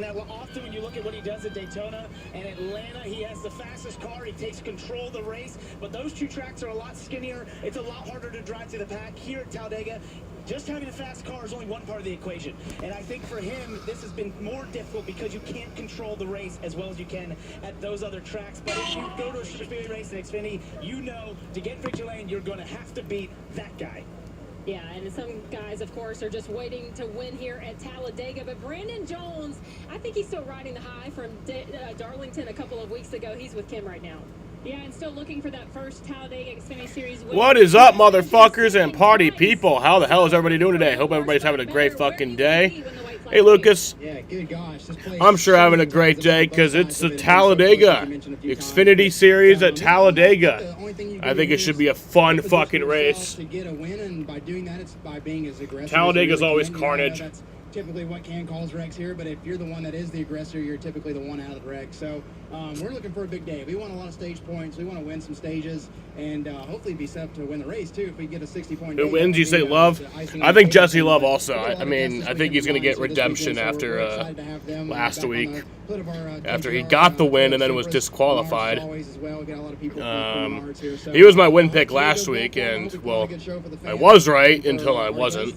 that often when you look at what he does at Daytona and Atlanta, he has the fastest car. He takes control of the race. But those two tracks are a lot skinnier. It's a lot harder to drive through the pack. Here at Talladega, just having a fast car is only one part of the equation. And I think for him, this has been more difficult because you can't control the race as well as you can at those other tracks. But if you go to a super speedway race in Xfinity, you know to get in victory lane, you're going to have to beat that guy. Yeah, and some guys, of course, are just waiting to win here at Talladega. But Brandon Jones, I think he's still riding the high from Darlington a couple of weeks ago. He's with Kim right now. Yeah, and still looking for that first Talladega Xfinity Series win. What is up, motherfuckers and party people? How the hell is everybody doing today? Hope everybody's having a great fucking day. Hey, Lucas. Yeah, good gosh. I'm sure having a great day because it's the Talladega Xfinity Series at Talladega. I think it should be a fun fucking race. Talladega's always carnage. Typically what Ken calls wrecks here, but if you're the one that is the aggressor, you're typically the one out of the wreck. So we're looking for a big day. We want a lot of stage points. We want to win some stages and hopefully be set up to win the race too if we get a 60-point day. Who wins? You say Love? I think Jesse Love also. I mean, I think he's going to get redemption after last week. After he got the win and then was disqualified. He was my win pick last week, and, well, I was right until I wasn't.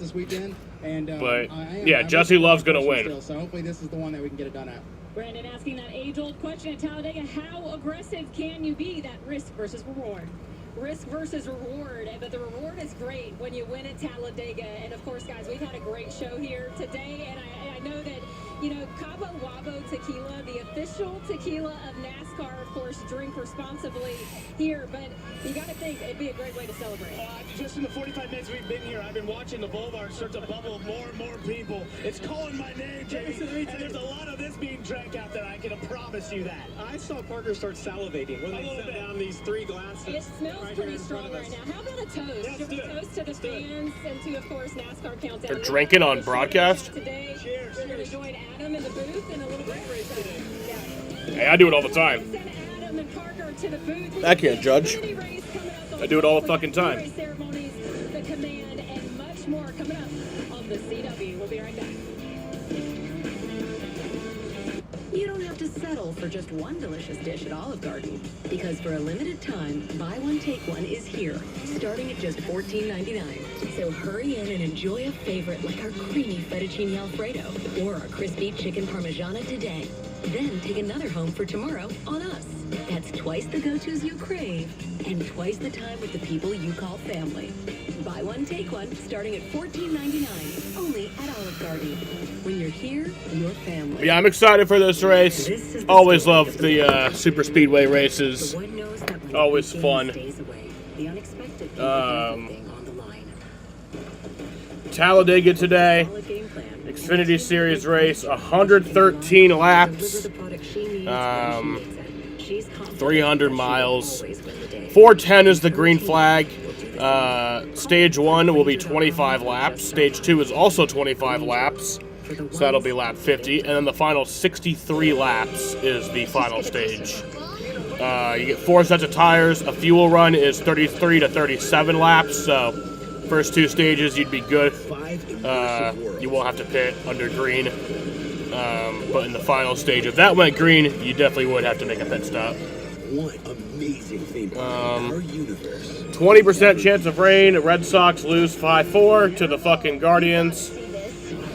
But, yeah, Jesse Love's going to win. So hopefully this is the one that we can get it done at. Brandon asking that age-old question at Talladega, how aggressive can you be? That risk versus reward. Risk versus reward, but the reward is great when you win at Talladega. And, of course, guys, we've had a great show here today, and I know that, you know, Cabo Wabo Tequila, the official tequila of NASCAR, of course, drink responsibly here, but you got to think it'd be a great way to celebrate. Just in the 45 minutes we've been here, I've been watching the boulevard start to bubble more and more people. It's calling my name, Jamie, and there's a lot of this being drank out there. I can promise you that. I saw Parker start salivating when they set down these 3 glasses. It smells pretty strong right now. How about a toast? Should we toast to the fans and to, of course, NASCAR Countdown? They're drinking on broadcast? Today, we're going to join Adam in the booth in a little bit. Hey, I do it all the time. I can't judge. I do it all the fucking time. The command and much more coming up on the CW. We'll be right back. You don't have to settle for just one delicious dish at Olive Garden, because for a limited time, buy one, take one is here, starting at just $14.99. So hurry in and enjoy a favorite like our creamy fettuccine Alfredo or our crispy chicken parmigiana today. Then take another home for tomorrow on us. That's twice the go-tos you crave and twice the time with the people you call family. Buy one, take one, starting at $14.99, only at Olive Garden. When you're here, your family. Yeah, I'm excited for this race. Always love the super speedway races. Always fun. Talladega today. Xfinity Series race, 113 laps, 300 miles. 410 is the green flag. Stage 1 will be 25 laps. Stage 2 is also 25 laps. So that'll be lap 50. And then the final 63 laps is the final stage. You get 4 sets of tires. A fuel run is 33 to 37 laps. So first 2 stages, you'd be good. You won't have to pit under green. But in the final stage, if that went green, you definitely would have to make a pit stop. What amazing thing our universe. 20% chance of rain. Red Sox lose 5-4 to the fucking Guardians.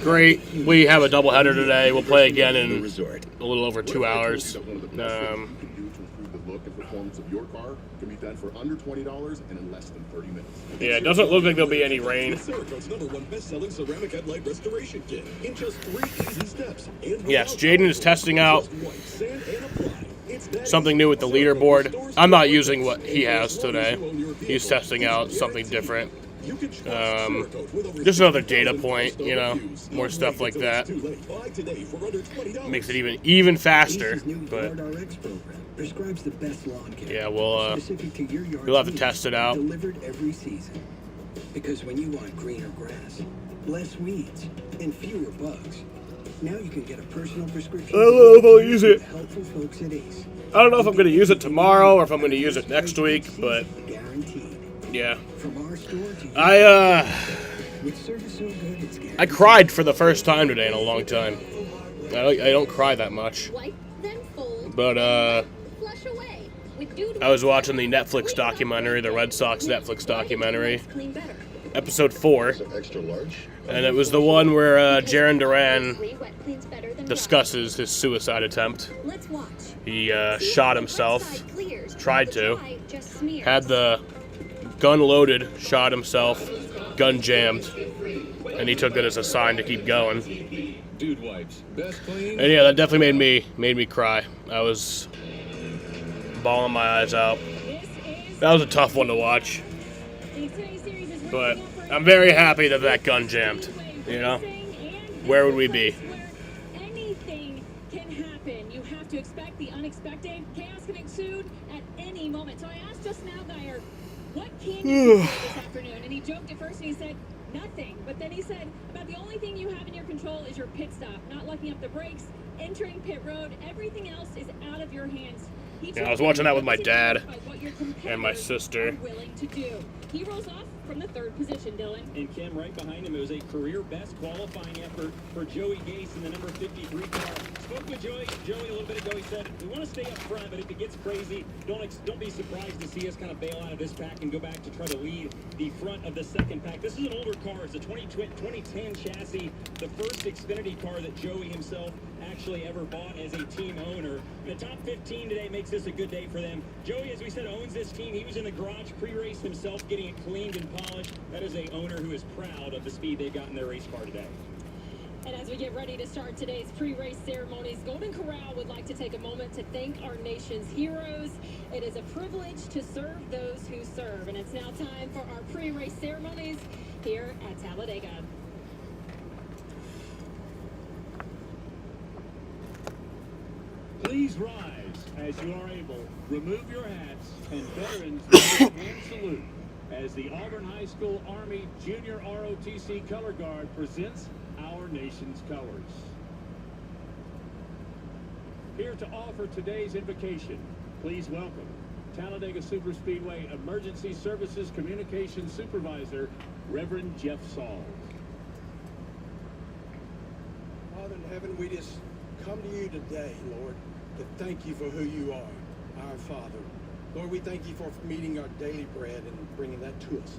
Great. We have a doubleheader today. We'll play again in a little over 2 hours. Yeah, it doesn't look like there'll be any rain. Yes, Jaden is testing out something new with the leaderboard. I'm not using what he has today. He's testing out something different. Just another data point, you know, more stuff like that. Makes it even faster, but yeah, we'll have to test it out. Delivered every season. Because when you want greener grass, less weeds, and fewer bugs, now you can get a personal prescription. I don't know if I'll use it. Helpful folks at Ace. I don't know if I'm going to use it tomorrow or if I'm going to use it next week, but yeah. I cried for the first time today in a long time. I don't cry that much. Wipe, then fold, But, flush away. With Dude I was watching the Netflix documentary, the Red Sox Netflix documentary, episode 4, Extra large. and it was the one where Jaron Duran discusses his suicide attempt. Let's watch. He shot himself, tried to, had the gun loaded, shot himself, gun jammed, and he took it as a sign to keep going. Dude wipes. Best clean. And yeah, that definitely made me cry. I was bawling my eyes out. That was a tough one to watch. But I'm very happy that that gun jammed. You know? Where would we be? Anything can happen. You have to expect the unexpected. Chaos can ensue at any moment. So I asked Justin Allgaier, what can you do this afternoon? And he joked at first and he said, nothing. But then he said, about the only thing you have in your control is your pit stop. Not locking up the brakes, entering pit road. Everything else is out of your hands. Yeah, I was watching that with my dad and my sister. Willing to do. He rolls off from the 3rd position, Dylan. And Kim, right behind him, it was a career-best qualifying effort for Joey Gase in the number 53 car. Spoke with Joey a little bit ago. He said, we want to stay up front, but if it gets crazy, don't be surprised to see us kind of bail out of this pack and go back to try to lead the front of the 2nd pack. This is an older car. It's a 2010 chassis, the first Xfinity car that Joey himself actually ever bought as a team owner. The top 15 today makes this a good day for them. Joey, as we said, owns this team. He was in the garage pre-race himself, getting it cleaned and polished. That is a owner who is proud of the speed they've got in their race car today. And as we get ready to start today's pre-race ceremonies, Golden Corral would like to take a moment to thank our nation's heroes. It is a privilege to serve those who serve. And it's now time for our pre-race ceremonies here at Talladega. Please rise as you are able. Remove your hats and veterans hand salute as the Auburn High School Army Junior ROTC Color Guard presents our nation's colors. Here to offer today's invocation, please welcome Talladega Superspeedway Emergency Services Communications Supervisor, Reverend Jeff Saul. Father in heaven, we just come to you today, Lord, to thank you for who you are, our Father. Lord, we thank you for meeting our daily bread and bringing that to us.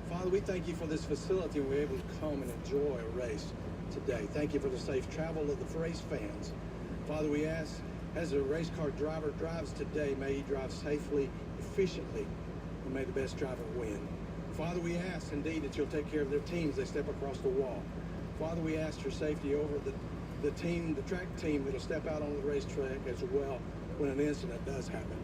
Father, we thank you for this facility and we're able to come and enjoy a race today. Thank you for the safe travel of the race fans. Father, we ask, as a race car driver drives today, may he drive safely, efficiently, and may the best driver win. Father, we ask indeed that you'll take care of their teams as they step across the wall. Father, we ask your safety over the team, the track team that'll step out on the racetrack as well when an incident does happen.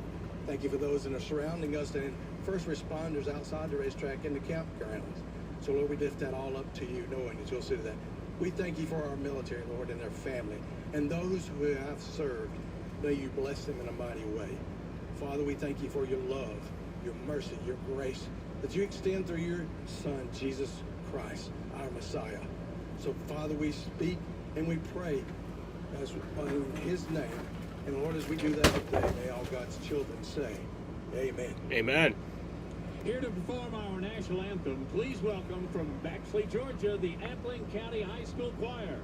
Thank you for those that are surrounding us and first responders outside the racetrack in the campgrounds. So Lord, we lift that all up to you, knowing that you'll see to that. We thank you for our military, Lord, and their family, and those who have served. May you bless them in a mighty way. Father, we thank you for your love, your mercy, your grace that you extend through your Son, Jesus Christ, our Messiah. So Father, we speak and we pray as in his name. And Lord, as we do that today, may all God's children say, amen. Amen. Here to perform our national anthem, please welcome from Baxley, Georgia, the Appling County High School Choir.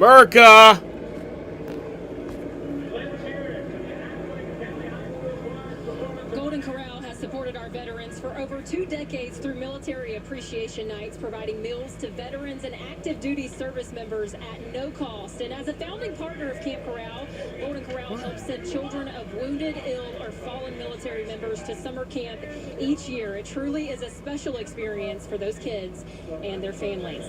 America! Golden Corral has supported our veterans for over 2 decades through military appreciation nights, providing meals to veterans and active duty service members at no cost. And as a founding partner of Camp Corral, Golden Corral helps send children of wounded, ill, or fallen military members to summer camp each year. It truly is a special experience for those kids and their families.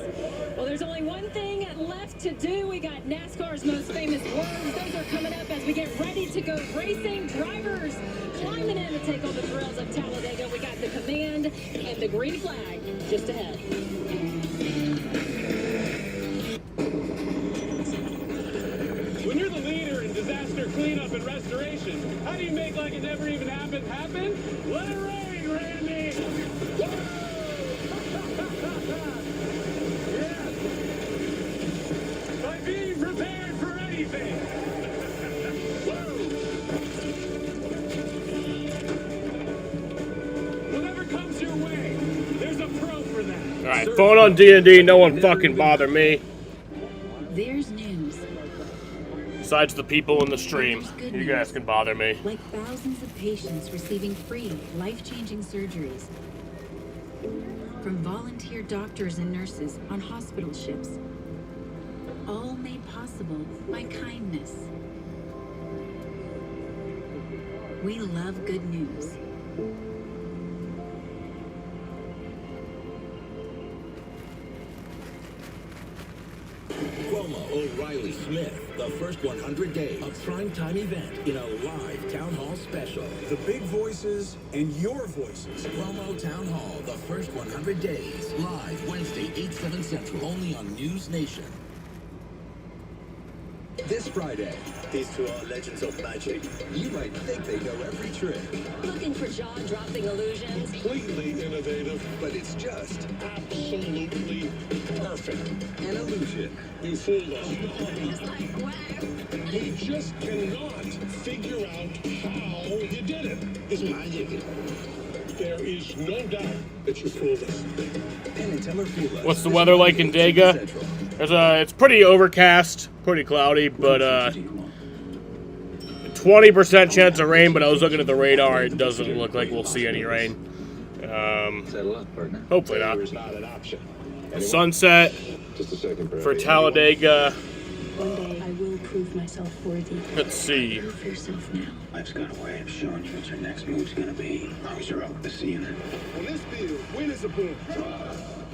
Well, there's only one thing left to do. We got NASCAR's most famous words. Those are coming up as we get ready to go racing. Drivers climbing in to take on the thrills of Talladega. We got the command and the green flag just ahead. When you're the leader in disaster cleanup and restoration, how do you make like it never even happened happen? Let it rain, Randy! Woo! Yes! By being prepared for anything! Woo! Whatever comes your way, there's a pro for that. Alright, phone on D&D, no one fucking bother me. There's news. Besides the people in the stream. You guys can bother me. Like thousands of patients receiving free, life-changing surgeries. From volunteer doctors and nurses on hospital ships. All made possible by kindness. We love good news. Cuomo O'Reilly Smith, the first 100 days, a primetime event in a live town hall special. The big voices and your voices. Cuomo Town Hall, the first 100 days, live Wednesday, 8, 7 Central, only on News Nation. This Friday, These two are legends of magic. you might think they know every trick, Looking for jaw-dropping illusions? Completely innovative, but it's just absolutely perfect. an illusion. You fooled us. It's like, wow. We just cannot figure out how you did it. It's magic. There is no doubt that you fooled us. Penn and Teller fool us. What's the weather like in Dega? It's pretty overcast, pretty cloudy, but 20% chance of rain, but I was looking at the radar, it doesn't look like we'll see any rain. Hopefully not. There is not an option. Sunset Just a second, Brad. for Talladega. One day I will prove myself worthy. Let's see. Prove yourself now. Life's got a way of showing you what your next move's gonna be. As long as you're up to seeing it. On this field, win is a boom.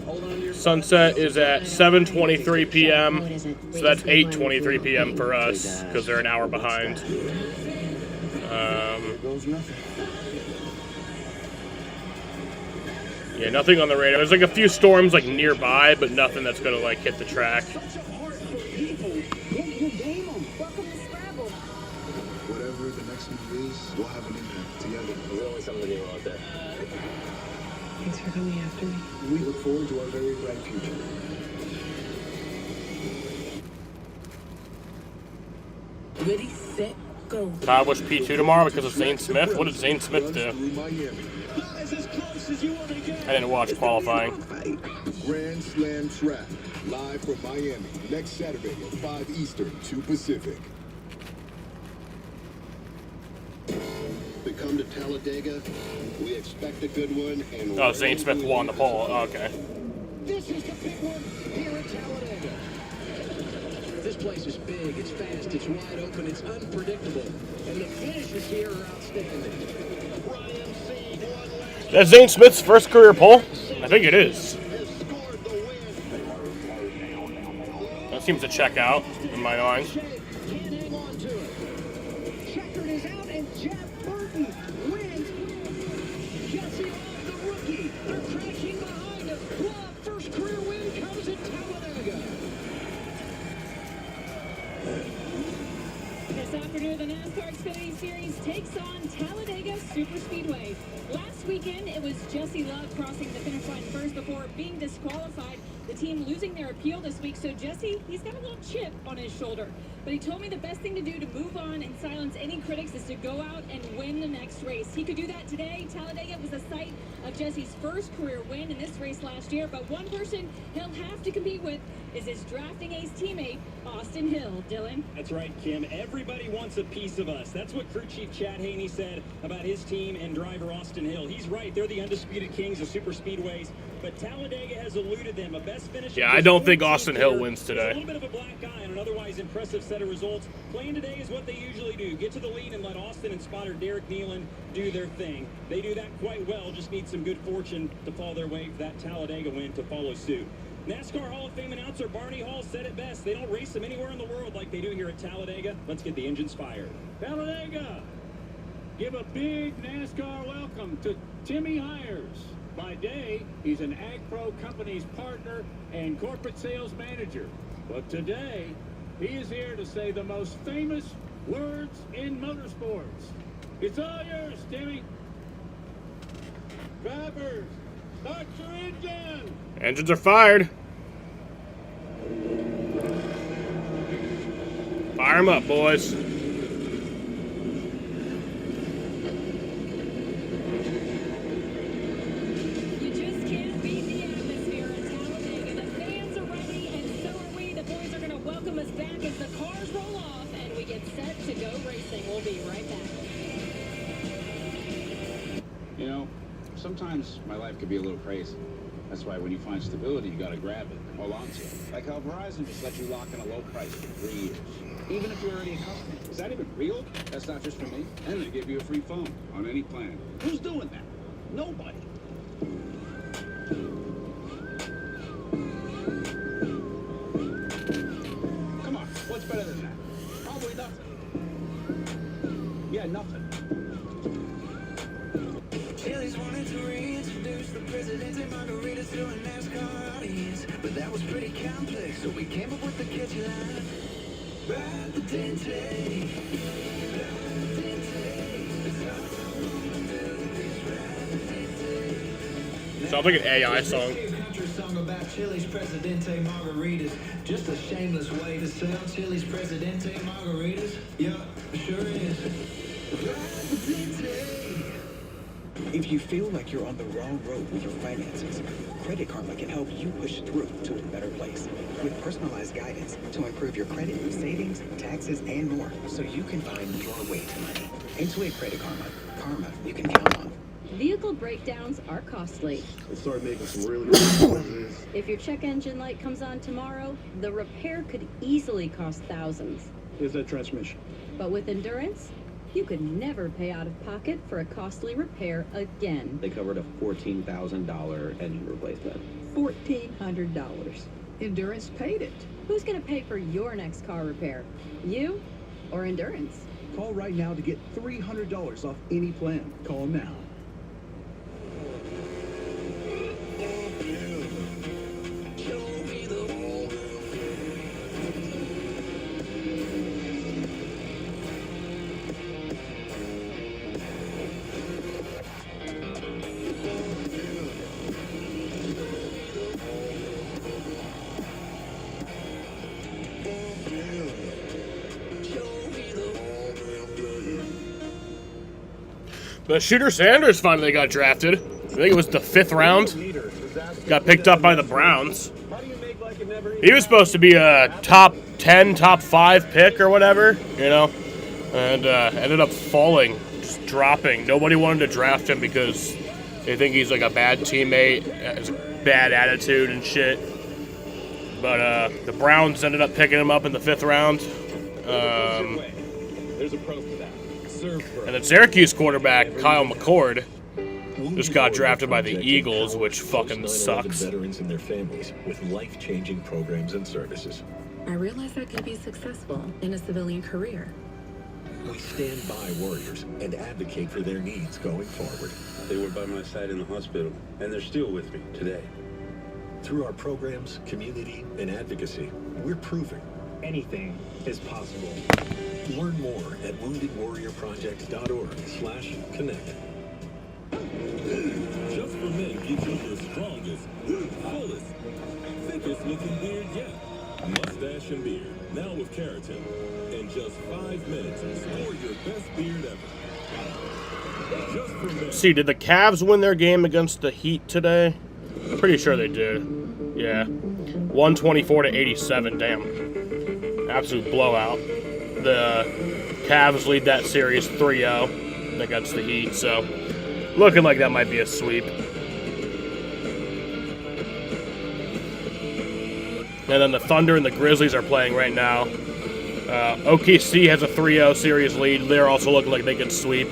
Hold on to your Sunset is at 7:23 p.m. So that's 8:23 p.m. for us because they're an hour behind. goes nothing. Yeah, nothing on the radar. There's like a few storms like nearby, but nothing that's gonna like hit the track. Whatever the next move is, we'll have an impact together. There's always something new out there. Thanks for coming after me. We look forward to our very bright future. Ready, set, go. I wish P2 tomorrow because of Zane Smith. What did Zane Smith do? Through Miami. I didn't watch qualifying. Grand Slam Track, live from Miami, next Saturday at 5 Eastern, 2 Pacific. We come to Talladega, we expect a good one, and Oh, Zane Smith won the pole. Oh, okay. This is the big one here at Talladega. This place is big, it's fast, it's wide open, it's unpredictable. And the finishes here are outstanding. That's Zane Smith's first career pole? I think it is. That seems to check out in my mind. Can't hang on to it. Checkered is out, and Jeff Burton wins. Jesse Love, the rookie. They're crashing behind him. Love, first career win comes at Talladega. This afternoon, the NASCAR Xfinity Series takes on Talladega Superspeedway. Last weekend, it was Jesse Love crossing the finish line first before being disqualified. The team losing their appeal this week, so Jesse, he's got a little chip on his shoulder. But he told me the best thing to do to move on and silence any critics is to go out and win the next race. He could do that today. Talladega was the site of Jesse's first career win in this race last year, but one person he'll have to compete with is his drafting ace teammate, Austin Hill. Dylan? That's right, Kim. Everybody wants a piece of us. That's what crew chief Chad Haney said about his team and driver Austin Hill. He's right. They're the undisputed kings of super speedways, but Talladega has eluded them. A best finish. Yeah, I don't think Austin Hill wins today. A little bit of a black eye on an otherwise impressive set of results. Playing today is what they usually do. Get to the lead and let Austin and spotter Derek Nealon do their thing. They do that quite well. Just need some good fortune to fall their way for that Talladega win to follow suit. NASCAR Hall of Fame announcer Barney Hall said it best. They don't race them anywhere in the world like they do here at Talladega. Let's get the engines fired. Talladega, give a big NASCAR welcome to Timmy Hires. By day, he's an AgPro Company's partner and corporate sales manager. But today, he is here to say the most famous words in motorsports. It's all yours, Timmy. Drivers, start your engine. Engines are fired. Fire them up, boys. You just can't beat the atmosphere at Talladega. The fans are ready, and so are we. The boys are going to welcome us back as the cars roll off, and we get set to go racing. We'll be right back. You know, sometimes my life could be a little crazy. That's why when you find stability, you gotta grab it, hold on to it. Like how Verizon just let you lock in a low price for 3 years. Even if you're already a customer. Is that even real? That's not just for me. And they give you a free phone on any plan. Who's doing that? Nobody. Come on, what's better than that? Probably nothing. Yeah, nothing. Chili's wanted to reintroduce the Presidente Margaritas to a NASCAR audience, but that was pretty complex, so we came up with the catchy line. Presidente. Sounds like an AI song. Country song about Chili's Presidente Margaritas. Just a shameless way to sell Chili's Presidente Margaritas. Yeah, sure is. Presidente. If you feel like you're on the wrong road with your finances, Credit Karma can help you push through to a better place with personalized guidance to improve your credit, savings, taxes, and more, so you can find your way to money. Intuit Credit Karma. Karma you can count on. Vehicle breakdowns are costly. I started making some really good choices. If your check engine light comes on tomorrow, the repair could easily cost thousands. Here's that transmission. But with Endurance, you could never pay out of pocket for a costly repair again. They covered a $14,000 engine replacement. $1,400. Endurance paid it. Who's going to pay for your next car repair? You or Endurance? Call right now to get $300 off any plan. Call now. But Shooter Sanders finally got drafted. I think it was the 5th round. Got picked up by the Browns. He was supposed to be a top 10, top 5 pick or whatever, you know, and ended up falling, just dropping. Nobody wanted to draft him because they think he's like a bad teammate, has a bad attitude and shit. But the Browns ended up picking him up in the 5th round. There's a pro for that. And then Syracuse quarterback Kyle McCord just got drafted by the Eagles, which fucking sucks. Veterans and their families with life-changing programs and services. I realize I can be successful in a civilian career. We stand by warriors and advocate for their needs going forward. They were by my side in the hospital, and they're still with me today. Through our programs, community, and advocacy, we're proving anything is possible. Learn more at woundedwarriorproject.org/connect. gives you your strongest, fullest, thickest looking beard yet. Mustache and beard, now with keratin. In just 5 minutes, score your best beard ever. Just for men. See, did the Cavs win their game against the Heat today? I'm pretty sure they did. Yeah. 124-87, damn. Absolute blowout. The Cavs lead that series 3-0 against the Heat, so looking like that might be a sweep. And then the Thunder and the Grizzlies are playing right now. OKC has a 3-0 series lead. They're also looking like they could sweep.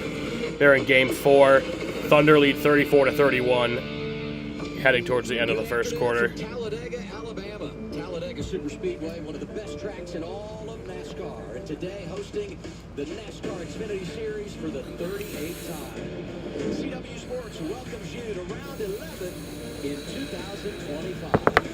They're in Game 4. Thunder lead 34-31, heading towards the end of the first quarter. Talladega, Alabama. Talladega Superspeedway, one of the best tracks in all of NASCAR. And today hosting the NASCAR Xfinity Series for the 38th time. CW Sports welcomes you to round 11 in 2025.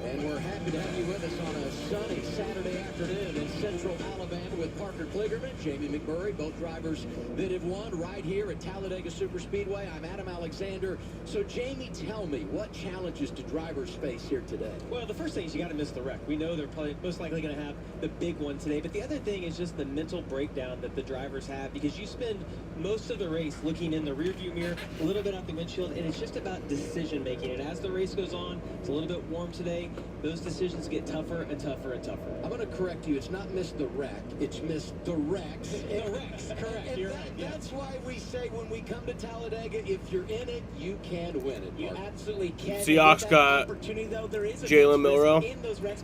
And we're happy to have you with us on a sunny Saturday afternoon in central Alabama with Parker Kligerman, Jamie McMurray, both drivers that have won right here at Talladega Superspeedway. I'm Adam Alexander. So, Jamie, tell me, what challenges do drivers face here today? Well, the first thing is you got to miss the wreck. We know they're probably most likely going to have the big one today, but the other thing is just the mental breakdown that the drivers have, because you spend most of the race looking in the rearview mirror, a little bit out the windshield, and it's just about decision making. And as the race goes on, it's a little bit warm today. Those decisions get tougher and tougher and tougher. I'm going to correct you. It's not miss the wreck. It's miss the wrecks. The wrecks, correct. And You're right. Yeah. That's why we say when we come to Talladega, if you're in it, you can win it. You absolutely can. Seahawks got Jalen Milroe.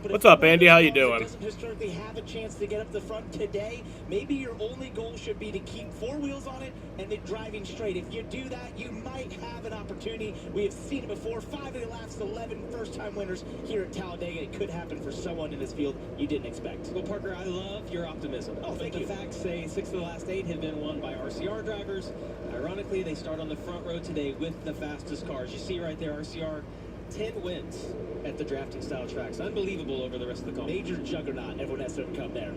What's up, Andy? How you doing? Doesn't historically have a chance to get up the front today. Maybe your only goal should be to keep 4 wheels on it and then driving straight. If you do that, you might have an opportunity. We have seen it before. 5 of the last 11 first-time winners here at Talladega. It could happen for someone in this field you didn't expect. Well, Parker, I love your optimism. Oh, thank you. The facts say 6 of the last 8 have been won by RCR drivers. Ironically, they start on the front row today with the fastest cars. You see right there, RCR, 10 wins at the drafting style tracks. Unbelievable over the rest of the company. Major juggernaut. Everyone has to come there.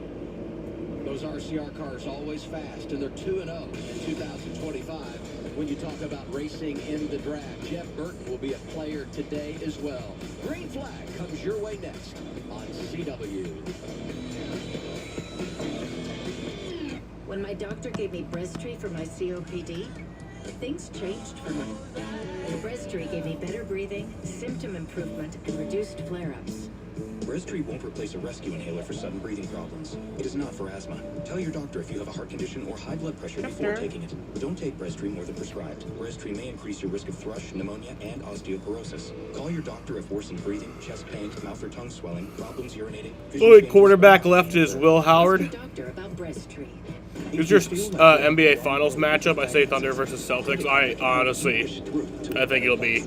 Those RCR cars always fast, and they're 2-0 in 2025. When you talk about racing in the drag, Jeff Burton will be a player today as well. Green flag comes your way next on CW. When my doctor gave me Breztri for my COPD, things changed for me. Breztri gave me better breathing, symptom improvement, and reduced flare-ups. Breztri won't replace a rescue inhaler for sudden breathing problems. It is not for asthma. Tell your doctor if you have a heart condition or high blood pressure before taking it. Don't take Breztri more than prescribed. Breztri may increase your risk of thrush, pneumonia, and osteoporosis. Call your doctor if worsened breathing, chest pain, mouth or tongue swelling, problems urinating. Only quarterback left is Will Howard. Doctor about Breztri. Who's your NBA Finals matchup? I say Thunder versus Celtics. I think it'll be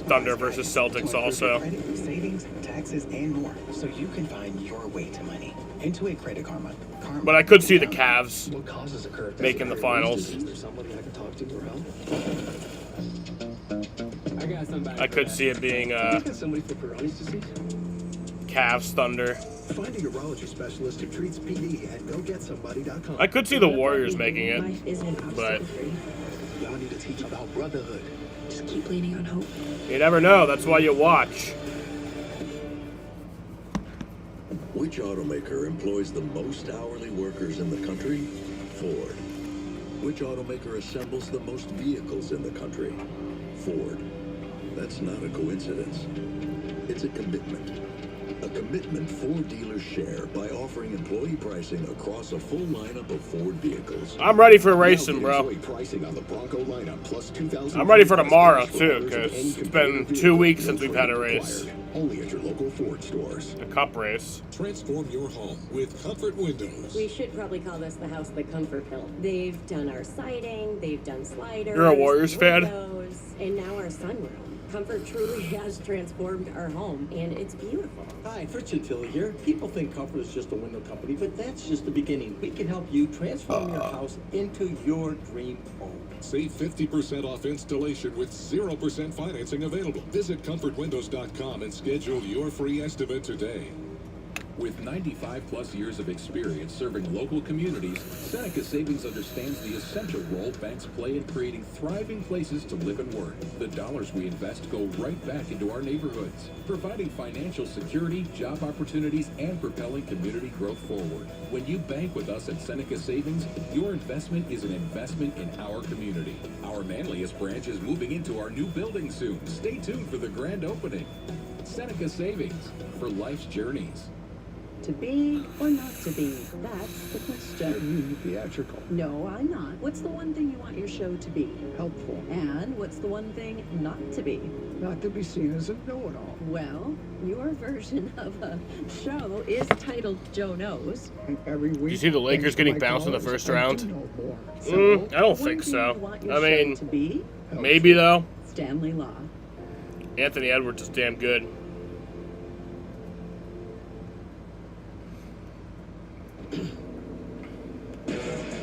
Thunder versus Celtics also. Savings, taxes, and more, so you can find your way to money. Intuit Credit Karma. But I could see the Cavs making the finals. Is there somebody I can talk to for help? I got somebody. I could see it being somebody for Peyronie's disease. Cavs Thunder. Find a urology specialist who treats PD at GoGetSomebody.com. I could see the Warriors making it, but y'all need to teach about brotherhood. Just keep leaning on hope. You never know. That's why you watch. Which automaker employs the most hourly workers in the country? Ford. Which automaker assembles the most vehicles in the country? Ford. That's not a coincidence. It's a commitment. A commitment Ford dealers share by offering employee pricing across a full lineup of Ford vehicles. I'm ready for racing, bro. I'm ready for tomorrow, too, because it's been 2 weeks since we've had a race. Only at your local Ford stores. A cup race. Transform your home with Comfort Windows. We should probably call this the house that Comfort built. They've done our siding, they've done sliders. You're a Warriors fan? And now our sunroom. Comfort truly has transformed our home, and it's beautiful. Hi, Fritz and Tilly here. People think Comfort is just a window company, but that's just the beginning. We can help you transform your house into your dream home. Save 50% off installation with 0% financing available. Visit ComfortWindows.com and schedule your free estimate today. With 95-plus years of experience serving local communities, Seneca Savings understands the essential role banks play in creating thriving places to live and work. The dollars we invest go right back into our neighborhoods, providing financial security, job opportunities, and propelling community growth forward. When you bank with us at Seneca Savings, your investment is an investment in our community. Our manliest branch is moving into our new building soon. Stay tuned for the grand opening. Seneca Savings, for life's journeys. To be or not to be? That's the question. Theatrical. No, I'm not. What's the one thing you want your show to be? Helpful. And what's the one thing not to be? Not to be seen as a know-it-all. Well, your version of a show is titled Joe Knows. And every week. Do you see the Lakers getting bounced in the first round? I don't think so. I mean, to be? maybe though. Stanley Law. Anthony Edwards is damn good.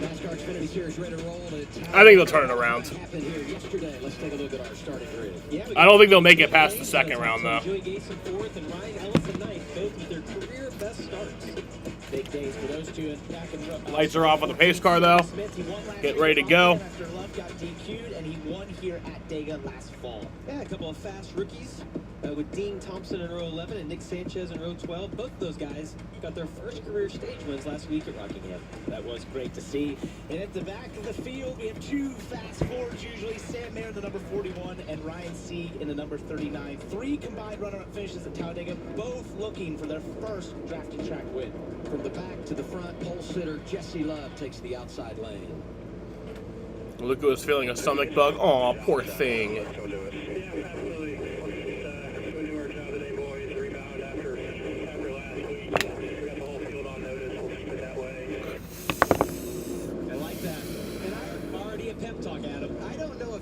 NASCAR Xfinity Series ready to roll. I think they'll turn it around. Happened here yesterday. Let's take a look at our starting grid. I don't think they'll make it past the second round though. Joey Gates in fourth and Ryan Ellis in ninth, both with their career best starts. Big days for those two in back and front. Lights are off on the pace car though. Get ready to go. After Love got DQ'd, and he won here at Dega last fall. Yeah, a couple of fast rookies with Dean Thompson in row 11 and Nick Sanchez in row 12. Both of those guys got their first career stage wins last week at Rockingham. That was great to see. And at the back of the field, we have two fast forwards usually. Sam Mayer in the number 41 and Ryan Sieg in the number 39. Three combined runner-up finishes at Talladega, both looking for their first drafting track win. From the back to the front, pole sitter Jesse Love takes the outside lane. Luca was feeling a stomach bug. Aw, poor thing.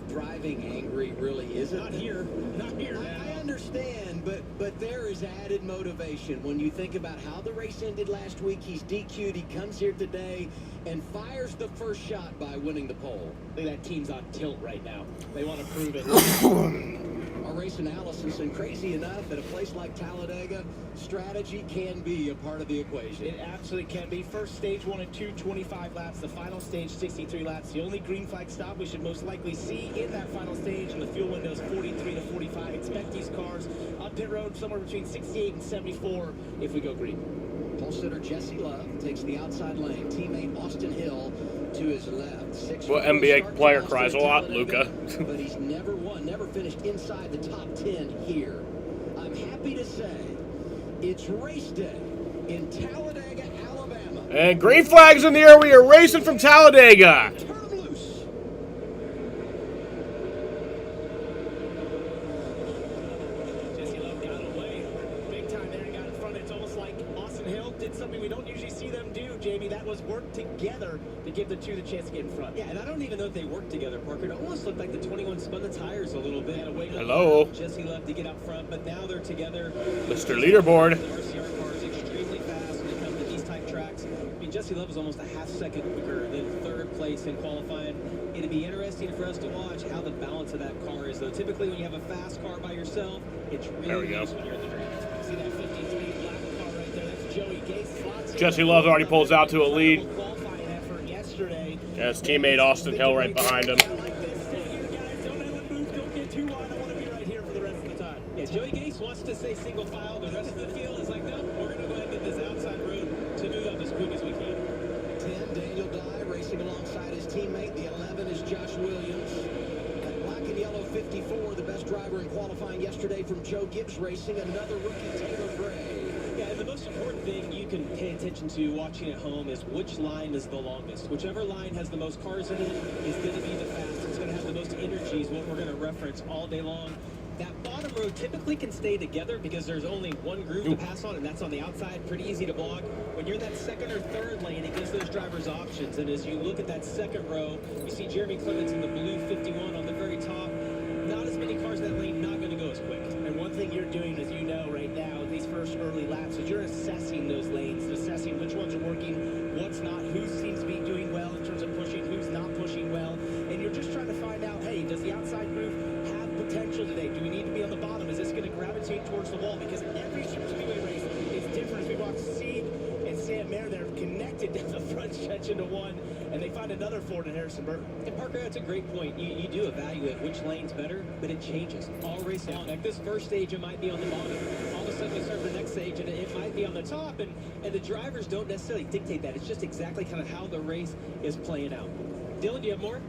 Driving angry really isn't. Not here. Not here. I understand, but there is added motivation when you think about how the race ended last week. He's DQ'd. He comes here today and fires the first shot by winning the pole. I think that team's on tilt right now. They want to prove it. Our race analysis, and crazy enough, at a place like Talladega, strategy can be a part of the equation. It absolutely can be. First stage 1 and 2, 25 laps. The final stage, 63 laps. The only green flag stop we should most likely see in that final stage, and the fuel window is 43 to 45. Expect these cars on pit road somewhere between 68 and 74 if we go green. Pole sitter Jesse Love takes the outside lane. Teammate Austin Hill to his left. Well, NBA player cries a lot, Luca. But he's never won, never finished inside the top 10 here. I'm happy to say it's race day in Talladega, Alabama. And green flags in the air. We are racing from Talladega. Jesse Love got away big time there and got in front. It's almost like Austin Hill did something we don't usually see them do, Jamie. That was work together to give the two the chance to get in front. Yeah, and I don't even know if they worked together, Parker. It almost looked like the 21 spun the tires a little bit. Hello. Jesse Love to get out front, but now they're together. Mr. Leaderboard. The RCR car is extremely fast when it comes to these type tracks. I mean, Jesse Love is almost a half second quicker than third place in qualifying. It'd be interesting for us to watch how the balance of that car is, though. Typically, when you have a fast car by yourself, it's really nice when you're in the draft. See that 53 black car right there? That's Joey Gates. Jesse Love already pulls out to a lead. Qualifying effort yesterday. And his teammate Austin Hill right behind him. Yeah, Joey Gates wants to say single file. The rest of the field is like, no, we're going to go ahead and get this outside road to move up as quick as we can. 10, Daniel Dye racing alongside his teammate. The 11 is Josh Williams. That black and yellow 54, the best driver in qualifying yesterday from Joe Gibbs Racing. Another rookie, Taylor Gray. Yeah, and the most important thing you can pay attention to watching at home is which line is the longest. Whichever line has the most cars in it is going to be the fastest. It's going to have the most energy is what we're going to reference all day long. That bottom row typically can stay together because there's only one groove to pass on, and that's on the outside, pretty easy to block. When you're in that second or third lane, it gives those drivers options. And as you look at that second row, you see Jeremy Clements in the blue 51 on the very top. Not as many cars in that lane, not going to go as quick. And one thing you're doing, as you know right now, these first early laps, is you're assessing those lanes, assessing which ones are working, what's not, who seems to be doing well in terms of pushing, who's not pushing well. And you're just trying to find out, hey, does the outside groove have potential today? Do we need to be on the bottom? Is this going to gravitate towards the wall? Because every Super Speedway race is different as we watch Sieg and Sam Mayer, they're connected down the front stretch into one, and they find another Ford in Harrisonburg. And Parker, that's a great point. You do evaluate which lane's better, but it changes all race long. Like this first stage, it might be on the bottom. All of a sudden, we start the next stage, and it might be on the top, and the drivers don't necessarily dictate that. It's just exactly kind of how the race is playing out. Dylan, do you have more?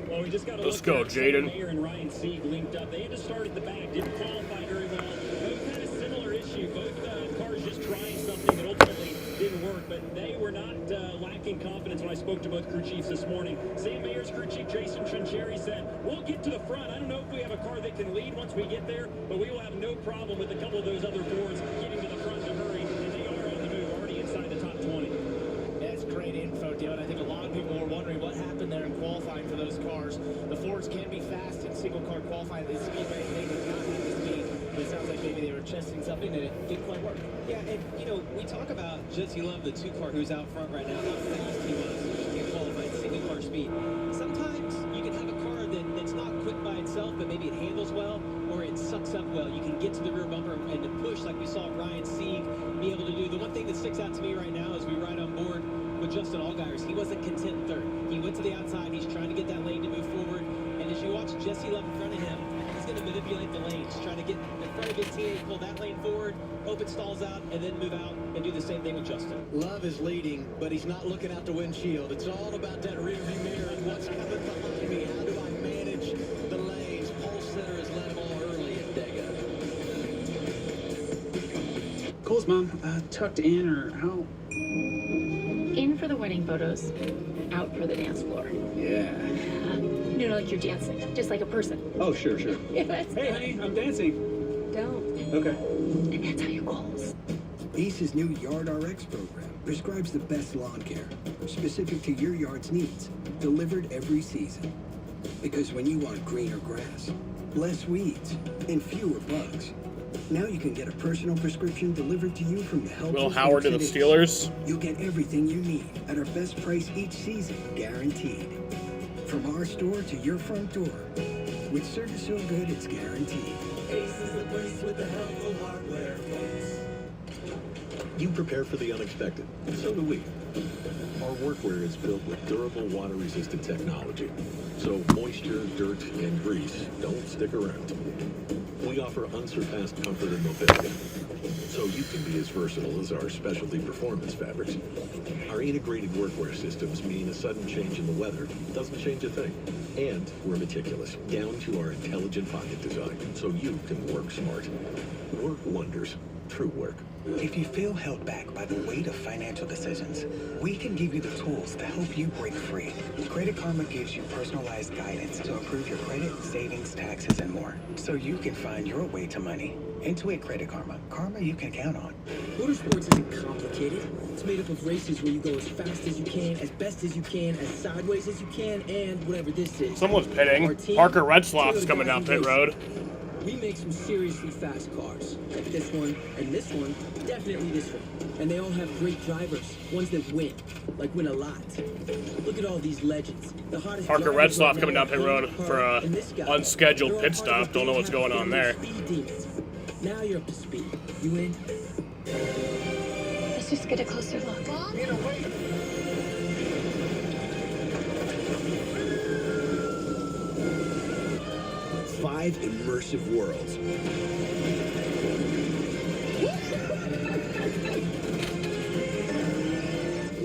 Well, we just got to Let's go, Jaden. Mayer and Ryan Sieg linked up. They had to start at the back. Didn't qualify very well. Both had a similar issue. Both cars just trying something that ultimately didn't work, but they were not lacking confidence when I spoke to both crew chiefs this morning. Sam Mayer's crew chief, Jason Trincheri, said, we'll get to the front. I don't know if we have a car that can lead once we get there, but we will have no problem with a couple of those other Fords getting to the front in a hurry, and they are on the move, already inside the top 20. That's great info, Dylan. I think a lot of people were wondering what happened there in qualifying for those cars. The Fords can be fast in single car qualifying. The speedway, they did not have the speed. But it sounds like maybe they were testing something and it didn't quite work. Yeah, and we talk about Jesse Love, the 2-car who's out front right now, how fast he was in qualified single car speed. Sometimes you can have a car that's not quick by itself, but maybe it handles well or it sucks up well. You can get to the rear bumper and the push like we saw Ryan Sieg be able to do. The one thing that sticks out to me right now as we ride on board with Justin Allgaier, he wasn't content in third. He went to the outside. He's trying to get that lane to move forward. And as you watch Jesse Love in front of him, he's going to manipulate the lanes, trying to get in front of his team, pull that lane forward, hope it stalls out, and then move out and do the same thing with Justin. Love is leading, but he's not looking out the windshield. It's all about that rearview mirror and what's coming behind me. How do I manage the lanes? Pole Center has led him all early at Dega. Cole's mom, tucked in or out? In for the wedding photos, out for the dance floor. Yeah. Like you're dancing, just like a person. Oh, sure. Yeah, that's Hey, honey, I'm dancing. Don't. Okay. And that's how your goals. Ace's new Yard RX program prescribes the best lawn care, specific to your yard's needs, delivered every season. Because when you want greener grass, less weeds, and fewer bugs, now you can get a personal prescription delivered to you from the help. Will Howard to the Steelers. You'll get everything you need at our best price each season, guaranteed. From our store to your front door, with service so good it's guaranteed. Ace is the place with the helpful hardware. You prepare for the unexpected. So do we. Our workwear is built with durable water-resistant technology, so moisture, dirt, and grease don't stick around. We offer unsurpassed comfort and mobility, so you can be as versatile as our specialty performance fabrics. Our integrated workwear systems mean a sudden change in the weather doesn't change a thing. And we're meticulous, down to our intelligent pocket design, so you can work smart. Work wonders. True work. If you feel held back by the weight of financial decisions, we can give you the tools to help you break free. Credit Karma gives you personalized guidance to improve your credit, savings, taxes, and more, so you can find your way to money. Intuit Credit Karma. Karma you can count on. Motorsports isn't complicated. It's made up of races where you go as fast as you can, as best as you can, as sideways as you can, and whatever this is. Someone's pitting. Parker Redsloth's coming down pit road. We make some seriously fast cars, like this one and this one, definitely this one. And they all have great drivers, ones that win a lot. Look at all these legends. The hottest Parker drivers Redsloth right coming now down pit road for a unscheduled pit stop. Don't know what's going on there. Now you're up to speed. You in? Let's just get a closer look. Wait. 5 immersive worlds.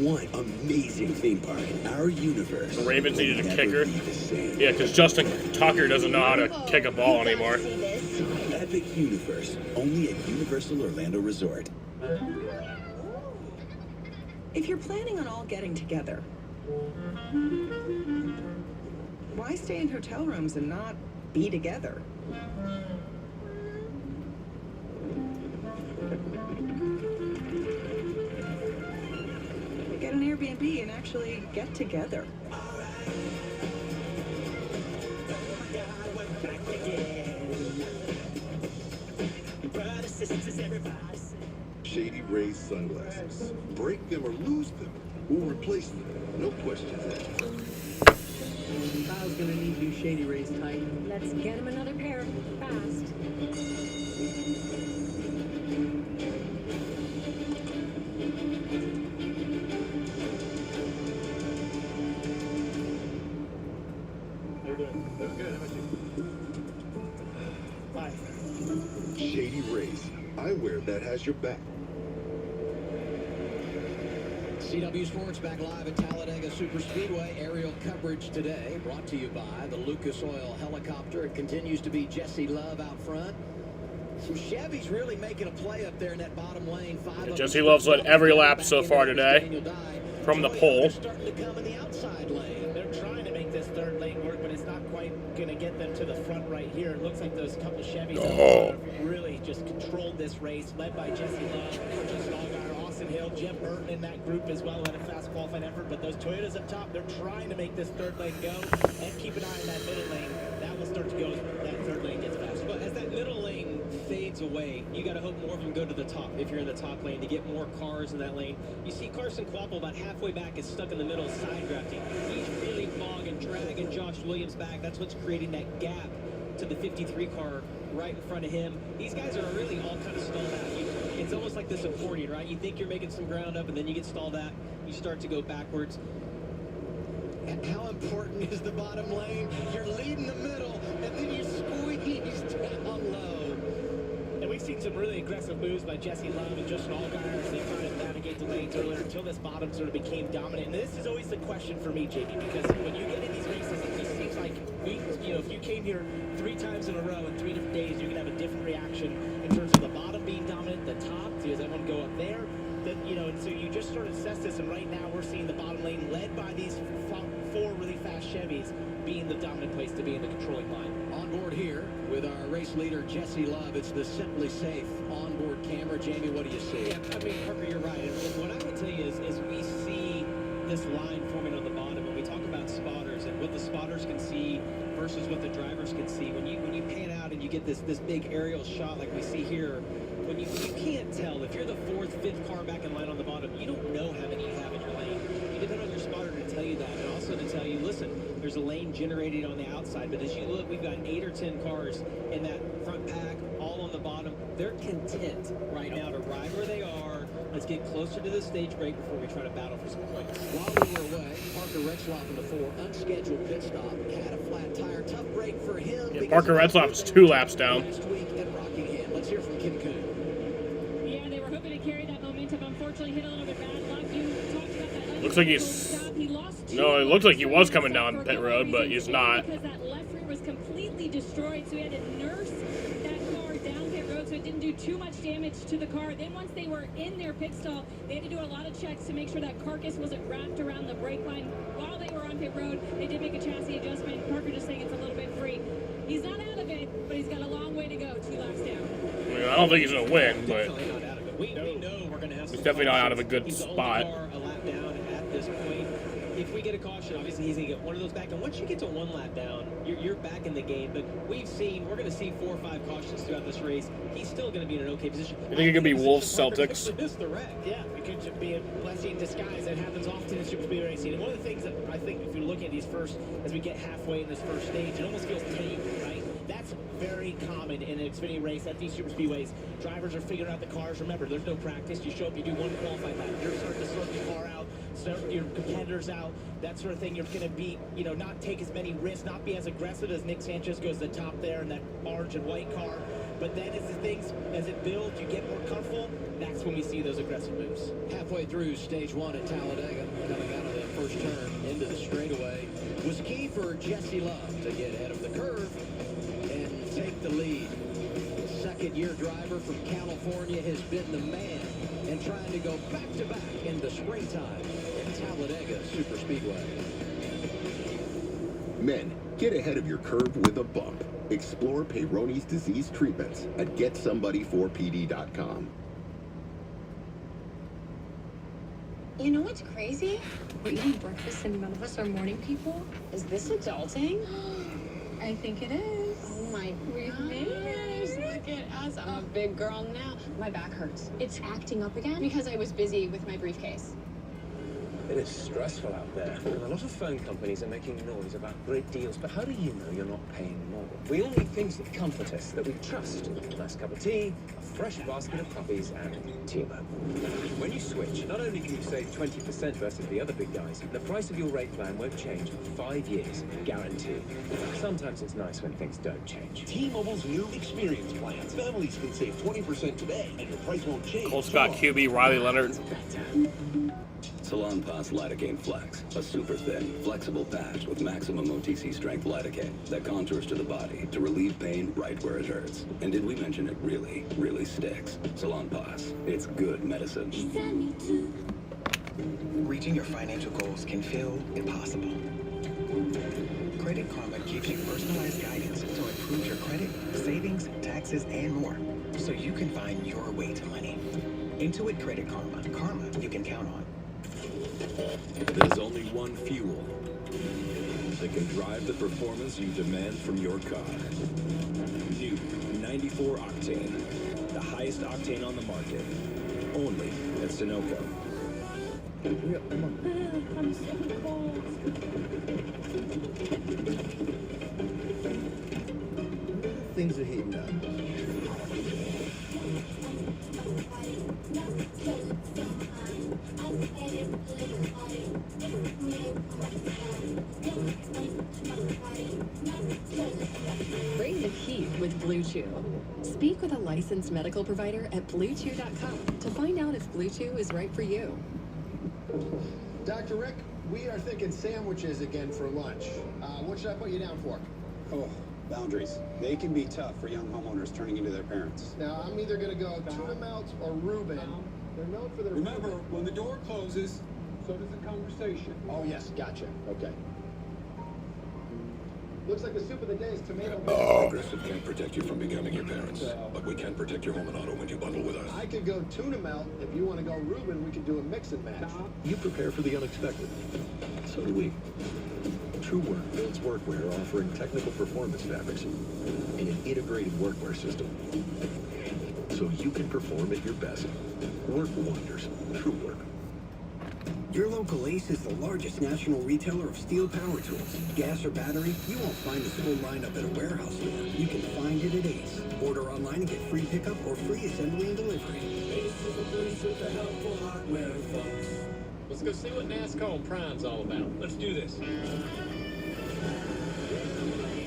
One amazing theme park. Our universe. The Ravens needed a kicker. Yeah, because Justin Tucker doesn't know how to kick a ball anymore. Epic universe. Only at Universal Orlando Resort. If you're planning on all getting together, why stay in hotel rooms and not be together? Get an Airbnb and actually get together. Shady Rays sunglasses. Break them or lose them. We'll replace them. No questions asked. Kyle's gonna need new Shady Rays tight. Let's get him another pair fast. shady race, eyewear that has your back. CW Sports back live at Talladega Superspeedway. Aerial coverage today brought to you by the Lucas Oil helicopter. It continues to be Jesse Love out front. Some Chevys really making a play up there in that bottom lane. Jesse Love's led every lap so far today from the pole. Starting to come in the outside lane. They're trying to make this third lane work, but it's not quite going to get them to the front right here. It looks like those couple Chevys have really just controlled this race, led by Jesse Love, Justin Allgaier, Austin Hill, Jim Burton in that group as well. Had a fast qualifying effort, but those Toyotas up top, they're trying to make this third lane go and keep an eye on that middle lane. That will start to go as that third lane gets faster. But as that middle lane fades away, you got to hope more of them go to the top if you're in the top lane to get more cars in that lane. You see Carson Kvapil about halfway back is stuck in the middle, side drafting. He's really bogging, dragging Josh Williams back. That's what's creating that gap to the 53 car right in front of him. These guys are really all kind of stalled out. It's almost like this accordion, right? You think you're making some ground up, and then you get stalled out. You start to go backwards. How important is the bottom lane? You're leading the middle, and then you squeeze down low. And we've seen some really aggressive moves by Jesse Love and Justin Allgaier as they try to navigate the lanes earlier until this bottom sort of became dominant. And this is always the question for me, JB, because when you get in these races, it just seems like if you came here 3 times in a row in 3 different days, you're gonna have a different reaction in terms of the bottom being dominant, the top. Does everyone go up there? And so you just sort of assess this, and right now we're seeing the bottom lane led by these 4 really fast Chevys being the dominant place to be in the controlling line. On board here with our race leader, Jesse Love, it's the Simply Safe onboard camera. Jamie, what do you see? Yeah, I mean, Parker, you're right. And what I would tell you is we see this line forming on the bottom. When we talk about spotters and what the spotters can see versus what the drivers can see, when you pan out and you get this big aerial shot like we see here, when you can't tell if you're the 4th, 5th car back in line on the bottom, you don't know how many you have in your lane. You depend on your spotter to tell you that, and also to tell you, listen, there's a lane generated on the outside, but as you look, we've got 8 or 10 cars in that front pack, all on the bottom. They're content right now to ride where they are. Let's get closer to the stage break before we try to battle for some points. While we were away, Parker Retzlaff in the 4, unscheduled pit stop, had a flat tire, tough break for him. Yeah, Parker Retzlaff is 2 laps down. Last week at Rockingham. Let's hear from Kim Kuhn. Yeah, they were hoping to carry that momentum. Unfortunately, hit a little bit bad luck. You talked about that. Looks like he's... No, it looks like he was coming down pit road, but he's not. Because that left rear was completely destroyed, so he had to nurse that car down pit road so it didn't do too much damage to the car. Then once they were in their pit stall, they had to do a lot of checks to make sure that carcass wasn't wrapped around the brake line. While they were on pit road, they did make a chassis adjustment. Parker just saying it's a little bit free. He's not out of it, but he's got a long way to go, 2 laps down. I mean, I don't think he's going to win, but We know we're going to have he's definitely not out of a good spot. A lap down at this point. If we get a caution, obviously he's going to get one of those back. And once you get to 1 lap down, you're back in the game. But we're going to see 4 or 5 cautions throughout this race. He's still going to be in an okay position. You think it could be Wolves Celtics? Missed the wreck. Yeah, it could be a blessing in disguise. That happens often in super speed racing. And one of the things that I think, if you're looking at these first, as we get halfway in this first stage, it almost feels tame, right? That's very common in an Xfinity race at these super speedways. Drivers are figuring out the cars. Remember, there's no practice. You show up, you do 1 qualifying lap. You're starting to sort your car out, sort your competitors out, that sort of thing. You're going to be, not take as many risks, not be as aggressive as Nick Sanchez goes to the top there in that orange and white car. But then as it builds, you get more comfortable. That's when we see those aggressive moves. Halfway through stage 1 at Talladega, coming out of the first turn into the straightaway, was key for Jesse Love to get ahead of the curve and take the lead. Second-year driver from California has been the man and trying to go back-to-back in the springtime at Talladega Superspeedway. Men, get ahead of your curve with a bump. Explore Peyronie's disease treatments at GetSomebody4PD.com. You know what's crazy? We're eating breakfast and none of us are morning people. Is this adulting? I think it is. Oh my goodness, look at us. I'm a big girl now. My back hurts. It's acting up again because I was busy with my briefcase. It is stressful out there. And a lot of phone companies are making noise about great deals, but how do you know you're not paying more? We all need things that comfort us, that we trust. A nice cup of tea, a fresh basket of puppies and team up. When you switch, not only can you save 20% versus the other big guys, the price of your rate plan won't change for 5 years, guaranteed. Sometimes it's nice when things don't change. T-Mobile's new experience plans. Families can save 20% today, and your price won't change. Cole Scott, QB, Riley Leonard. Salon Pass Lidocaine Flex, a super thin, flexible patch with maximum OTC strength lidocaine that contours to the body to relieve pain right where it hurts. And did we mention it really, really sticks? Salon Pass, it's good medicine. Reaching your financial goals can feel impossible. Credit Karma gives you personalized guidance to improve your credit, savings, taxes, and more, so you can find your way to money. Intuit Credit Karma. Karma you can count on. There's only one fuel that can drive the performance you demand from your car. New 94 Octane. The highest octane on the market. Only at Sunoco. I'm so cold. Things are heating up. Bring the heat with Blue Chew. Speak with a licensed medical provider at BlueChew.com to find out if Blue Chew is right for you. Dr. Rick, we are thinking sandwiches again for lunch. What should I put you down for? Oh, boundaries. They can be tough for young homeowners turning into their parents. Now, I'm either going to go tuna melts or Reuben. They're known for their... Remember, when the door closes, so does the conversation. Oh, yes, gotcha. Okay. Looks like the soup of the day is tomato... Progressive can't protect you from becoming your parents, but we can protect your home and auto when you bundle with us. I could go tuna melt. If you want to go Reuben, we could do a mix and match. You prepare for the unexpected. So do we. True Work builds workwear offering technical performance fabrics in an integrated workwear system. So you can perform at your best. Work wonders. True Work. Your local Ace is the largest national retailer of steel power tools. Gas or battery, you won't find this full lineup at a warehouse store. You can find it at Ace. Order online and get free pickup or free assembly and delivery. Ace is the place with the helpful hardware, folks. Let's go see what NASCAR on Prime's all about. Let's do this.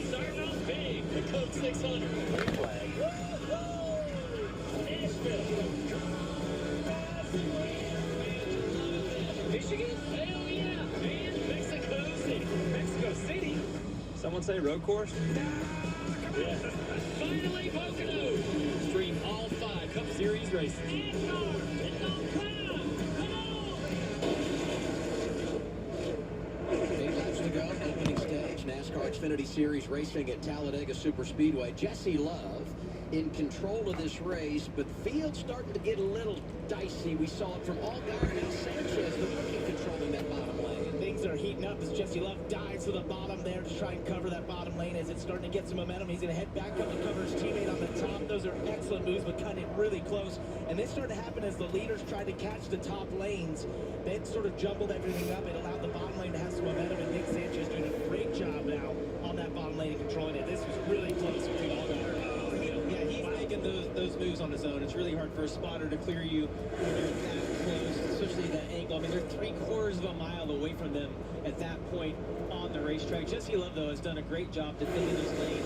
Starting off big, the Coke 600. Green flag. Nashville. Michigan? Hell yeah, man. Mexico City. Mexico City? Someone say road course? Yeah. Finally, Pocono. Stream all 5 Cup Series races. NASCAR. It's on Prime. Come on. 8 laps to go, opening stage, NASCAR Xfinity Series racing at Talladega Superspeedway. Jesse Love in control of this race, but field starting to get a little dicey. We saw it from Allgaier and Sanchez, the rookie, controlling that bottom lane. Things are heating up as Jesse Love dives to the bottom there to try and cover that bottom lane as it's starting to get some momentum. He's going to head back up and cover his teammate on the top. Those are excellent moves, but kind of really close. And this started to happen as the leaders tried to catch the top lanes. They sort of jumbled everything up. It allowed the bottom lane to have some momentum, and Nick Sanchez doing a great job now on that bottom lane and controlling it. This was really close between Allgaier. Yeah, he's making those moves on his own. It's really hard for a spotter to clear you when you're that close, especially that angle. I mean, they're 3/4 of a mile away from them at that point on the racetrack. Jesse Love, though, has done a great job defending those lanes.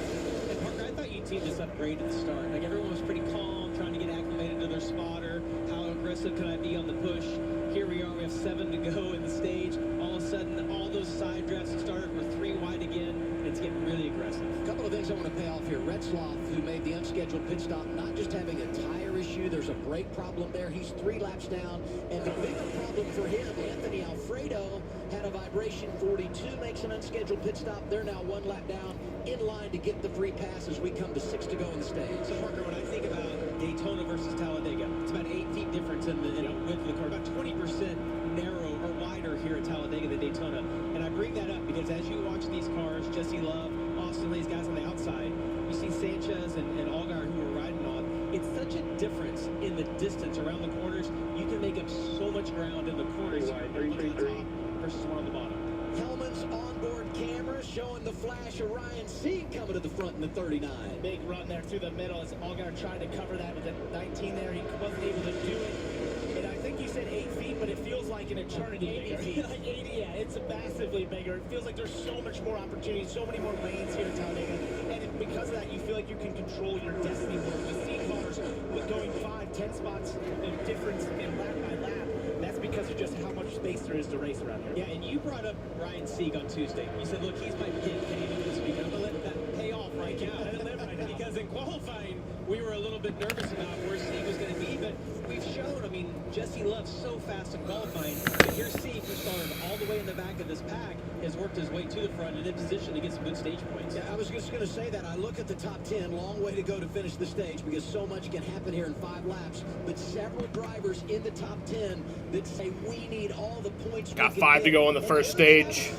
And Parker, I thought you teamed this up great at the start. Like, everyone was pretty calm, trying to get acclimated to their spotter. How aggressive can I be on the push? Here we are, we have 7 to go in the stage. All of a sudden, all those side drafts that started were 3 wide again. It's getting really aggressive. A couple of things I want to pay off here. Retzloff, who made the unscheduled pit stop, not just having a tire issue, there's a brake problem there. He's 3 laps down. And the bigger problem for him, Anthony Alfredo, had a vibration 42, makes an unscheduled pit stop. They're now 1 lap down, in line to get the free pass as we come to 6 to go in the stage. So, Parker, when I think about Daytona versus Talladega, it's about 8 feet difference in the width of the car, about 20% narrow or wider here at Talladega than Daytona. And I bring that up because as you watch these cars, Jesse Love, Austin Lee's guys on the outside, you see Sanchez and Allgaier who are riding on. It's such a difference in the distance around the corners. You can make up so much ground in the corners. Look at the top versus one on the bottom. Hellman's onboard cameras showing the flash of Ryan Sieg coming to the front in the 39. Big run there through the middle as Allgaier tried to cover that with the 19 there. He wasn't able to do it. And I think you said 8 feet, but it feels like an eternity. 80 feet. Like 80, yeah. It's massively bigger. It feels like there's so much more opportunity, so many more lanes here at Talladega. And because of that, you feel like you can control your destiny more. We see cars with going 5, 10 spots in difference in lap by lap. That's because of just how much space there is to race around here. Yeah, and you brought up Ryan Sieg on Tuesday. You said, look, he's my kid Canadian this week. I'm going to let that pay off right now. Because in qualifying, we were a little bit nervous about where Sieg was going to be, but we've shown, I mean, Jesse Love's so fast in qualifying, but here's Sieg, who started all the way in the back of this pack, has worked his way to the front and in position to get some good stage points. Yeah, I was just going to say that. I look at the top 10, long way to go to finish the stage because so much can happen here in 5 laps, but several drivers in the top 10 that say we need all the points. Got 5 to go on the first stage.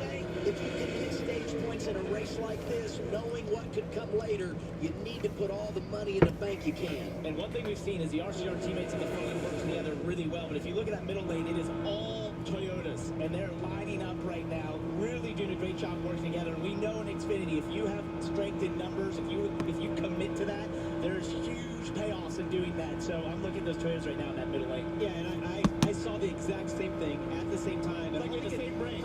If you can get stage points in a race like this, knowing what could come later, you need to put all the money in the bank you can. And one thing we've seen is the RCR teammates in the front lane work together really well. But if you look at that middle lane, it is all Toyotas, and they're lining up right now, really doing a great job working together. And we know in Xfinity, if you have strength in numbers, if you commit to that, there's huge payoffs in doing that. So I'm looking at those Toyotas right now in that middle lane. Yeah, and I saw the exact same thing at the same time. And like in the same brain.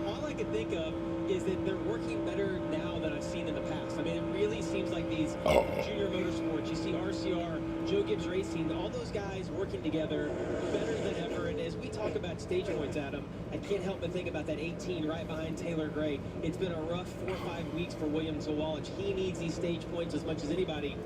All I could think of is that they're working better now than I've seen in the past. I mean, it really seems like these junior motorsports, you see RCR, Joe Gibbs Racing, all those guys working together better than ever. And as we talk about stage points, Adam, I can't help but think about that 18 right behind Taylor Gray. It's been a rough 4 or 5 weeks for William Zawalich. He needs these stage points as much as anybody.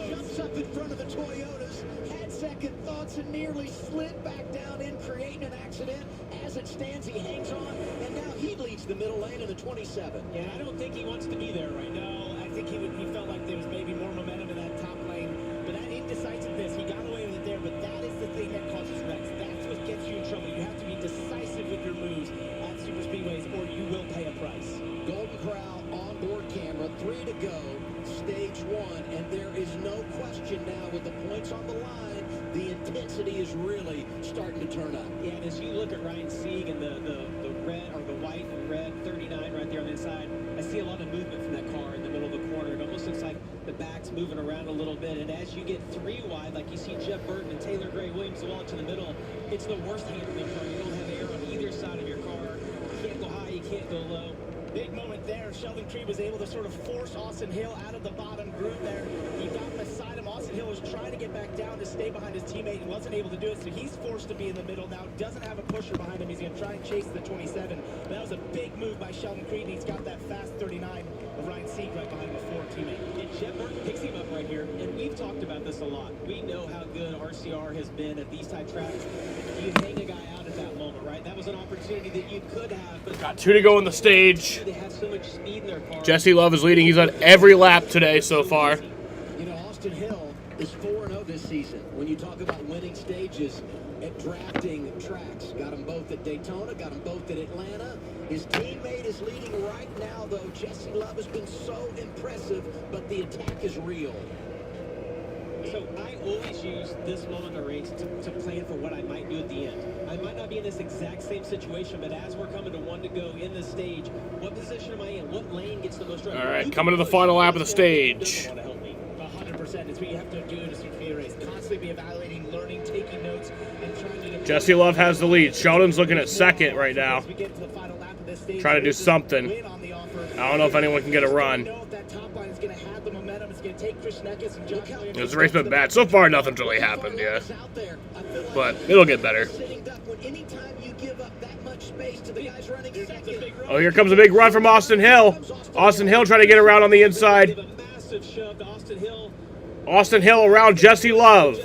Jumps up in front of the Toyotas, had second thoughts and nearly slid back down in, creating an accident. As it stands, he hangs on, and now he leads the middle lane in the 27. Yeah, I don't think he wants to be there right now. I think he felt like there was maybe more momentum in that top lane. But that indecisiveness, he got away with it there, but that is the thing that causes wrecks. That's what gets you in trouble. You have to be decisive with your moves at super speedways, or you will pay a price. Golden Corral onboard camera, 3 to go, stage 1, and there is no question now with the points on the line, the intensity is really starting to turn up. Yeah, and as you look at Ryan Sieg and the red, or the white and red 39 right there on the inside, I see a lot of movement from that car in the middle of the corner. It almost looks like the back's moving around a little bit, and as you get 3 wide, like you see Jeff Burton and Taylor Gray, Williams Zawalich in the middle, it's the worst handling car. You don't have air on either side of your car. You can't go high, you can't go low. Big moment there. Sheldon Creed was able to sort of force Austin Hill out of the bottom group there. He got beside him. Austin Hill was trying to get back down to stay behind his teammate and wasn't able to do it, so he's forced to be in the middle now. Doesn't have a pusher behind him. He's going to try and chase the 27. But that was a big move by Sheldon Creed, and he's got that fast 39 of Ryan Sieg right behind him, a 4 teammate. And Jeff Burton picks him up right here, and we've talked about this a lot. We know how good RCR has been at these type tracks. You hang a guy out at that moment, right? That was an opportunity that you could have. But got 2 to go on the stage. They have so much speed in their car. Jesse Love is leading. He's on every lap today so far. You know, Austin Hill is 4-0 this season. When you talk about winning stages at drafting tracks, got them both at Daytona, got them both at Atlanta. His teammate is leading right now, though. Jesse Love has been so impressive, but the attack is real. So I always use this moment of the race to plan for what I might do at the end. I might not be in this exact same situation, but as we're coming to 1 to go in this stage, what position am I in? What lane gets the most run? All right, coming to the final lap of the stage. 100%. It's what you have to do in a super speed race. Constantly be evaluating, learning, taking notes, and trying to... Jesse Love has the lead. Sheldon's looking at second right now. Trying to do something. I don't know if anyone can get a run. This race been bad. So far, nothing's really happened yet. But it'll get better. Oh, here comes a big run from Austin Hill. Austin Hill trying to get around on the inside. Austin Hill around Jesse Love.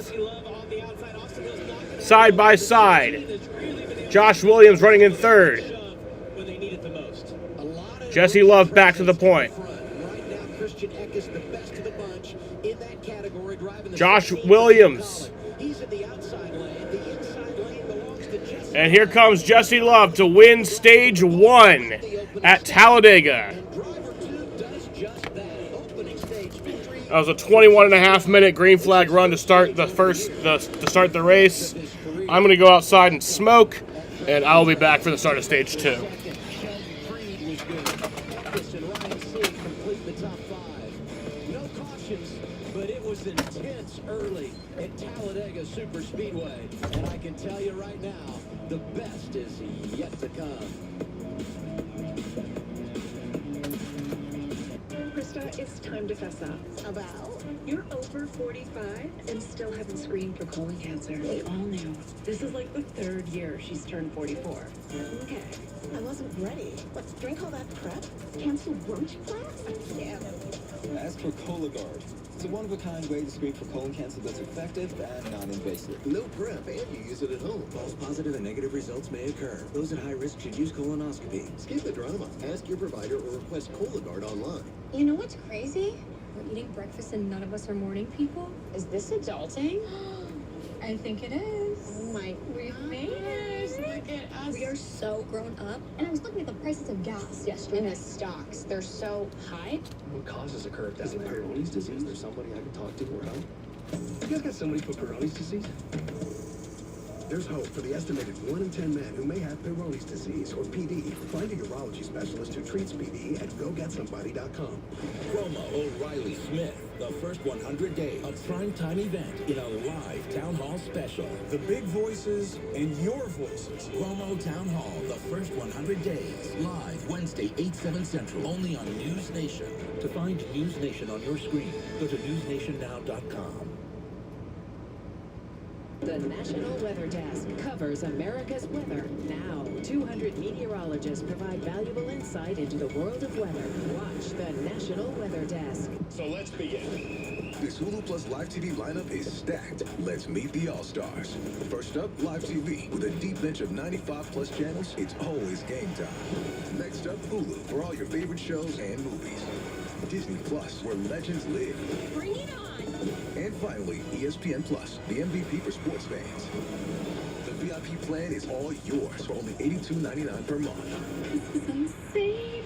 Side by side. Josh Williams running in third. Jesse Love back to the point. Josh Williams. And here comes Jesse Love to win stage 1 at Talladega. That was a 21.5-minute green flag run to start the race. I'm going to go outside and smoke, and I'll be back for the start of stage 2. intense early at Talladega Super Speedway. And I can tell you right now, the best is yet to come. Krista, it's time to fess up. About? You're over 45 and still haven't screened for colon cancer. They all knew. This is like the third year she's turned 44. Okay. I wasn't ready. Let's drink all that prep? Cancel brunch plans? Yeah. Ask for Cologuard. It's a one-of-a-kind way to screen for colon cancer that's effective and non-invasive. No prep, and you use it at home. False positive and negative results may occur. Those at high risk should use colonoscopy. Skip the drama. Ask your provider or request Cologuard online. You know what's crazy? We're eating breakfast and none of us are morning people. Is this adulting? I think it is. Oh my We've God. made it. Look at us. We are so grown up. And I was looking at the prices of gas yesterday. And the stocks, they're so high. What causes a curve down there? Is it Peyronie's disease? Is there somebody I can talk to or help? You guys got somebody for Peyronie's disease? There's hope for the estimated 1 in 10 men who may have Peyronie's disease, or PD. Find a urology specialist who treats PD at GoGetSomebody.com. Promo O'Reilly Smith, the first 100 days, a primetime event in a live town hall special. The big voices and your voices. Promo Town Hall, the first 100 days, live Wednesday, 8/7 Central, only on News Nation. To find News Nation on your screen, go to newsnationnow.com. The National Weather Desk covers America's weather now. 200 meteorologists provide valuable insight into the world of weather. Watch the National Weather Desk. So let's begin. This Hulu Plus Live TV lineup is stacked. Let's meet the All-Stars. First up, Live TV. With a deep bench of 95 plus channels, it's always game time. Next up, Hulu, for all your favorite shows and movies. Disney Plus, where legends live. Bring it on! And finally, ESPN Plus, the MVP for sports fans. The VIP plan is all yours for only $82.99 per month. This is insane.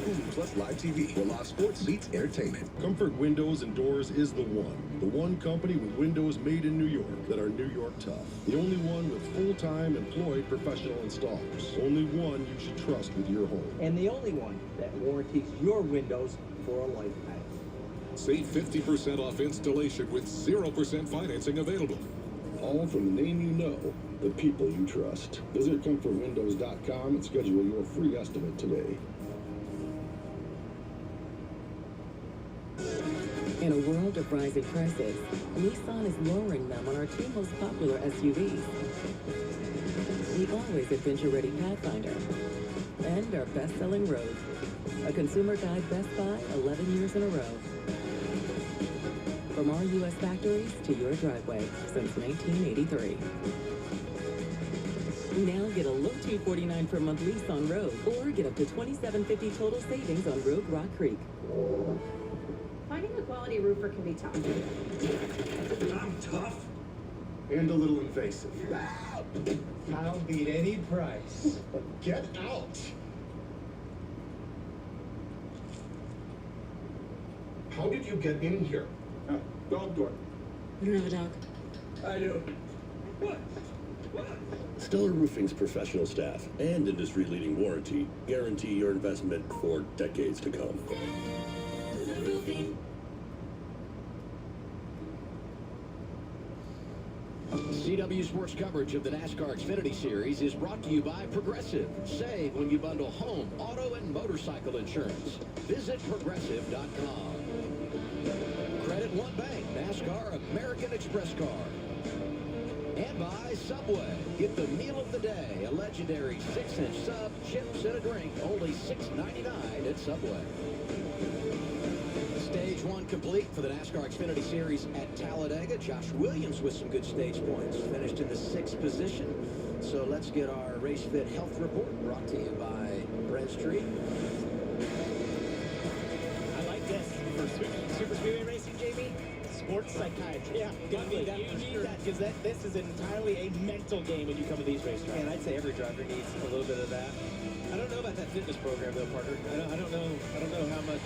Hulu Plus Live TV, where live sports meets entertainment. Comfort Windows and Doors is the one. The one company with windows made in New York that are New York tough. The only one with full-time employed professional installers. Only one you should trust with your home. And the only one that warranties your windows for a lifetime. Save 50% off installation with 0% financing available. All from the name you know, the people you trust. Visit comfortwindows.com and schedule your free estimate today. In a world of rising prices, Nissan is lowering them on our two most popular SUVs. The always adventure-ready Pathfinder and our best-selling Rogue, a Consumer Guide Best Buy 11 years in a row. From our U.S. factories to your driveway since 1983. Now get a low $249 per month lease on Rogue, or get up to $27.50 total savings on Rogue Rock Creek. Finding a quality roofer can be tough. I'm tough and a little invasive. I'll beat any price. Get out! How did you get in here? Dog door. You don't have a dog? I do. What? Stellar Roofing's professional staff and industry-leading warranty guarantee your investment for decades to come. CW Sports coverage of the NASCAR Xfinity Series is brought to you by Progressive. Save when you bundle home, auto, and motorcycle insurance. Visit Progressive.com. Credit One Bank, NASCAR American Express card. And by Subway. Get the meal of the day, a legendary 6-inch sub, chips, and a drink, only $6.99 at Subway. Stage one complete for the NASCAR Xfinity Series at Talladega. Josh Williams with some good stage points. Finished in the 6th position. So let's get our Race Fit Health Report brought to you by Brent Street. I like this for Super Speedway racing, JB. Sports psychiatry. Yeah, definitely. You need that because this is entirely a mental game when you come to these racetracks. And I'd say every driver needs a little bit of that. I don't know about that fitness program though, Parker. I don't know how much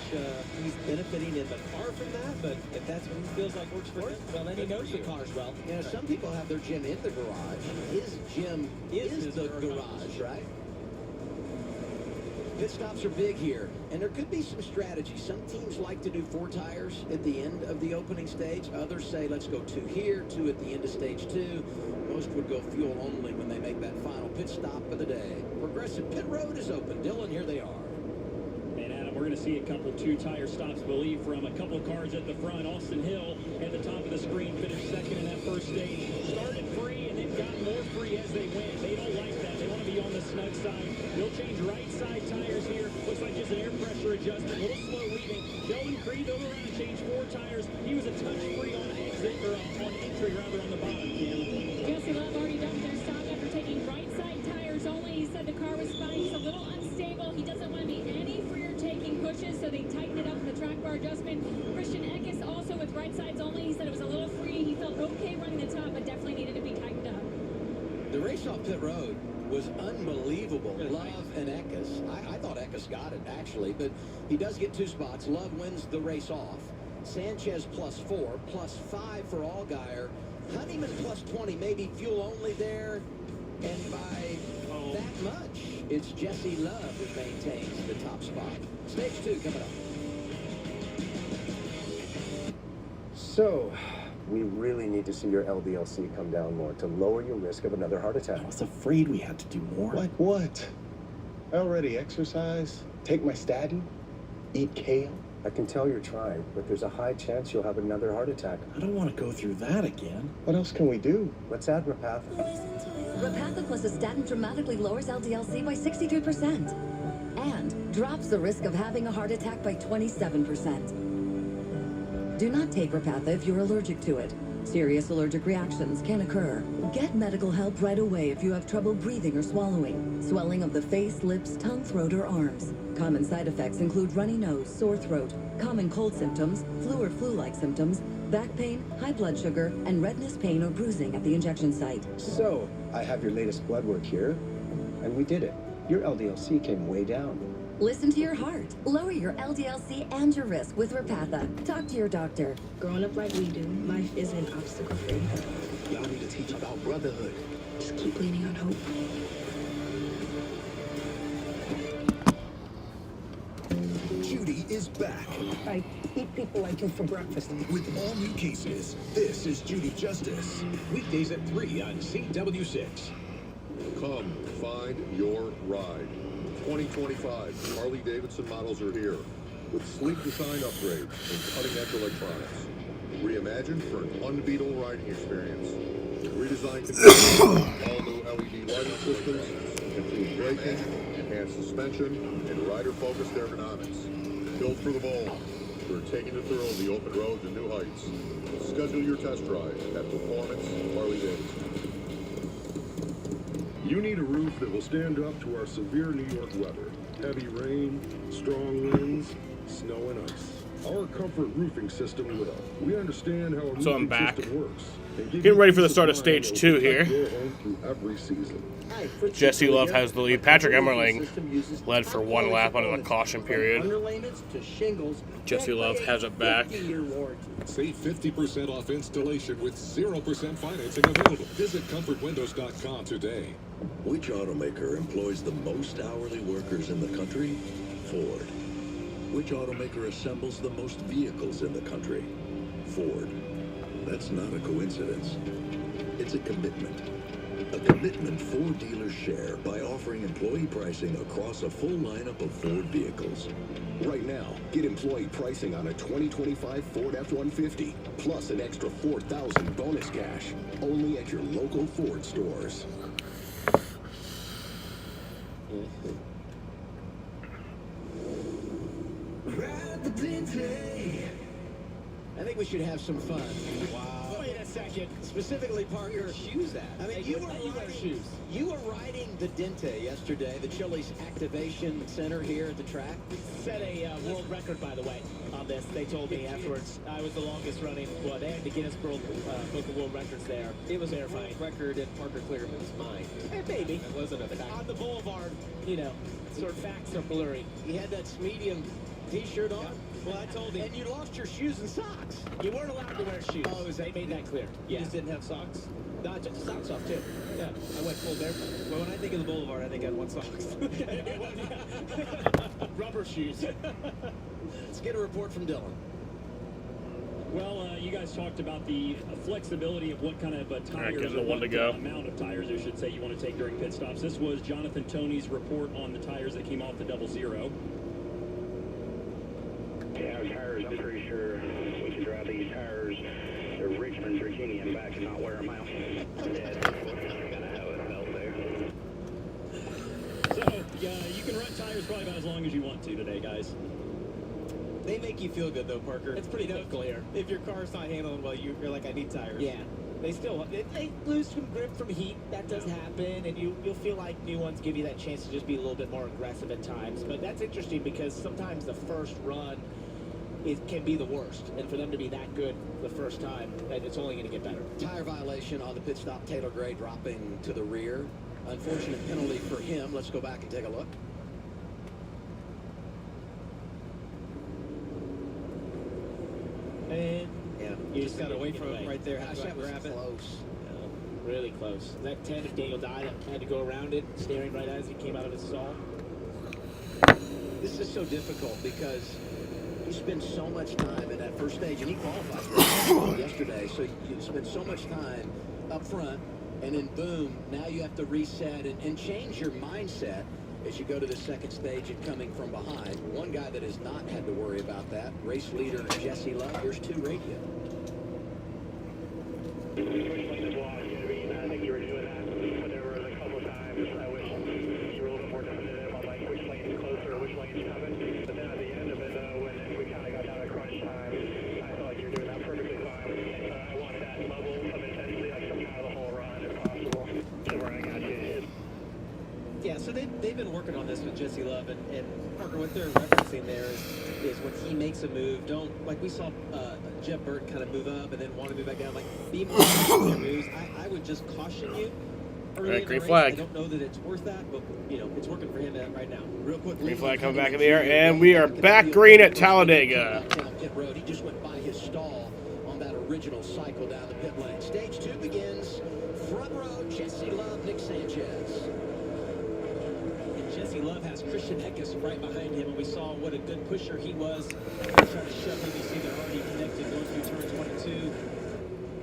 he's benefiting in the car from that, but if that's what he feels like works for him, well, then he knows the cars well. You know, some people have their gym in the garage. His gym is the garage, right? Pit stops are big here, and there could be some strategy. Some teams like to do 4 tires at the end of the opening stage. Others say, let's go 2 here, 2 at the end of stage 2. Most would go fuel only when they make that final pit stop of the day. Progressive Pit Road is open. Dylan, here they are. And Adam, we're going to see a couple 2-tire stops, I believe, from a couple of cars at the front. Austin Hill at the top of the screen finished second in that first stage. Started free and then got more free as they went. They don't like that. They want to be on the snug side. They'll change right side tires here. Looks like just an air pressure adjustment. A little slow leaving. Sheldon Creed over around and changed 4 tires. He was a touch free on exit, or on entry rather, on the bottom. Jesse Love already done their stop after taking right side tires only. He said the car was fine. He's a little unstable. He doesn't want to be any freer taking pushes, so they tightened it up with the track bar adjustment. Christian Eckes also with right sides only. He said it was a little free. He felt okay running the top, but definitely needed to be tightened up. The race off pit road was unbelievable. Love and Eckes. I thought Eckes got it, actually, but he does get 2 spots. Love wins the race off. Sanchez +4, +5 for Allgaier. Honeyman +20, maybe fuel only there. And by that much, it's Jesse Love who maintains the top spot. Stage 2 coming up. So, we really need to see your LDLC come down more to lower your risk of another heart attack. I was afraid we had to do more. Like what? I already exercise, take my statin, eat kale. I can tell you're trying, but there's a high chance you'll have another heart attack. I don't want to go through that again. What else can we do? Let's add Repatha. Repatha plus a statin dramatically lowers LDL-C by 63% and drops the risk of having a heart attack by 27%. Do not take Repatha if you're allergic to it. Serious allergic reactions can occur. Get medical help right away if you have trouble breathing or swallowing, swelling of the face, lips, tongue, throat, or arms. Common side effects include runny nose, sore throat, common cold symptoms, flu or flu-like symptoms, back pain, high blood sugar, and redness, pain, or bruising at the injection site. So, I have your latest blood work here, and we did it. Your LDL-C came way down. Listen to your heart. Lower your LDL-C and your risk with Repatha. Talk to your doctor. Growing up like we do, life isn't obstacle-free. Y'all need to teach about brotherhood. Just keep leaning on hope. Judy is back. I eat people like you for breakfast. With all new cases, this is Judy Justice. Weekdays at 3 on CW6. Come find your ride. 2025 Harley-Davidson models are here with sleek design upgrades and cutting-edge electronics. Reimagined for an unbeatable riding experience. Redesigned controls, all new LED lighting systems, improved braking, enhanced suspension, and rider-focused ergonomics. Built for the bold, we're taking the thrill of the open road to new heights. Schedule your test drive at Performance Harley-Davidson. You need a roof that will stand up to our severe New York weather. Heavy rain, strong winds, snow and ice. Our comfort roofing system will. We understand how a roofing So I'm back. system works. Getting ready for the start of stage 2 here. Your home through every season. Jesse Love has the lead. Patrick Emmerling led for 1 lap under the caution period. Jesse Love has it back. Save 50% off installation with 0% financing available. Visit comfortwindows.com today. Which automaker employs the most hourly workers in the country? Ford. Which automaker assembles the most vehicles in the country? Ford. That's not a coincidence. It's a commitment. A commitment Ford dealers share by offering employee pricing across a full lineup of Ford vehicles. Right now, get employee pricing on a 2025 Ford F-150, plus an extra $4,000 bonus cash, only at your local Ford stores. I think we should have some fun. Wow. Wait a second. Specifically, Parker. Shoes that? I mean, you were riding the Dente yesterday, the Chili's Activation Center here at the track. Set a world record, by the way, on this. They told me afterwards I was the longest running. Well, they had the Guinness Book of World Records there. It was terrifying. Record and Parker Clearman's mine. Maybe. It wasn't a fact. On the boulevard, sort of facts are blurry. He had that medium T-shirt on. Well, I told him. And you lost your shoes and socks. You weren't allowed to wear shoes. Oh, is that they made that clear? You just didn't have socks? No, I took the socks off too. Yeah, I went full barefoot. Well, when I think of the Boulevard, I think I want socks. Rubber shoes. Let's get a report from Dylan. Well, you guys talked about the flexibility of what kind of tires getting the or one what to go. amount of tires, I should say, you want to take during pit stops. This was Jonathan Toney's report on the tires that came off the 00. Yeah, tires, I'm pretty sure we can drive these tires to Richmond, Virginia and back and not wear them out. Yeah, gotta have a belt there. So, you can run tires probably about as long as you want to today, guys. They make you feel good, though, Parker. It's pretty typical here. If your car's not handling well, you're like, I need tires. Yeah. They lose some grip from heat. That does happen, and you'll feel like new ones give you that chance to just be a little bit more aggressive at times. But that's interesting because sometimes the first run can be the worst, and for them to be that good the first time, it's only going to get better. Tire violation on the pit stop. Taylor Gray dropping to the rear. Unfortunate penalty for him. Let's go back and take a look. And yeah, you just got to wait for it right there. How That was grab it? close. Really close. That 10 if Daniel died, had to go around it, staring right as he came out of his stall. This is so difficult because you spend so much time in that first stage, and he qualified yesterday, so you spend so much time up front, and then boom, now you have to reset and change your mindset as you go to the second stage and coming from behind. One guy that has not had to worry about that, race leader Jesse Love. Here's 2 radio. I think you were doing that, but there were a couple times I wish you were a little bit more definitive on like which lane's closer or which lane's coming. But then at the end of it, though, when we kind of got down to crunch time, I felt like you were doing that perfectly fine. I want that level of intensity, like somehow the whole run, if possible, to where I got you. Yeah, so they've been working on this with Jesse Love, and Parker, what they're referencing there is when he makes a move, don't, like we saw Jeff Burton kind of move up and then want to move back down, like be more with your moves. I would just caution you. Early in the green race. flag. I don't know that it's worth that, but you know it's working for him right now. Real quick, Green flag coming back in the air, and we are back green at Talladega. Pit road. He just went by his stall on that original cycle down the pit lane. Stage 2 begins. Front row, Jesse Love, Nick Sanchez. And Jesse Love has Christian Eckes right behind him, and we saw what a good pusher he was. Trying to shove him. You see they're already connected going through turn 22.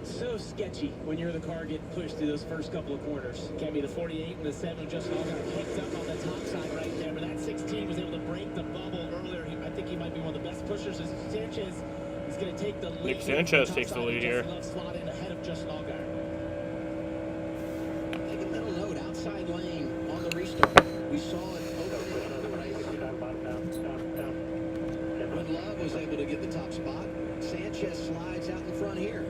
So sketchy when you're in the car getting pushed through those first couple of corners. Can be the 48 and the 7 just all got picked up on the top side right there, but that 16 was able to break the bubble earlier. I think he might be one of the best pushers. As Sanchez is going to take the lead. Nick Sanchez takes the lead here. Slot in ahead of Justin Allgaier. Take a middle note, outside lane on the restart. We saw it opening up the race. When Love was able to get the top spot, Sanchez slides out in front here.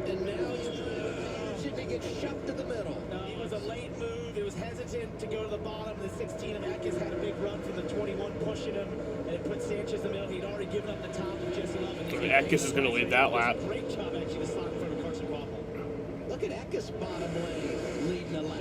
And now he's trying to get shoved to the middle. No, it was a late move. It was hesitant to go to the bottom. The 16 of Eckes had a big run from the 21 pushing him, and it put Sanchez in the middle. He'd already given up the top of Jesse Love. Eckes is going to lead that lap. Great job actually to slot in front of Carson Waffle. Look at Eckes bottom lane leading the lap.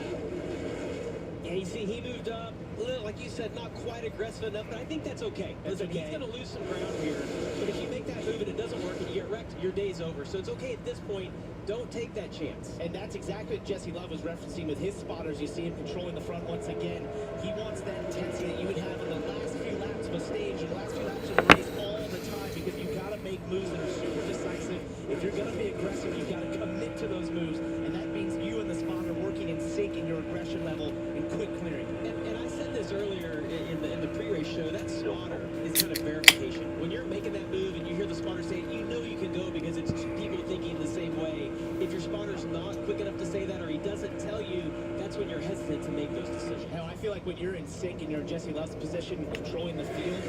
Yeah, you see, he moved up a little, like you said, not quite aggressive enough, but I think that's okay. Listen, he's going to lose some ground here, but if you make that move and it doesn't work and you get wrecked, your day's over. So it's okay at this point. Don't take that chance. And that's exactly what Jesse Love was referencing with his spotters. You see him controlling the front once again. He wants that intensity that you would have in the last few laps of a stage, or the last few laps of the race all the time, because you've got to make moves that are super decisive. If you're going to be aggressive, you've got to commit to those moves, and that means you and the spotter working in sync in your aggression level and quick clearing. And I said this earlier in the pre-race show, that spotter is kind of verification. When you're making that move and you hear the spotter say it, you know you can go because it's people thinking the same way. If your spotter's not quick enough to say that or he doesn't tell you, that's when you're hesitant to make those decisions. Hell, I feel like when you're in sync and you're in Jesse Love's position, controlling the field,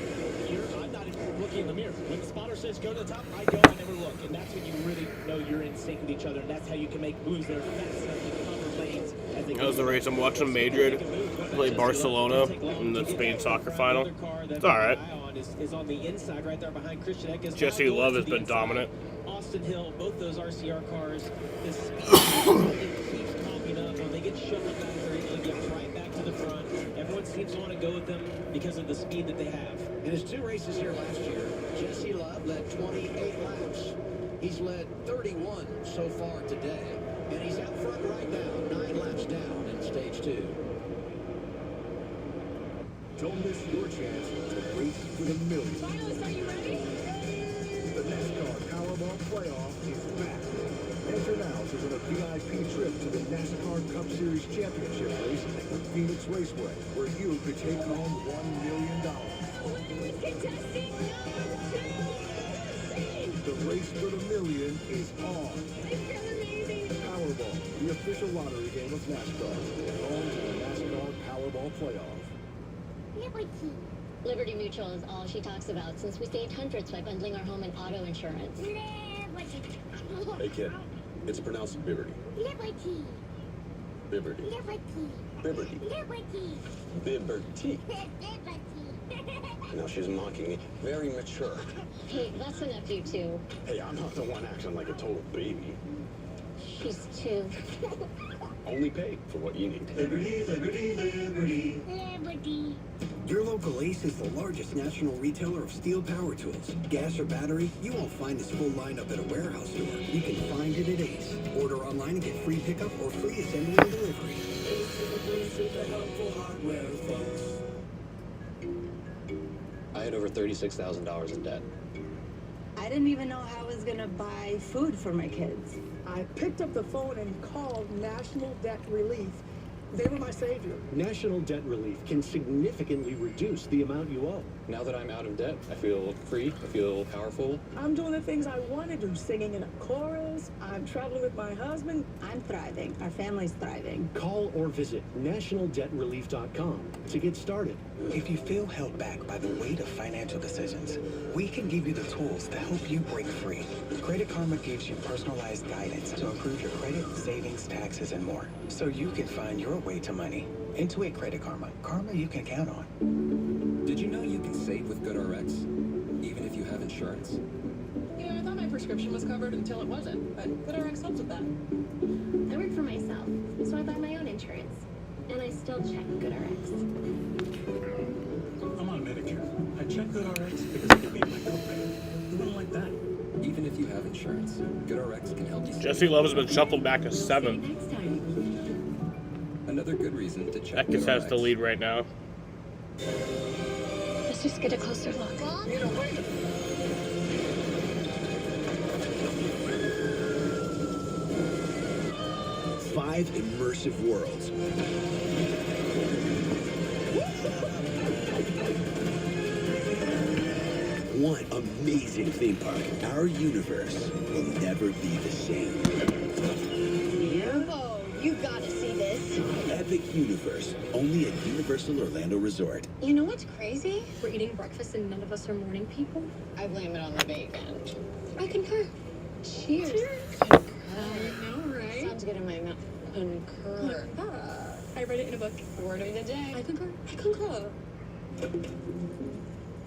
I'm not even looking in the mirror. When the spotter says go to the top, I go, I never look. And that's when you really know you're in sync with each other, and that's how you can make moves that are fast enough to cover lanes. That was the race. I'm watching Madrid play Barcelona in the Spain soccer final. It's all right. Is on the inside right there behind Christian Eckes. Jesse Love has been dominant. Austin Hill, both those RCR cars, this speed keeps popping up. When they get shoved back, they're able to get right back to to the front. Everyone seems to want to go with them because of the speed that they have. In his 2 races here last year, Jesse Love led 28 laps. He's led 31 so far today, and he's out front right now, 9 laps down in stage 2. Don't miss your chance to race for the millions. Finalists, are you ready? The NASCAR Powerball Playoff is back. Enter now to win a VIP trip to the NASCAR Cup Series Championship race at the Phoenix Raceway, where you could take home $1 million. Contestant The race for the million is on. I feel amazing. Powerball, the official lottery game of NASCAR. Home to the NASCAR Powerball Playoff. Liberty Mutual is all she talks about since we saved hundreds by bundling our home and auto insurance. Hey kid, it's pronounced Liberty. Liberty. Liberty. Liberty. Liberty. Liberty. Liberty. No, she's mocking me. Very mature. Hey, that's enough, you two. Hey, I'm not the one acting like a total baby. She's two. Only pay for what you need. Liberty, liberty, liberty. Liberty. Your local Ace is the largest national retailer of steel power tools. Gas or battery, you won't find this full lineup at a warehouse store. You can find it at Ace. Order online and get free pickup or free assembly and delivery. Ace is the place with the helpful hardware, folks. I had over $36,000 in debt. I didn't even know how I was gonna buy food for my kids. I picked up the phone and called National Debt Relief. They were my savior. National Debt Relief can significantly reduce the amount you owe. Now that I'm out of debt, I feel free, I feel powerful. I'm doing the things I want to do, singing in a chorus. I'm traveling with my husband. I'm thriving. Our family's thriving. Call or visit nationaldebtrelief.com to get started. If you feel held back by the weight of financial decisions, we can give you the tools to help you break free. Credit Karma gives you personalized guidance to improve your credit, savings, taxes, and more, so you can find your way to money. Intuit Credit Karma. Karma you can count on. Did you know you can save with GoodRx, even if you have insurance? Yeah, I thought my prescription was covered until it wasn't, but GoodRx helps with that. I work for myself, so I buy my own insurance. And I still check GoodRx. I'm on Medicare. I check GoodRx because I can meet my copay. Who wouldn't like that? Even if you have insurance, GoodRx can help you. Jesse Love has been shuffled back to 7th. Another good reason to check Ekis has the lead right now. Let's just get a closer look. Five immersive worlds. One amazing theme park. Our universe will never be the same. Oh, you gotta see this. Epic Universe, only at Universal Orlando Resort. You know what's crazy? We're eating breakfast and none of us are morning people. I blame it on the bacon. I concur. Cheers. I know, right? Sounds good in my mouth. Concur. I read it in a book. Word of the day. I concur. I concur.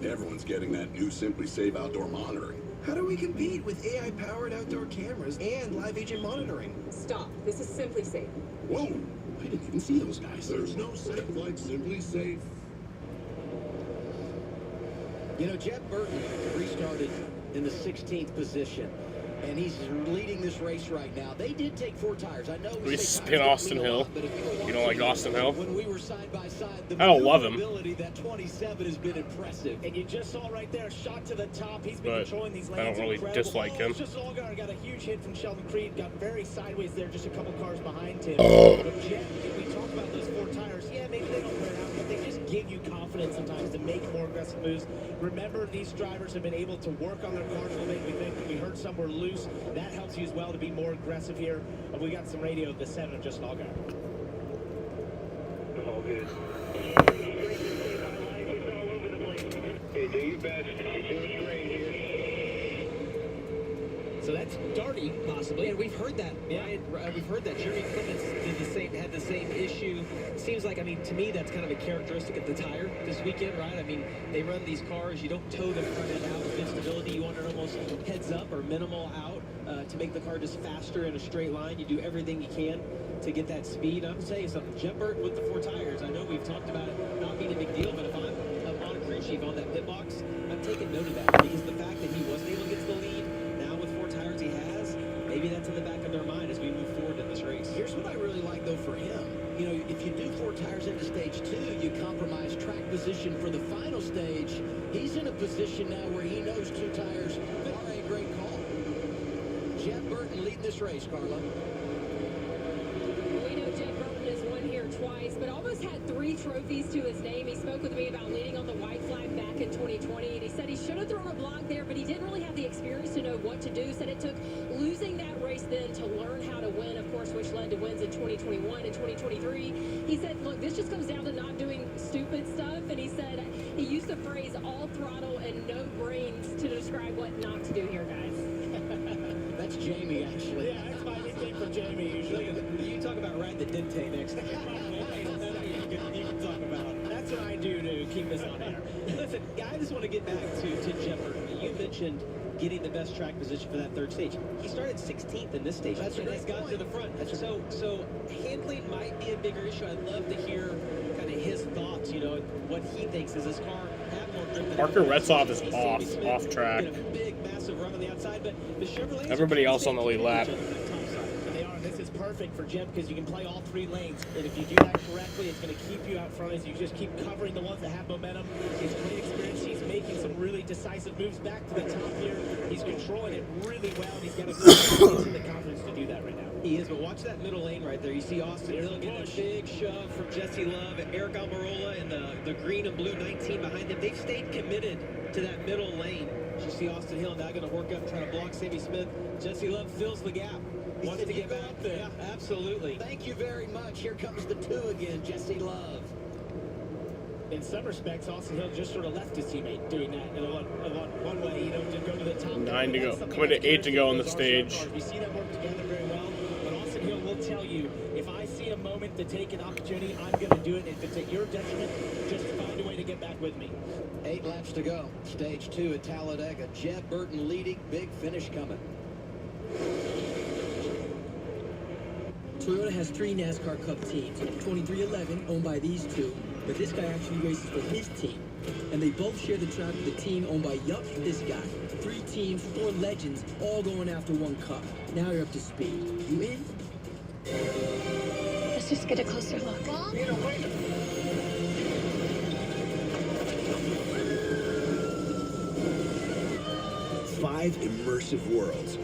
Everyone's getting that new Simply Save outdoor monitoring. How do we compete with AI-powered outdoor cameras and live agent monitoring? Stop. This is Simply Safe. Whoa! I didn't even see those guys. There's no safe like Simply Safe. You know, Jeff Burton restarted in the 16th position, and he's leading this race right now. They did take 4 tires. I know We spin Austin Hill. You don't like Austin Hill? when we were side by side, the I don't love him. maneuverability, that 27 has been impressive. And you just saw right there, shot to the top. He's been But controlling these I lanes. don't really incredible. dislike him. Just Allgaier got a huge hit from Sheldon Creed. Got very sideways there, just a couple cars behind him. But Jet, if we talk about those 4 tires, yeah, maybe they don't wear out, but they just give you confidence sometimes to make more aggressive moves. Remember, these drivers have been able to work on their cars a little bit. We heard some were loose. That helps you as well to be more aggressive here. And we got some radio of the 7 of Justin Allgaier. All good. Hey, do your best. You're doing great here. So that's Darty, possibly. And we've heard that, right? We've heard that Jeremy Clements had the same issue. Seems like, I mean, to me, that's kind of a characteristic of the tire this weekend, right? I mean, they run these cars, you don't toe the front end out with good stability. You want it almost heads up or minimal out to make the car just faster in a straight line. You do everything you can to get that speed. I'm saying you something. Jeff Burton with the 4 tires. I know we've talked about it not being a big deal, but if I'm on a crew chief on that pit box, I'm taking note of that because the fact that he wasn't able to get to the lead, now with 4 tires he has, maybe that's in the back of their mind as we move forward in this race. Here's what I really like, though, for him. You know, if you do 4 tires into stage 2, you compromise track position for the final stage. He's in a position now where he knows 2 tires are a great call. Jeff Burton leading this race, Carla. We know Jeff Burton has won here twice, but almost had 3 trophies to his name. He spoke with me about leading on the white flag back in 2020, and he said he should have thrown a block there, but he didn't really have the experience to know what to do. Said it took losing that race then to learn how to win, of course, which led to wins in 2021 and 2023. He said, look, this just comes down to not doing stupid stuff, and he said he used the phrase all throttle and no brains to describe what not to do here, guys. That's Jamie, actually. Yeah, that's my nickname for Jamie usually. You talk about ride the dente next time. You can talk about. That's what I do to keep us on air. Listen, I just want to get back to Jeff Burton. You mentioned getting the best track position for that 3rd stage. He started 16th in this stage. That's a great He's gotten point. to the front. So handling might be a bigger issue. I'd love to hear kind of his thoughts, you know, what he thinks. Is his car have more grip than Parker everyone else? Retzhoff is Sammy Smith off track. did a big, massive run on the outside, but the Chevrolets Everybody else on the lead lap. They are. This is perfect for Jim because you can play all 3 lanes. And if you do that correctly, it's going to keep you out front as you just keep covering the ones that have momentum. He's great experience. He's making some really decisive moves back to the top here. He's controlling it really well, and he's got the confidence to do that right now. He is, but watch that middle lane right there. You see Austin Hill getting a big shove from Jesse Love, Eric Almirola, and the green and blue 19 behind them. They've stayed committed to that middle lane. You see Austin Hill now going to work up, trying to block Sammy Smith. Jesse Love fills the gap. Wants to get back there. Yeah, absolutely. Thank you very much. Here comes the 2 again, Jesse Love. In some respects, Austin Hill just sort of left his teammate doing that in one way, you know, to go to the top. 9 to go. Coming to 8 to go on the stage. You see them work together very well, but Austin Hill will tell you, if I see a moment to take an opportunity, I'm going to do it. If it's at your detriment, just find a way to get back with me. 8 laps to go. Stage 2 at Talladega. Jeff Burton leading. Big finish coming. Toyota has 3 NASCAR Cup teams. 2311, owned by these 2, but this guy actually races for his team. And they both share the track with the team owned by this guy. 3 teams, 4 legends, all going after 1 cup. Now you're up to speed. You in? Let's just get a closer look. Mom? Five immersive worlds.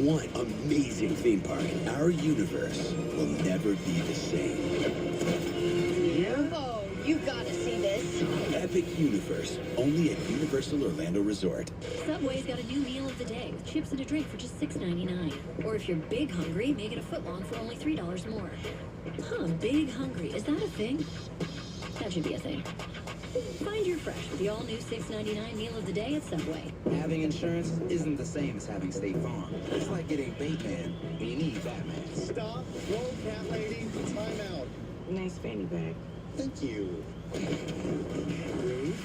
One amazing theme park. Our universe will never be the same. Oh, you gotta see this. Epic Universe, only at Universal Orlando Resort. Subway's got a new meal of the day with chips and a drink for just $6.99. Or if you're big hungry, make it a footlong for only $3 more. Huh, big hungry. Is that a thing? That should be a thing. Find your fresh with the all-new $6.99 meal of the day at Subway. Having insurance isn't the same as having State Farm. It's like getting Batman when you need Batman. Stop. Whoa, cat lady. Time out. Nice fanny bag. Thank you.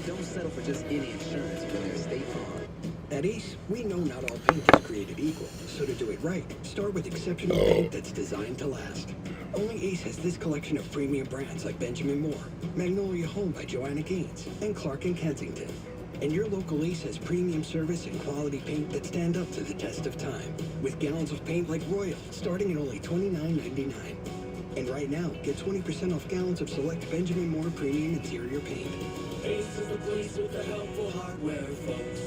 Don't settle for just any insurance when there's State Farm. At Ace, we know not all paint is created equal, so to do it right, start with exceptional paint that's designed to last. Only Ace has this collection of premium brands like Benjamin Moore, Magnolia Home by Joanna Gaines, and Clark & Kensington. And your local Ace has premium service and quality paint that stand up to the test of time, with gallons of paint like Royal, starting at only $29.99. And right now, get 20% off gallons of select Benjamin Moore premium interior paint. Ace is the place with the helpful hardware, folks.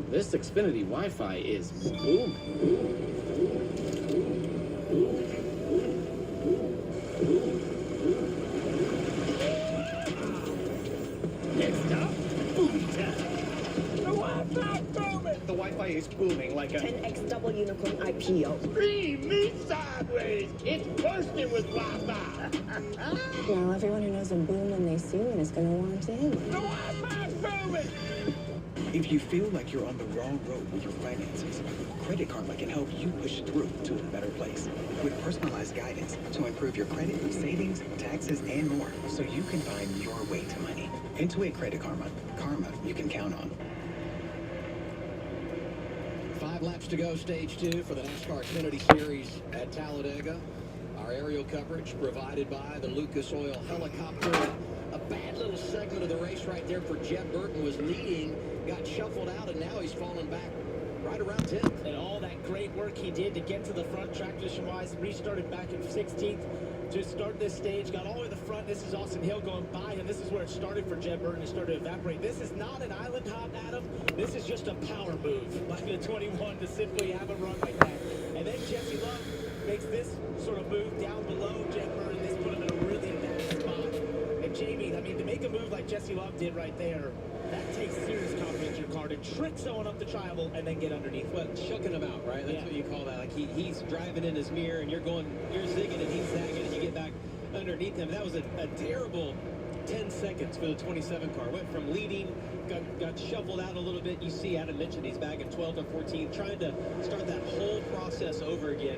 This Xfinity Wi-Fi is booming. Next up, booty time. The Wi-Fi booming. The Wi-Fi Wi-Fi is booming like a 10x double unicorn IPO. Scream me sideways. It's bursting with Wi-Fi. Now everyone who knows a boom when they see one is going to want to hit it. The Wi-Fi's booming. If you feel like you're on the wrong road with your finances, Credit Karma can help you push through to a better place with personalized guidance to improve your credit, savings, taxes, and more so you can find your way to money. Intuit Credit Karma. Karma you can count on. 5 laps to go, stage 2 for the NASCAR Xfinity Series at Talladega. Our aerial coverage provided by the Lucas Oil helicopter. A bad little segment of the race right there for Jeb Burton was leading, got shuffled out, and now he's falling back right around 10th. And all that great work he did to get to the front track position-wise, restarted back in 16th to start this stage, got all the way to the front. This is Austin Hill going by him. This is where it started for Jeb Burton. It started to evaporate. This is not an island hop, Adam. This is just a power move by the 21 to simply have a run like that. And then Jesse Love makes this sort of move down below Jeb Burton. This put him in a really bad spot. And Jamie, I mean, to make a move like Jesse Love did right there, that takes serious confidence in your car to trick someone up the travel and then get underneath. Well, shucking him out, right? That's what you call that. Like he's driving in his mirror, and you're zigging, and he's zagging, and you get back underneath him. That was a terrible 10 seconds for the 27 car. Went from leading, got shuffled out a little bit. You see Adam mentioned he's back at 12 or 14, trying to start that whole process over again.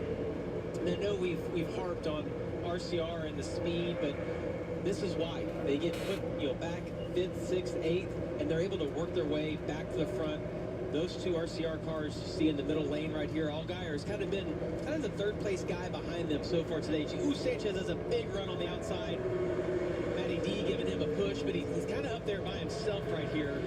And I know we've harped on RCR and the speed, but this is why they get put back 5th, 6th, 8th, and they're able to work their way back to the front. Those two RCR cars you see in the middle lane right here, Allgaier's kind of been the third place guy behind them so far today. Sanchez has a big run on the outside. Matty D giving him a push, but he's kind of up there by himself right here.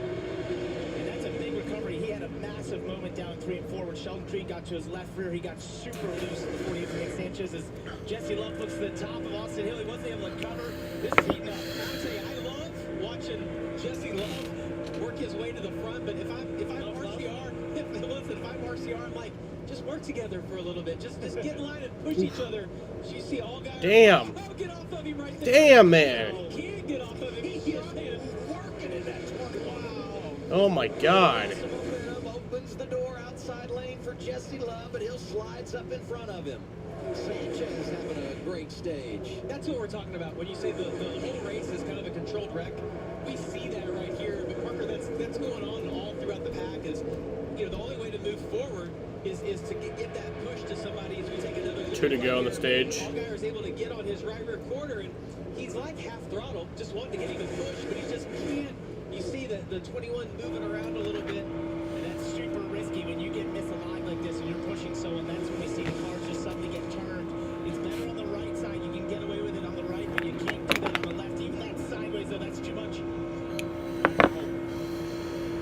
And that's a big recovery. He had a massive moment down 3 and 4 when Sheldon Creed got to his left rear. He got super loose in the 48 for Nick Sanchez as Jesse Love looks to the top of Austin Hill. He wasn't able to cover. This is heating up. I'll tell you, I love watching Jesse Love work his way to the front, but if I'm RCR, I'm like, just work together for a little bit. Just get in line and push each other. You see all guys. Damn. Oh, get off of him right there. Damn, man. Can't get off of him. He's trying, working in that 20. Wow. Oh my God. Opens the door outside lane for Jesse Love, but Hill slides up in front of him. Sanchez having a great stage. That's what we're talking about when you say the whole race is kind of a controlled wreck. We see that right here, but Parker, that's going on all throughout the pack. Is the only way to move forward is to get that push to somebody as we take another. 2 to go on the stage. Allgaier is able to get on his right rear quarter, and he's like half throttle, just wanting to get him a push, but he just can't. You see the 21 moving around a little bit. And that's super risky when you get misaligned like this and you're pushing someone. That's when we see the cars just suddenly get turned. It's better on the right side. You can get away with it on the right, but you can't do that on the left. Even that sideways, though, that's too much.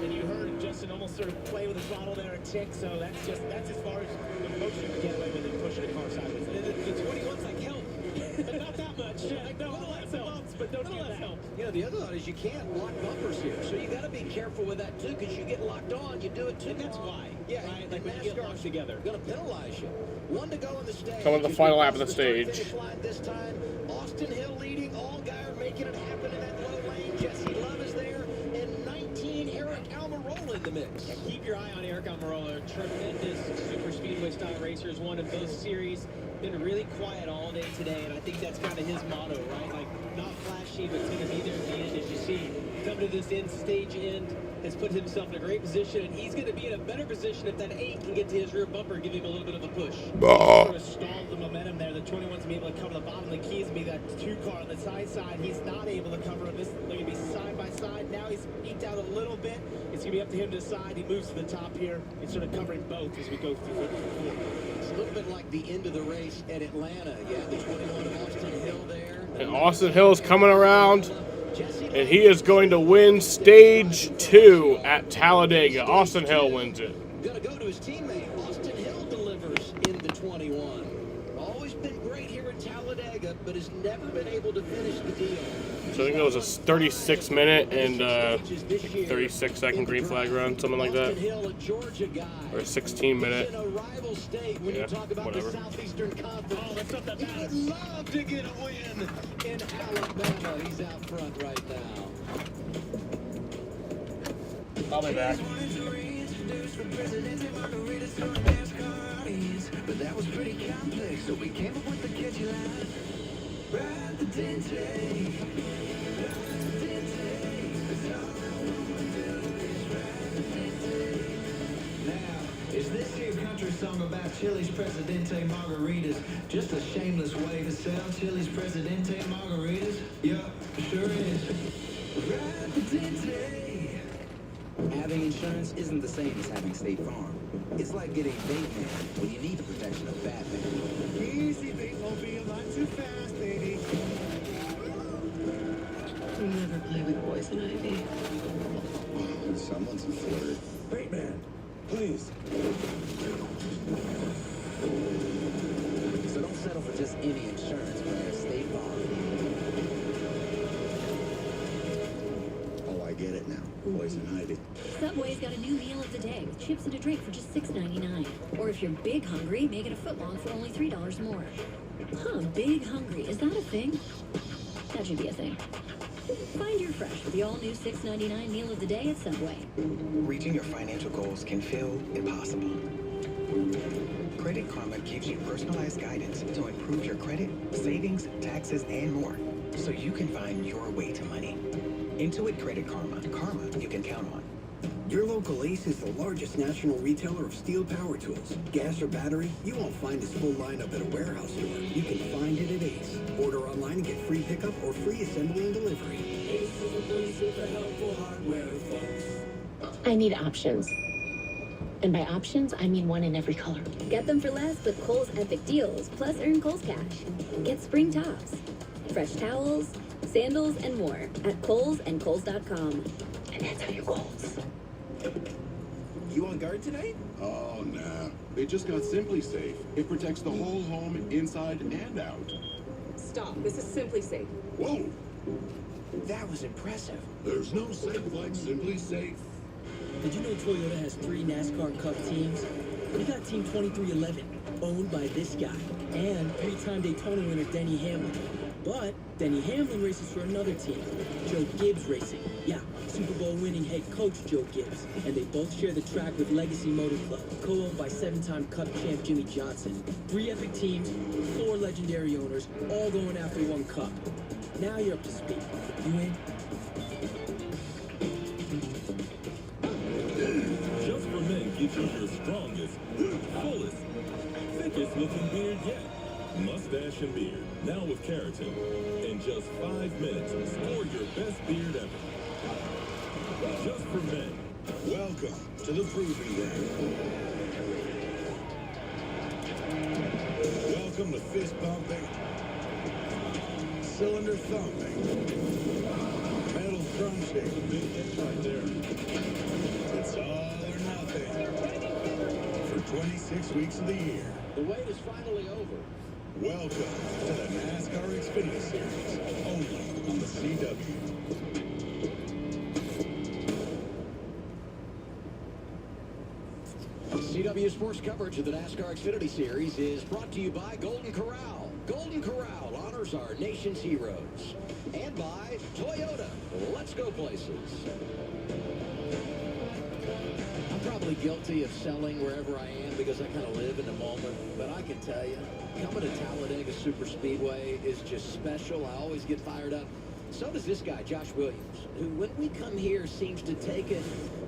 And you heard Justin almost sort of play with the throttle there a tick, so that's as far as the most you can get away with it, pushing a car sideways. And the 21's like, help, but not that much. But don't do that. Help. The other thought is you can't lock bumpers here, so you got to be careful with that too, because you get locked on, you do it too. And that's why. Yeah, right? Like when you get locked together. Going to penalize you. 1 to go in the stage. Coming to the final lap of the stage. This time, Austin Hill leading, Allgaier making it happen in that low lane. Jesse Love is there, and 19, Eric Almirola in the mix. Yeah, keep your eye on Eric Almirola. Tremendous super speedway style racers, won in both series. Been really quiet all day today, and I think that's kind of his motto, right? Like, not flashy, but going to be there at the end. As you see, come to this stage end, has put himself in a great position, and he's going to be in a better position if that 8 can get to his rear bumper, give him a little bit of a push. Sort of stalled the momentum there. The 21's to be able to cover the bottom. The key is to be that 2 car on the side. He's not able to cover him. This is going to be side by side. Now he's eked out a little bit. It's going to be up to him to decide. He moves to the top here. It's sort of covering both as we go through. It's a little bit like the end of the race at Atlanta. Yeah, the 21 of Austin Hill there. And Austin Hill is coming around, and he is going to win stage 2 at Talladega. Austin Hill wins it. Going to go to his teammate. Austin Hill delivers in the 21. Always been great here at Talladega, but has never been able to finish the deal. So I think that was a 36-minute and 36-second green flag run, something like that. Or a 16-minute. Yeah, whatever. He would love to get a win in Alabama. He's out front right now. I'll be back. introduced for Presidente margaritas to a NASCAR audience, but that was pretty complex, so we came up with the catchy line. Presidente. Is this here country song about Chili's Presidente margaritas just a shameless way to sell Chili's Presidente margaritas? Yup, sure is. Presidente. Having insurance isn't the same as having State Farm. It's like getting Bateman when you need the protection of Batman. Easy, Batmobile, not too fast, baby. We never play with poison ivy. Someone's a flirt. Bateman, please. So don't settle for just any insurance plan. State Farm. Oh, I get it now. Poison ivy. Subway's got a new meal of the day with chips and a drink for just $6.99. Or if you're big hungry, make it a footlong for only $3 more. Huh, big hungry. Is that a thing? That should be a thing. Find your fresh with the all-new $6.99 meal of the day at Subway. Reaching your financial goals can feel impossible. Credit Karma gives you personalized guidance to improve your credit, savings, taxes, and more, so you can find your way to money. Intuit Credit Karma. Karma you can count on. Your local Ace is the largest national retailer of steel power tools. Gas or battery, you won't find this full lineup at a warehouse store. You can find it at Ace. Order online and get free pickup or free assembly and delivery. Ace is a place with the helpful hardware, folks. I need options. And by options, I mean one in every color. Get them for less with Kohl's Epic Deals, plus earn Kohl's Cash. Get spring tops, fresh towels, sandals, and more at Kohl's and Kohl's.com. And that's how you Kohl's. You on guard tonight? Oh, nah. They just got Simply Safe. It protects the whole home, inside and out. Stop. This is Simply Safe. Whoa! That was impressive. There's no safe like Simply Safe. Did you know Toyota has 3 NASCAR Cup teams? We got Team 2311, owned by this guy, and 3-time Daytona winner Denny Hamlin. But Denny Hamlin races for another team, Joe Gibbs Racing. Yeah, Super Bowl winning head coach Joe Gibbs. And they both share the track with Legacy Motor Club, co-owned by 7-time Cup champ Jimmy Johnson. 3 epic teams, 4 legendary owners, all going after 1 cup. Now you're up to speed. You in? Just for Men gives you your strongest, fullest, thickest looking beard yet. Mustache and beard, now with keratin. In just 5 minutes, score your best beard ever. Just for Men. Welcome to the Proving Ground. Welcome to fist bumping, cylinder thumping, metal crunching. Big hit right there. It's all or nothing for 26 weeks of the year. The wait is finally over. Welcome to the NASCAR Xfinity Series, only on the CW. CW Sports coverage of the NASCAR Xfinity Series is brought to you by Golden Corral. Golden Corral honors our nation's heroes. And by Toyota. Let's go places. I'm probably guilty of selling wherever I am because I kind of live in the moment. But I can tell you, coming to Talladega Super Speedway is just special. I always get fired up. So does this guy, Josh Williams, who when we come here seems to take it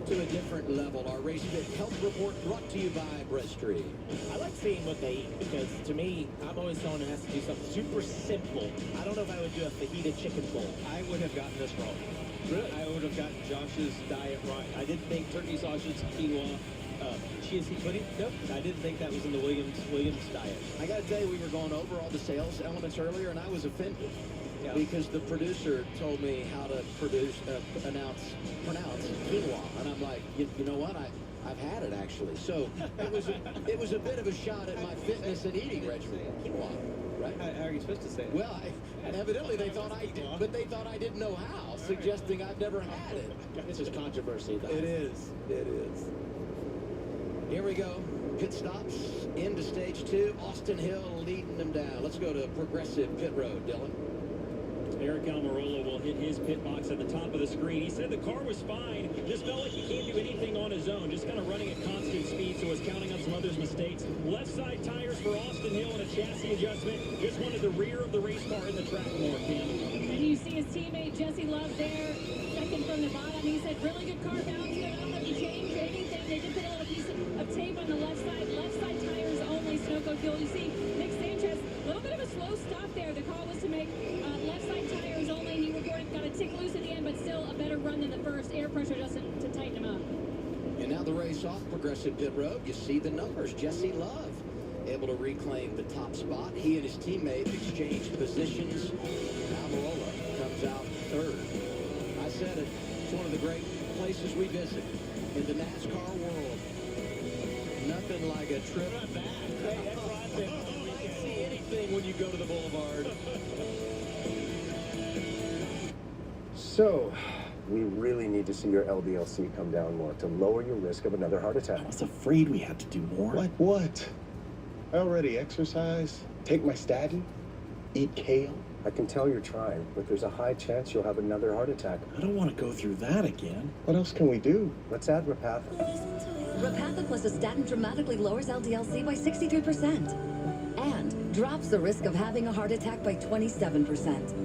to a different level. Our Race Fit Health Report brought to you by Breasttree. I like seeing what they eat because, to me, I'm always someone who has to do something super simple. I don't know if I would do a fajita chicken bowl. I would have gotten this wrong. Really? I would have gotten Josh's diet right. I didn't think turkey sausage, quinoa, chia seed pudding. Nope. I didn't think that was in the Williams diet. I got to tell you, we were going over all the sales elements earlier, and I was offended. Yeah. Because the producer told me how to pronounce quinoa, and I'm like, you know what? I've had it actually. So it was a bit of a shot at my fitness and eating regimen. Quinoa, right? How are you supposed to say it? Well, evidently they thought I did, but they thought I didn't know how, suggesting I've never had it. This is controversy, though. It is. It is. Here we go. Pit stops into stage 2. Austin Hill leading them down. Let's go to Progressive Pit Road, Dylan. Eric Almirola will hit his pit box at the top of the screen. He said the car was fine. Just felt like he can't do anything on his own. Just kind of running at constant speed, so was counting on some others' mistakes. Left side tires for Austin Hill and a chassis adjustment. Just wanted the rear of the race car in the track more, Kim. And you see his teammate Jesse Love there, second from the bottom. He said, really good car balance. They don't have to change anything. They just put a little piece of tape on the left side tires only, Sunoco fuel. You see Nick Sanchez, a little bit of a slow stop there. The call was to make left side tires only, and he reported got a tick loose at the end, but still a better run than the first. Air pressure just to tighten him up. And now the race off Progressive Pit Road. You see the numbers. Jesse Love able to reclaim the top spot. He and his teammate exchanged positions. Almirola comes out third. I said it. It's one of the great places we visit in the NASCAR world. Nothing like a trip back. You might see anything when you go to the boulevard. So, we really need to see your LDLC come down more to lower your risk of another heart attack. I was afraid we had to do more. Like what? I already exercise, take my statin, eat kale. I can tell you're trying, but there's a high chance you'll have another heart attack. I don't want to go through that again. What else can we do? Let's add Repatha. Repatha plus a statin dramatically lowers LDL-C by 63% and drops the risk of having a heart attack by 27%.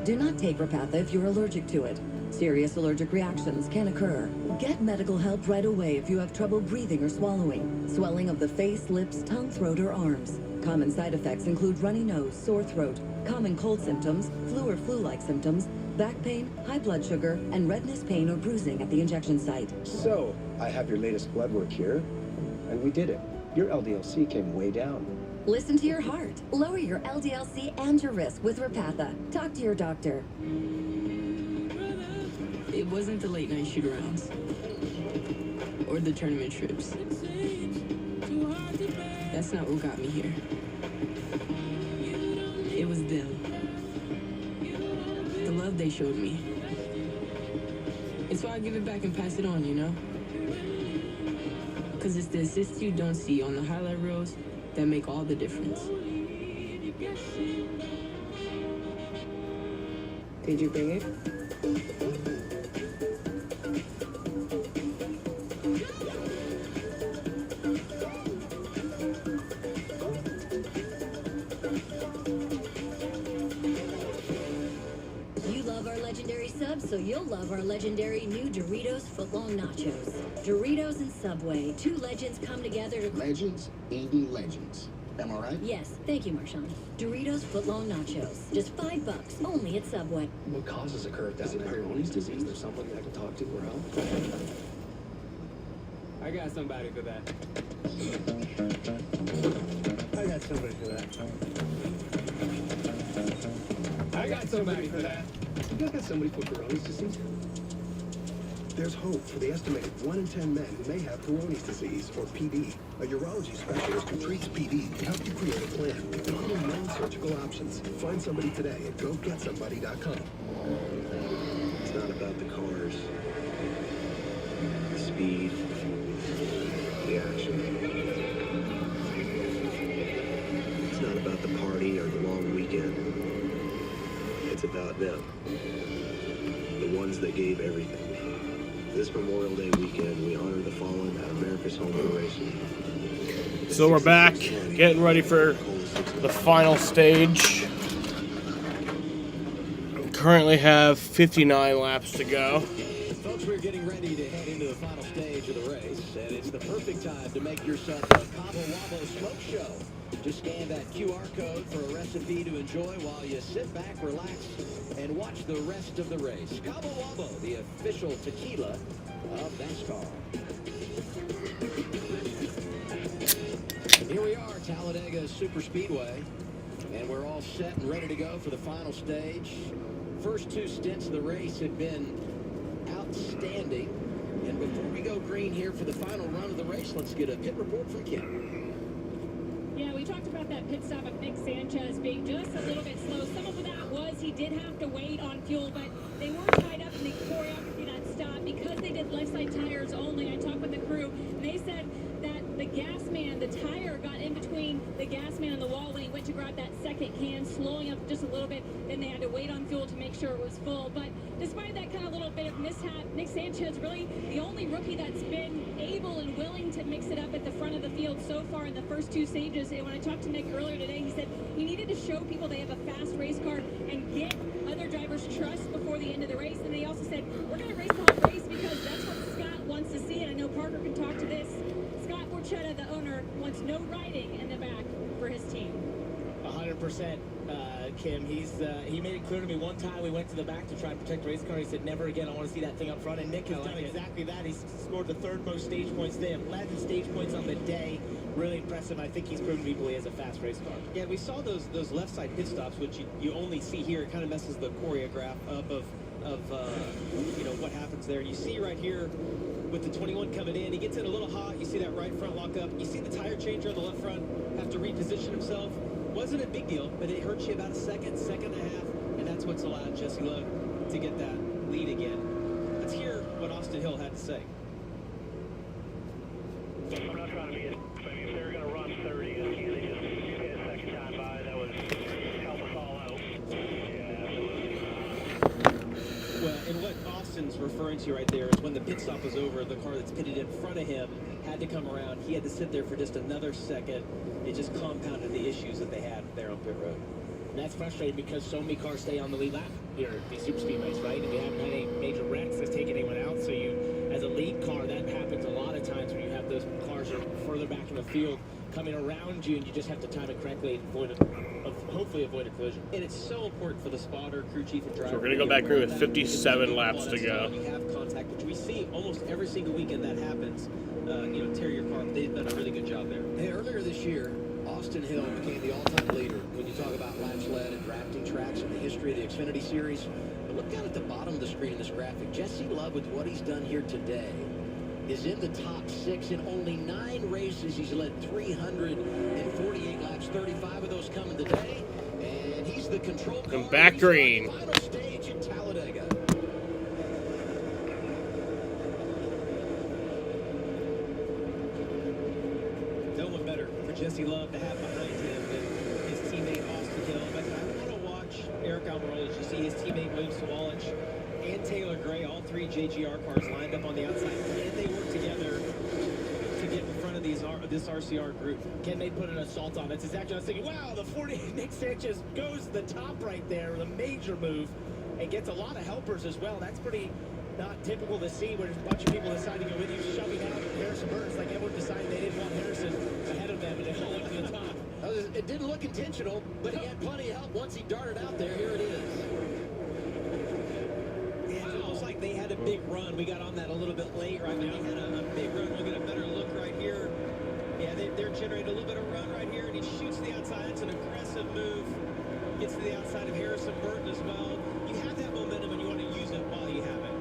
Do not take Repatha if you're allergic to it. Serious allergic reactions can occur. Get medical help right away if you have trouble breathing or swallowing, swelling of the face, lips, tongue, throat, or arms. Common side effects include runny nose, sore throat, common cold symptoms, flu or flu-like symptoms, back pain, high blood sugar, and redness, pain, or bruising at the injection site. So, I have your latest blood work here, and we did it. Your LDL-C came way down. Listen to your heart. Lower your LDL-C and your risk with Repatha. Talk to your doctor. It wasn't the late night shoot-arounds or the tournament trips. That's not what got me here. It was them. The love they showed me. It's why I give it back and pass it on, you know? Because it's the assists you don't see on the highlight reels that make all the difference. Did you bring it? You love our legendary subs, so you'll love our legendary new Doritos Footlong Nachos. Doritos and Subway, two legends come together to... Legends eating legends. Am I right? Yes, thank you, Marshawn. Doritos Footlong Nachos. Just $5, only at Subway. What causes a curve down there? Peyronie's disease? Is there somebody I can talk to or help? I got somebody for that. I got somebody for that. I got somebody for that. You guys got somebody for Peyronie's disease? There's hope for the estimated 1 in 10 men who may have Peyronie's disease, or PD. A urology specialist who treats PD can help you create a plan. There are non-surgical options. Find somebody today at gogetsomebody.com. It's not about the cars, the speed, the action. It's not about the party or the long weekend. It's about them. The ones that gave everything. This Memorial Day weekend, we honor the fallen at America's Home of Racing. So we're back, getting ready for the final stage. Currently have 59 laps to go. Folks, we're getting ready to head into the final stage of the race, and it's the perfect time to make yourself a Cabo Wabo smoke show. Just scan that QR code for a recipe to enjoy while you sit back, relax, and watch the rest of the race. Cabo Wabo, the official tequila of NASCAR. And here we are, Talladega Super Speedway, and we're all set and ready to go for the final stage. First two stints of the race have been outstanding. And before we go green here for the final run of the race, let's get a pit report from Kim. Yeah, we talked about that pit stop of Nick Sanchez being just a little bit slow. Some of that was he did have to wait on fuel, but they were tied up in the choreography that stop because they did left side tires only. I talked with the crew, and they said that the gas man, the tire got in between the gas man and the wall when he went to grab that second can, slowing up just a little bit. Then they had to make sure it was full. But despite that kind of little bit of mishap, Nick Sanchez really the only rookie that's been able and willing to mix it up at the front of the field so far in the first two stages. And when I talked to Nick earlier today, he said he needed to show people they have a fast race car and get other drivers' trust before the end of the race. And he also said, we're going to race the whole race because that's what Scott wants to see. And I know Parker can talk to this. Scott Borchetta, the owner, wants no riding in the back for his team. 100%, Kim. He made it clear to me one time we went to the back to try to protect the race car. He said, never again, I want to see that thing up front. And Nick has done exactly that. He's scored the third most stage points today, 11 stage points on the day. Really impressive. I think he's proven people he has a fast race car. Yeah, we saw those left side pit stops, which you only see here. It kind of messes the choreograph up of you know, what happens there. You see right here with the 21 coming in, he gets in a little hot. You see that right front lock up. You see the tire changer on the left front have to reposition himself. Wasn't a big deal, but it hurts you about a second and a half, and that's what's allowed Jesse Love to get that lead again. Let's hear what Austin Hill had to say. I'm not trying to be but if they were going to run 30, they just hit a second time by. That would help us all out. Yeah, absolutely. Well, and what Austin's referring to right there is when the pit stop was over, the car that's pitted in front of him had to come around. He had to sit there for just another second. It just compounded the issues that they had there on pit road. And that's frustrating because so many cars stay on the lead lap here at these super speedways, right? And you haven't had any major wrecks that's taken anyone out. So you, as a lead car, that happens a lot of times when you have those cars are further back in the field coming around you, and you just have to time it correctly and hopefully avoid a collision. And it's so important for the spotter, crew chief, and driver. So we're going to go back here with 57 laps to go. You have contact, which we see almost every single weekend that happens. You know, tear your car. They've done a really good job there. Hey, earlier this year, Austin Hill became the all-time leader when you talk about laps led and drafting tracks in the history of the Xfinity Series. But look down at the bottom of the screen in this graphic. Jesse Love, with what he's done here today, is in the top 6 in only 9 races. He's led 348 laps, 35 of those coming today. And he's the control car. And back green. Final stage at Talladega. No one better for Jesse Love to have behind him than his teammate Austin Hill. But I want to watch Eric Almirola as you see his teammate William Sawalich and Taylor Gray, all 3 JGR cars lined up on the outside. And they work together to get in front of this RCR group. Can they put an assault on? That's exactly what I was thinking. Wow, the 40 Nick Sanchez goes to the top right there, the major move, and gets a lot of helpers as well. That's pretty not typical to see when a bunch of people decide to go with you, shoving out Harrison Burton. It's like everyone decided they didn't want Harrison ahead of them, and they all went to the top. It didn't look intentional, but he had plenty of help once he darted out there. Here it is. Yeah, it's almost like they had a big run. We got on that a little bit late, right? But they had a big run. We'll get a better look right here. Yeah, they're generating a little bit of run right here, and he shoots to the outside. It's an aggressive move. Gets to the outside of Harrison Burton as well. You have that momentum, and you want to use it while you have it.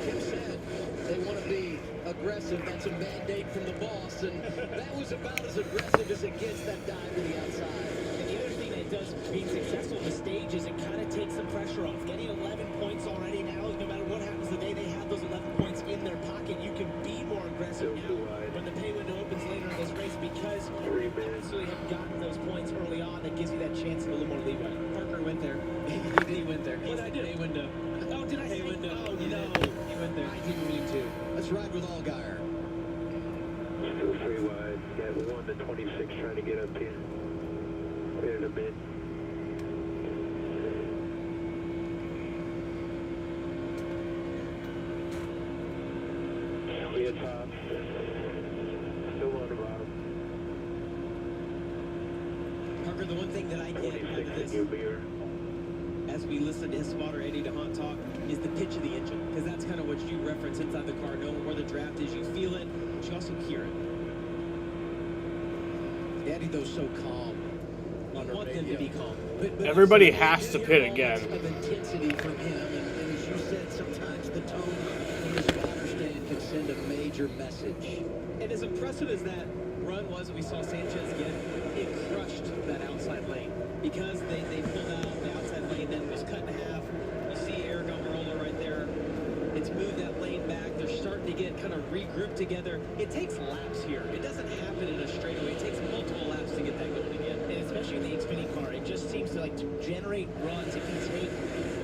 Kim said they want to be aggressive. That's a mandate from the boss, and that was about as aggressive as it gets, that dive to the outside. And the other thing that it does being successful in the stage is it kind of takes some pressure off. Getting 11 points already now, no matter what happens today, they have those 11 points in their pocket. You can be more aggressive now when the pay window opens later in this race because you absolutely have gotten those points early on. That gives you that chance of a little more leeway. Parker went there. He went there. What did I do? Pay window. Oh, did I say? Window. Oh, You no. did. He went there. I didn't mean to. Let's ride with Allgaier. Still 3 wide. Got 1 to 26 trying to get up here. Cleared a bit. We at top. Still on the bottom. Parker, the one thing that I get out of this, as we listen to his spotter Eddie DeHaan talk, is the pitch of the engine. Because that's kind of what you reference inside the car, knowing where the draft is. You feel it, but you also hear it. Eddie, though, so calm. You want them to be calm. But Everybody also, has to pit again. Of intensity from him, and as you said, sometimes the tone from the spotter stand can send a major message. And as impressive as that run was that we saw Sanchez get, it crushed that outside lane. Because they pulled out the outside lane, then it was cut in half. You see Eric Almirola right there. It's moved that lane back. They're starting to get kind of regrouped together. It takes laps here. It doesn't happen in a straightaway. It takes multiple laps to get that going again. And especially in the Xfinity car, it just seems seems to like to generate runs if you take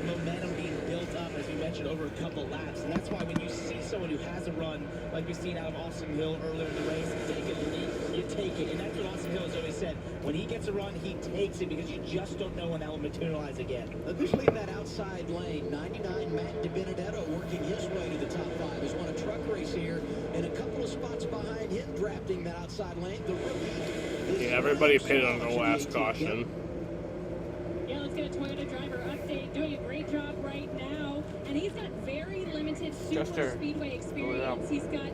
momentum being built up, as you mentioned, over a couple laps. And that's why when you see someone who has a run, like we've seen out of Austin Hill earlier in the race, taking the lead, you take it. And that's what Austin Hill has always said. When he gets a run, he takes it because you just don't know when that will materialize again. Officially in that outside lane, 99 Matt DiBenedetto working his way to the top 5. He's won a truck race here, and a couple of spots behind him drafting that outside lane. The rookie. Yeah, everybody pitted on their last caution. Yeah, let's get a Toyota driver update. Doing a great job right now. And he's got very limited super speedway experience. He's got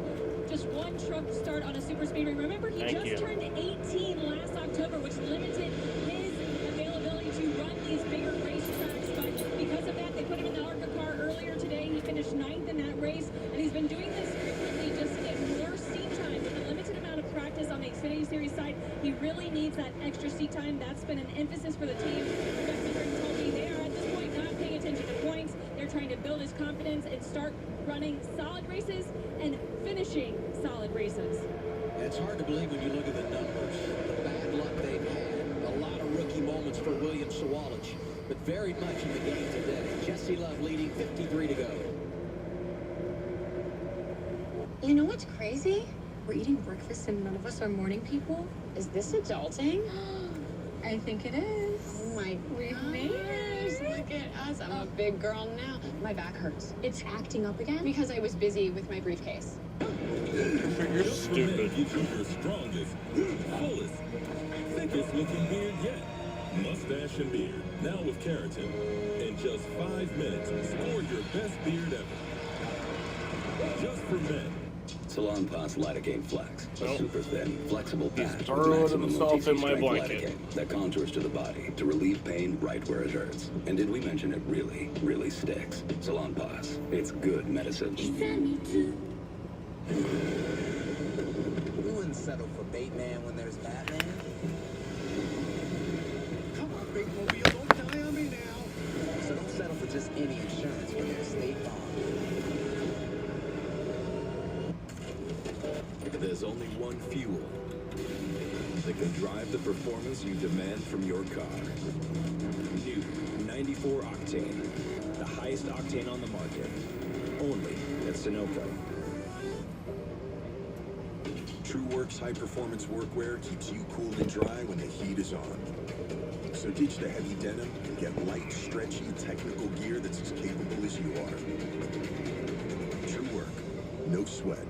just one truck start on a super speedway. Remember, he just turned 18 last October, which limited his availability to run these bigger racetracks. But because of that, they put him in the ARCA car earlier today. He finished 9th in that race, and he's been doing this frequently just to get more seat time. With a limited amount of practice on the Xfinity Series side, he really needs that extra seat time. That's been an emphasis for the team. Dustin told me they are at this point not paying attention to points. They're trying to build his confidence and start running solid races and finishing solid races. It's hard to believe when you look at the numbers, the bad luck they've had. A lot of rookie moments for William Sawalich, but very much in the game today. Jesse Love leading, 53 to go. You know what's crazy? We're eating breakfast and none of us are morning people. Is this adulting? I think it is. Oh my gosh, look at us. I'm a big girl now. My back hurts. It's acting up again because I was busy with my briefcase. You're stupid. Gives you your strongest, fullest, thickest looking beard yet. Mustache and beard, now with keratin. In just 5 minutes, score your best beard ever. Just for men. Salon Pass Lidocaine Flex, a super thin, flexible patch with throwing maximum himself in my multi-strength blanket. lidocaine that contours to the body to relieve pain right where it hurts. And did we mention it really, really sticks? Salon Pass, it's good medicine. We wouldn't settle for Bateman when there's Batman. Come on, big mobile, don't die on me now. So don't settle for just any insurance when there's State Farm. There's only one fuel that can drive the performance you demand from your car. New 94 Octane, the highest octane on the market, only at Sunoco. TrueWorks high-performance workwear keeps you cool and dry when the heat is on. So ditch the heavy denim and get light, stretchy, technical gear that's as capable as you are. TrueWork, no sweat.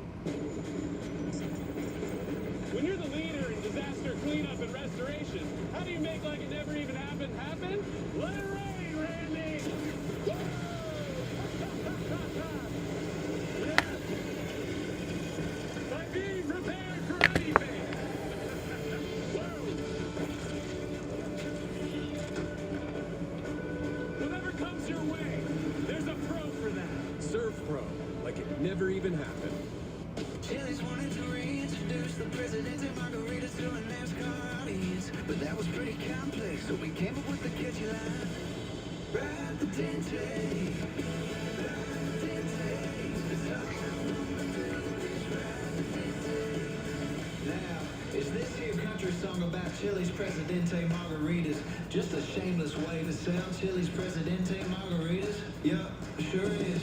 When you're the leader in disaster cleanup and restoration, how do you make like it never even happened happen? Let it rain, Randy! By being prepared for anything! Whatever comes your way, there's a pro for that. Serve Pro, like it never even happened. Chili's wanted to reintroduce the Presidente margaritas to a NASCAR audience, but that was pretty complex, so we came up with the catchy line. Presidente. Now, is this here country song about Chili's Presidente margaritas just a shameless way to sell Chili's Presidente margaritas? Yup, sure is.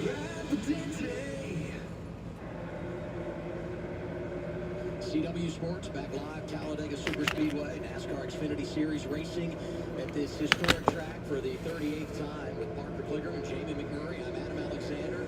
Presidente. CW Sports back live, Talladega Superspeedway, NASCAR Xfinity Series racing at this historic track for the 38th time with Parker Kligerman, Jamie McMurray. I'm Adam Alexander,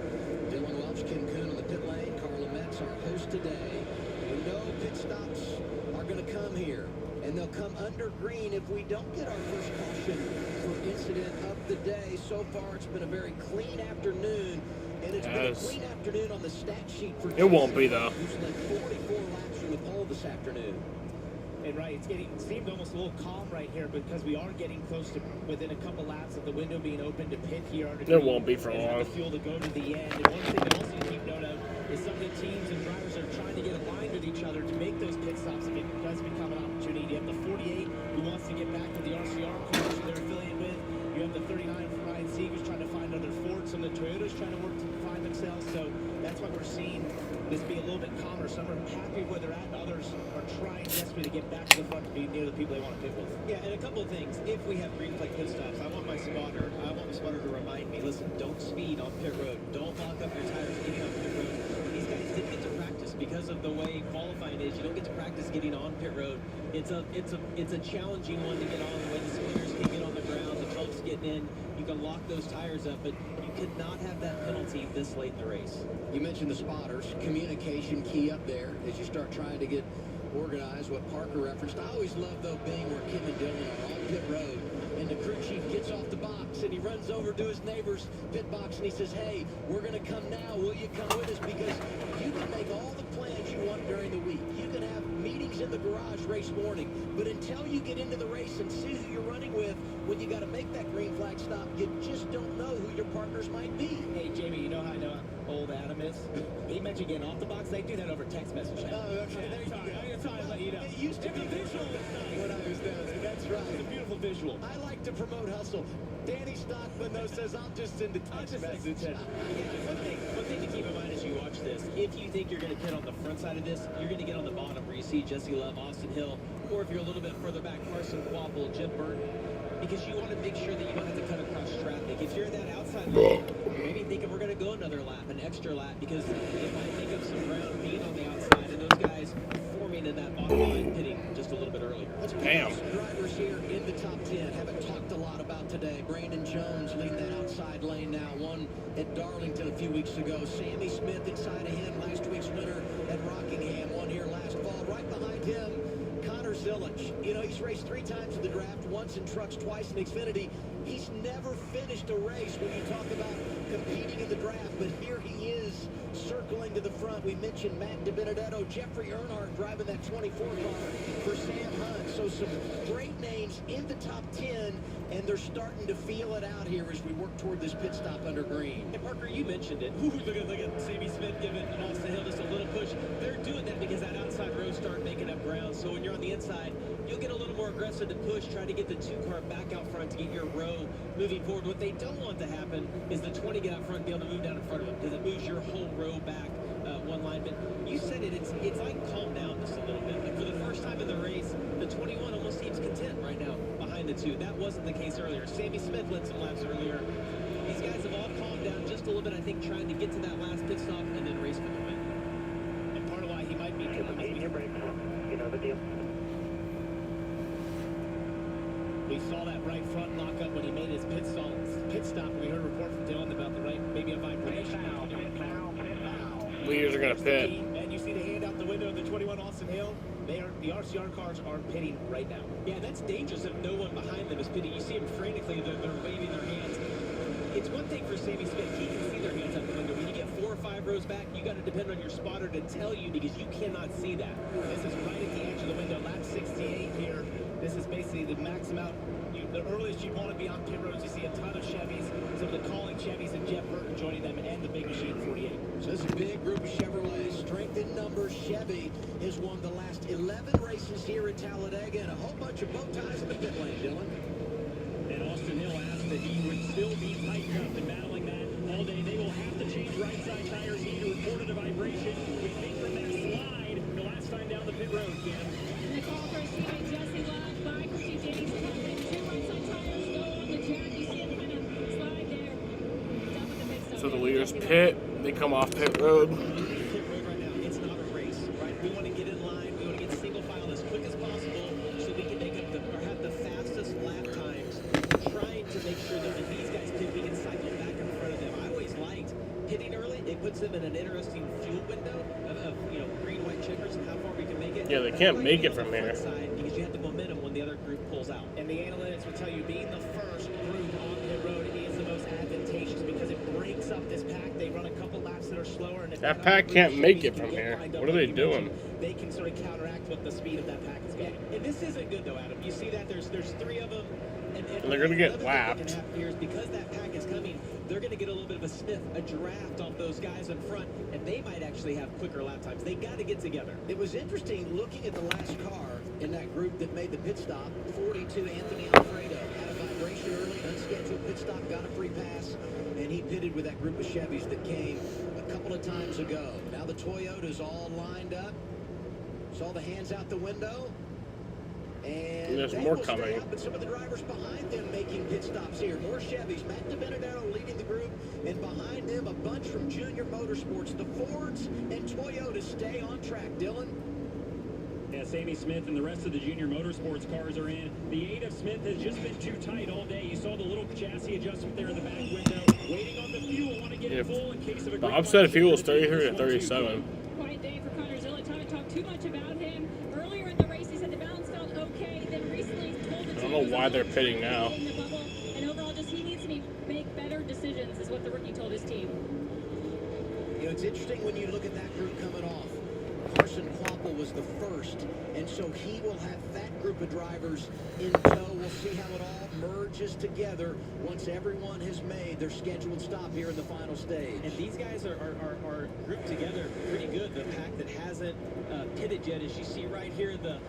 Dylan Welch, Ken Kuhn on the pit lane, Carla Metz, our host today. We know pit stops are going to come here, and they'll come under green if we don't get our first caution for incident of the day. So far, it's been a very clean afternoon, and it's been a clean afternoon on the stat sheet for It won't be, though. who's led 44 laps from the pole this afternoon. And right, it seemed almost a little calm right here because we are getting close to within a couple laps of the window being open to pit here. It won't be for long. The fuel to go to the end. And one thing to also keep note of is some of the teams and drivers are trying to get aligned with each other to make those pit stops if it does become an opportunity. You have the 48 who wants to get back with the RCR cars who they're affiliated with. You have the 39 from Ryan Sieg who's trying to find other Fords, and the Toyota's trying to work to find the sales, so that's why we're seeing this be a little bit calmer. Some are happy where they're at, and others are trying desperately to get back to the front to be near the people they want to pit with. Yeah, and a couple of things. If we have green flag pit stops, I want my spotter to remind me, listen, don't speed on pit road. Don't lock up your tires getting on pit road. These guys didn't get to practice because of the way qualifying is. You don't get to practice getting on pit road. It's a challenging one to get on, the way the spinners can get on the ground, the bumps getting in. You can lock those tires up, but you could not have that penalty this late in the race. You mentioned the spotters. Communication key up there as you start trying to get organized, what Parker referenced. I always love, though, being where Kim and Dylan are on pit road, and the crew chief gets off the box, and he runs over to his neighbor's pit box, and he says, hey, we're going to come now. Will you come with us? Because you can make all the plans you want during the week. You can have meetings in the garage race morning, but until you get into the race and see who you're running with, when you got to make that green flag stop, you just don't know who your partners might be. Hey, Jamie, you know how I know how old Adam is? He mentioned getting off the box. They do that over text messaging. Oh, okay. There you go. I'm trying to let you know. It used to be visual when I was down there. That's right. It's a beautiful visual. I like to promote hustle. Danny Stockman, though, says I'll just send a text message. One thing to keep in mind as you watch this, if you think you're going to pit on the front side of this, you're going to get on the bottom where you see Jesse Love, Austin Hill, or if you're a little bit further back, Carson Quapple, Jim Burton, because you want to make sure that you don't have to cut across traffic. If you're in that outside lane, you're maybe thinking we're going to go another lap, an extra lap, because it might make up some ground being on the outside, and those guys forming in that bottom line, pitting just a little bit earlier. Damn. Drivers here in the top 10 haven't talked a lot about today. Brandon Jones leading that outside lane now. One at Darlington a few weeks ago. Sammy Smith inside of him, last week's winner at Rockingham. One here last fall. Right behind him, Connor Zillich. You know, he's raced 3 times in the draft, once in trucks, twice in Xfinity. He's never finished a race when you talk about competing in the draft, but here he is circling to the front. We mentioned Matt DiBenedetto, Jeffrey Earnhardt driving that 24 car for Sam Hunt. So some great names in the top 10, and they're starting to feel it out here as we work toward this pit stop under green. And Parker, you mentioned it. Ooh, look at Sammy Smith giving Austin Hill just a little push. They're doing that because that outside row start making up ground. So when you're on the inside, you'll get a little more aggressive to push, try to get the 2-car back out front to get your row moving forward. What they don't want to happen is the 20 get out front and be able to move down in front of them, because it moves your whole row back one line. But you said it's like calm down just a little bit. Like for the first time in the race, the 21 almost seems content right now behind the 2. That wasn't the case earlier. Sammy Smith led some laps earlier. These guys have all calmed down just a little bit, I think, trying to get to that last pit stop and then race for the win. And part of why he might be Your brakes. You know the deal. we saw that right front lock up when he made his pit stop. We heard a report from Dylan about the right, maybe a vibration. Leaders are going to pit. And you see the hand out the window of the 21 Austin Hill. The RCR cars are pitting right now. Yeah, that's dangerous if no one behind them is pitting. You see them frantically, they're waving their hands. It's one thing for Sammy Smith, he can see their hands out the window. When you get 4 or 5 rows back, you got to depend on your spotter to tell you, because you cannot see that. This is right at the edge of the window, lap 68 here. This is basically the max amount. The earliest you want to be on pit roads, you see a ton of Chevys, some of the calling Chevys, and Jeff Burton joining them, and the big machine 48. So this is a big group of Chevrolets. Strength in numbers. Chevy has won the last 11 races here at Talladega, and a whole bunch of bow ties in the pit lane, Dylan. And Austin Hill asked that he would still be tightened up and battling that all day. They will have to change right side tires. He reported a vibration. We think from that slide the last time down the pit road, Kim. And the call for his teammate Jesse Love by Christy Jennings. 2 right side tires go on the jack. You see him kind of slide there. Done with the pit stop. So the leaders pit. They come off pit road. Pit road right now, it's not a race, right? We want to get in line. We want to get single file as quick as possible so we can make up or have the fastest lap times, trying to make sure that when these guys pit, we can cycle back in front of them. I always liked pitting early. It puts them in an interesting fuel window of green, white checkers and how far we can make it. Yeah, they can't make it from here. Because you have the momentum when the other group pulls out. And the analytics will tell you being the first group on pit road is the most advantageous because it breaks up this pack. They run a couple laps that are slower. And if That pack can't make it from here. What are they doing? They can sort of counteract what the speed of that pack is getting. And this isn't good though, Adam. You see that there's 3 of them. And they're going to get lapped. Because that pack is coming, they're going to get a little bit of a sniff, a draft off those guys in front, and they might actually have quicker lap times. They got to get together. It was interesting looking at the last car in that group that made the pit stop. 42 Anthony Alfredo had a vibration early, scheduled pit stop, got a free pass, and he pitted with that group of Chevys that came a couple of times ago. Now the Toyotas all lined up. Saw the hands out the window. And there's they more will stay coming. up, but some of the drivers behind them making pit stops here. More Chevys. Matt DiBenedetto leading the group, and behind them a bunch from Junior Motorsports. The Fords and Toyotas stay on track. Dylan? Yeah, Sammy Smith and the rest of the Junior Motorsports cars are in. The 8 of Smith has just been too tight all day. You saw the little chassis adjustment there in the back window. Waiting on the fuel. Want to get it full in case of a the upset fuel is 33 to 37. Quiet day for Connor Zillett. Haven't talked too much about him. Earlier in the race, he said the balance felt okay. Then recently told the team I don't know why they're pitting now. in the bubble, and overall, just he needs to make better decisions, is what the rookie told his team. You know, it's interesting when you look at that group coming off. Carson Kvapil was the first, and so he will have that group of drivers in tow. We'll see how it all merges together once everyone has made their scheduled stop here in the final stage. And these guys are grouped together pretty good. The pack that hasn't pitted yet, as you see right here, that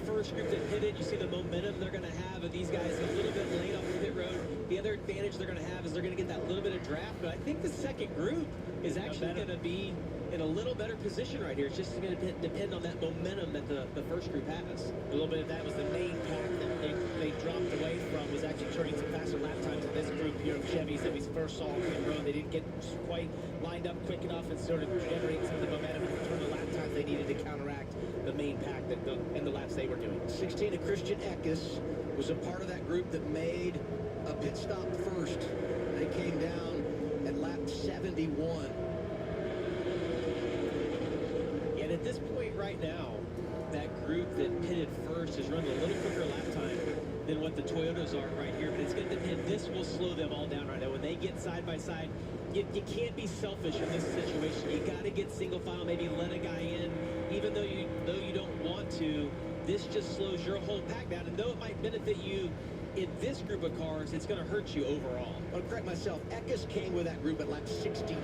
first group that pitted, you see the momentum they're going to have, and these guys a little bit late off the pit road. The other advantage they're going to have is they're going to get that little bit of draft, but I think the second group is actually going to be in a little better position right here. It's just going to depend on that momentum that the first group has. A little bit of that was the main pack that they dropped away from, was actually turning some faster lap times in this group here of Chevys that we first saw on pit road. They didn't get quite lined up quick enough and sort of generate some of the momentum and turn the lap times they needed to counteract the main pack and the laps they were doing. 16 of Christian Eckes was a part of that group that made a pit stop first. They came down at lap 71. And at this point right now, that group that pitted first is running a little quicker lap time than what the Toyotas are right here. But it's going to depend. This will slow them all down right now. When they get side by side, you can't be selfish in this situation. You got to get single file, maybe let a guy in, even though you don't want to. This just slows your whole pack down. And though it might benefit you in this group of cars, it's going to hurt you overall. I'll correct myself. Eckes came with that group at lap 69.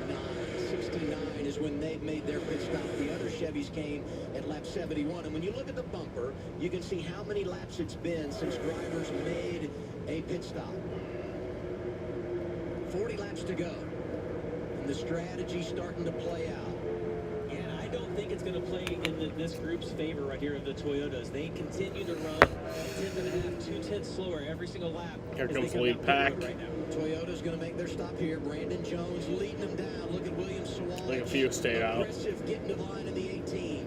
69 is when they made their pit stop. The other Chevys came at lap 71. And when you look at the bumper, you can see how many laps it's been since drivers made a pit stop. 40 laps to go. And the strategy's starting to play out. And I don't think it's going to play in this group's favor right here of the Toyotas. They continue to run 10.5, 2/10 slower every single lap. Here comes the lead pack. Right now. Toyota's going to make their stop here. Brandon Jones leading them down. Look at William Sawallick. I think a few stayed out. Aggressive, getting to the line in the 18.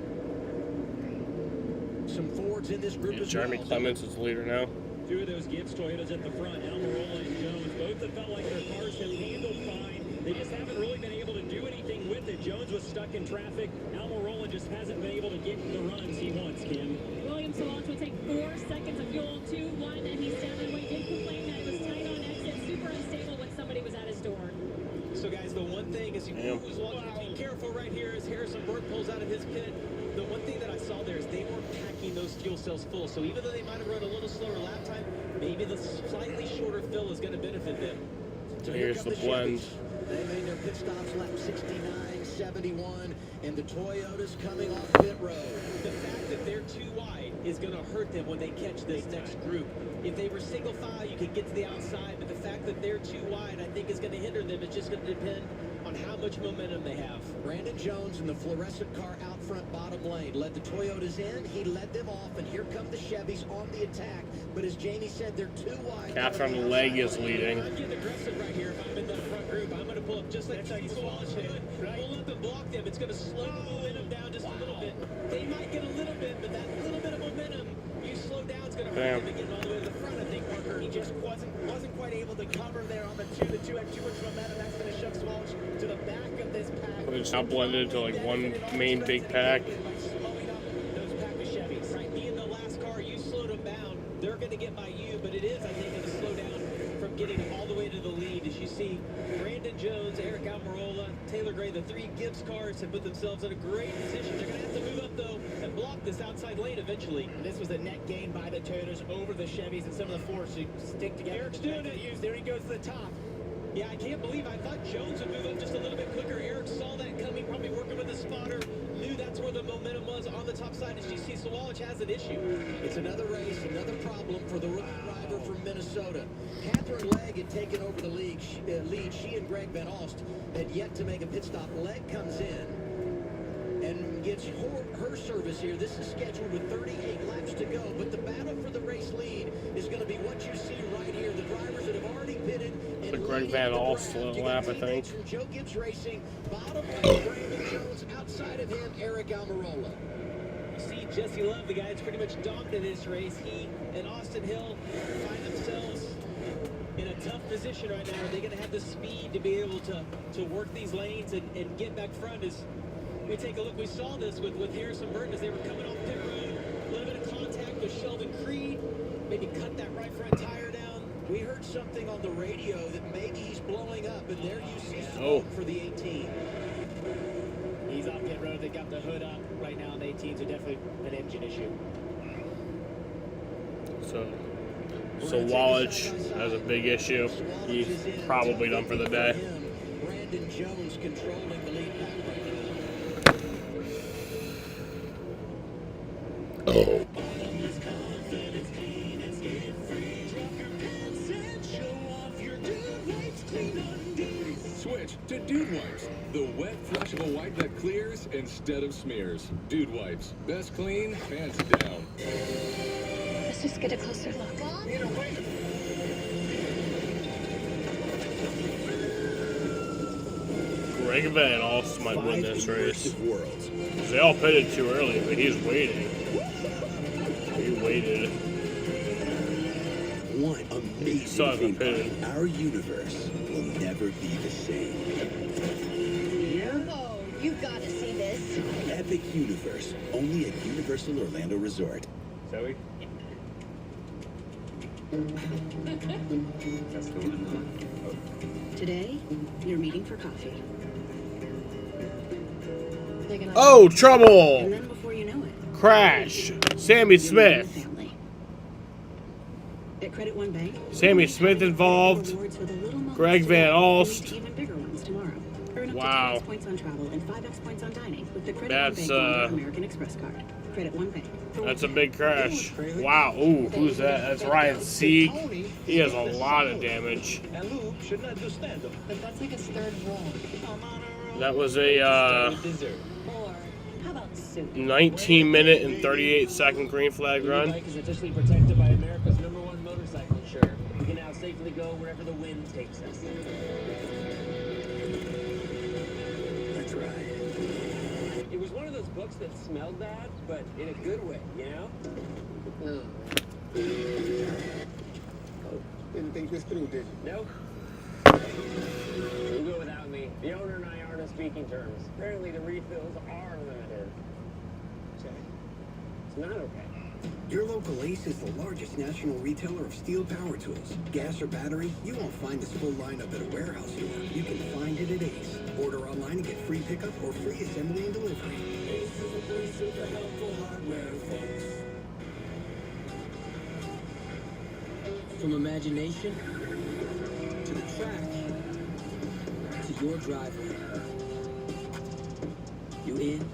Some Fords in this group as Jeremy well. Clements is the leader now. Two of those Gibbs Toyotas at the front, Almirola and Jones, both have felt like their cars have handled fine. They just haven't really been able to do anything with it. Jones was stuck in traffic. Almirola just hasn't been able to get the runs he wants, Kim. William Salant will take 4 seconds of fuel, 2-1, and he's down and away. Did complain that it was tight on exit, super unstable when somebody was at his door. So, guys, the one thing is be careful right here as Harrison Burke pulls out of his pit. The one thing that I saw there is they weren't packing those fuel cells full. So even though they might have run a little slower lap time, maybe the slightly shorter fill is going to benefit them. So here's the blend. They made their pit stops lap 69, 71, and the Toyotas coming off pit road. The fact that they're too wide is going to hurt them when they catch this next group. If they were single file, you could get to the outside, but the fact that they're too wide, I think, is going to hinder them. It's just going to depend on how much momentum they have. Brandon Jones in the fluorescent car out front bottom lane led the Toyotas in. He led them off, and here come the Chevys on the attack. But as Jamie said, they're too wide. Catherine Legg is leading. I'm getting aggressive right here. If I'm in the front group, I'm going to pull up just like Steve Wallace did. Pull up and block them. It's going to slow the momentum down just a little bit. They might get a little bit, but that little bit of momentum you slow down is going to hurt them again all the way to the front, I think, Parker. He just wasn't quite able to cover there on the two. The two had too much momentum. That's going to shove Swallow to the back of this pack. It's now blended to like one main big pack. Right, being the last car, you slowed them down. They're going to get by you, but it is, I think, going to slow down from getting all the way to the lead. As you see, Brandon Jones, Eric Almirola, Taylor Gray, the three Gibbs cars have put themselves in a great position. They're going to have to move up, though, and block this outside lane eventually. This was a net gain by the Toyotas over the Chevys and some of the Fords to stick together. Eric's doing it. There he goes to the top. Yeah, I can't believe I thought Jones would move up just a little bit quicker. Eric saw that coming, probably working with the spotter, knew that's where the momentum was on the top side. As you see, Sawallich has an issue. It's another race, another problem for the rookie driver from Minnesota. Catherine Legg had taken over the lead. She and Greg Van Alst had yet to make a pit stop. Legg comes in and gets her service here. This is scheduled with 38 laps to go, but the battle for the race lead is going to be what you see right here. The drivers that have already pitted. The Greg Van Alst lap, I think. From Joe Gibbs Racing, bottom right, Brandon Jones, outside of him, Eric Almirola. You see Jesse Love, the guy that's pretty much dominated this race. He and Austin Hill find themselves in a tough position right now. Are they going to have the speed to be able to work these lanes and get back front? As we take a look, we saw this with Harrison Burton as they were coming off pit road. A little bit of contact with Sheldon Creed. Maybe cut that right front tire down. We heard something on the radio that maybe he's blowing up, and there you see smoke for the 18. He's off pit road. They got the hood up right now on the 18, so definitely an engine issue. So Wallich has a big issue. He's probably done for the day. Brandon Jones controlling the lead back right now. Switch to Dude Wipes, the wet, flushable wipe that clears instead of smears. Dude Wipes, best clean, hands down. Let's just get a closer look. Greg Van Alst might win this race. They all pitted too early, but he's waiting. He waited. One amazing thing, our universe will never be the same. Oh, you gotta see this. Epic Universe, only at Universal Orlando Resort. Zoe? That's the one. Today, you're meeting for coffee. Oh, trouble! And then before you know it, Crash. Sammy Smith. at Credit One Bank, Sammy Smith involved. Greg Van Alst. even bigger ones tomorrow. Earn up to Wow. 10x points on travel and 5x points on dining with the Credit That's, One Bank American Express card. Credit One Bank. That's a big crash. Wow. Ooh, who's that? That's Ryan Sieg. He has a lot of damage. And Lou should not do stand-up. But that's like his third role. That was a Or how about soup? 19-minute and 38-second green flag Your run. bike is officially protected by America's #1 motorcycle insurer. We can now safely go wherever the wind takes us. That's right. It was one of those books that smelled bad, but in a good way, you know? Didn't think this through, did you? Nope. You go without me. The owner and I aren't on speaking terms. Apparently the refills are limited. Okay. It's not okay. Your local Ace is the largest national retailer of steel power tools. Gas or battery, you won't find this full lineup at a warehouse store. You can find it at Ace. Order online and get free pickup or free assembly and delivery. Ace is a place with the helpful hardware, folks. From imagination to the track to your driveway. You in?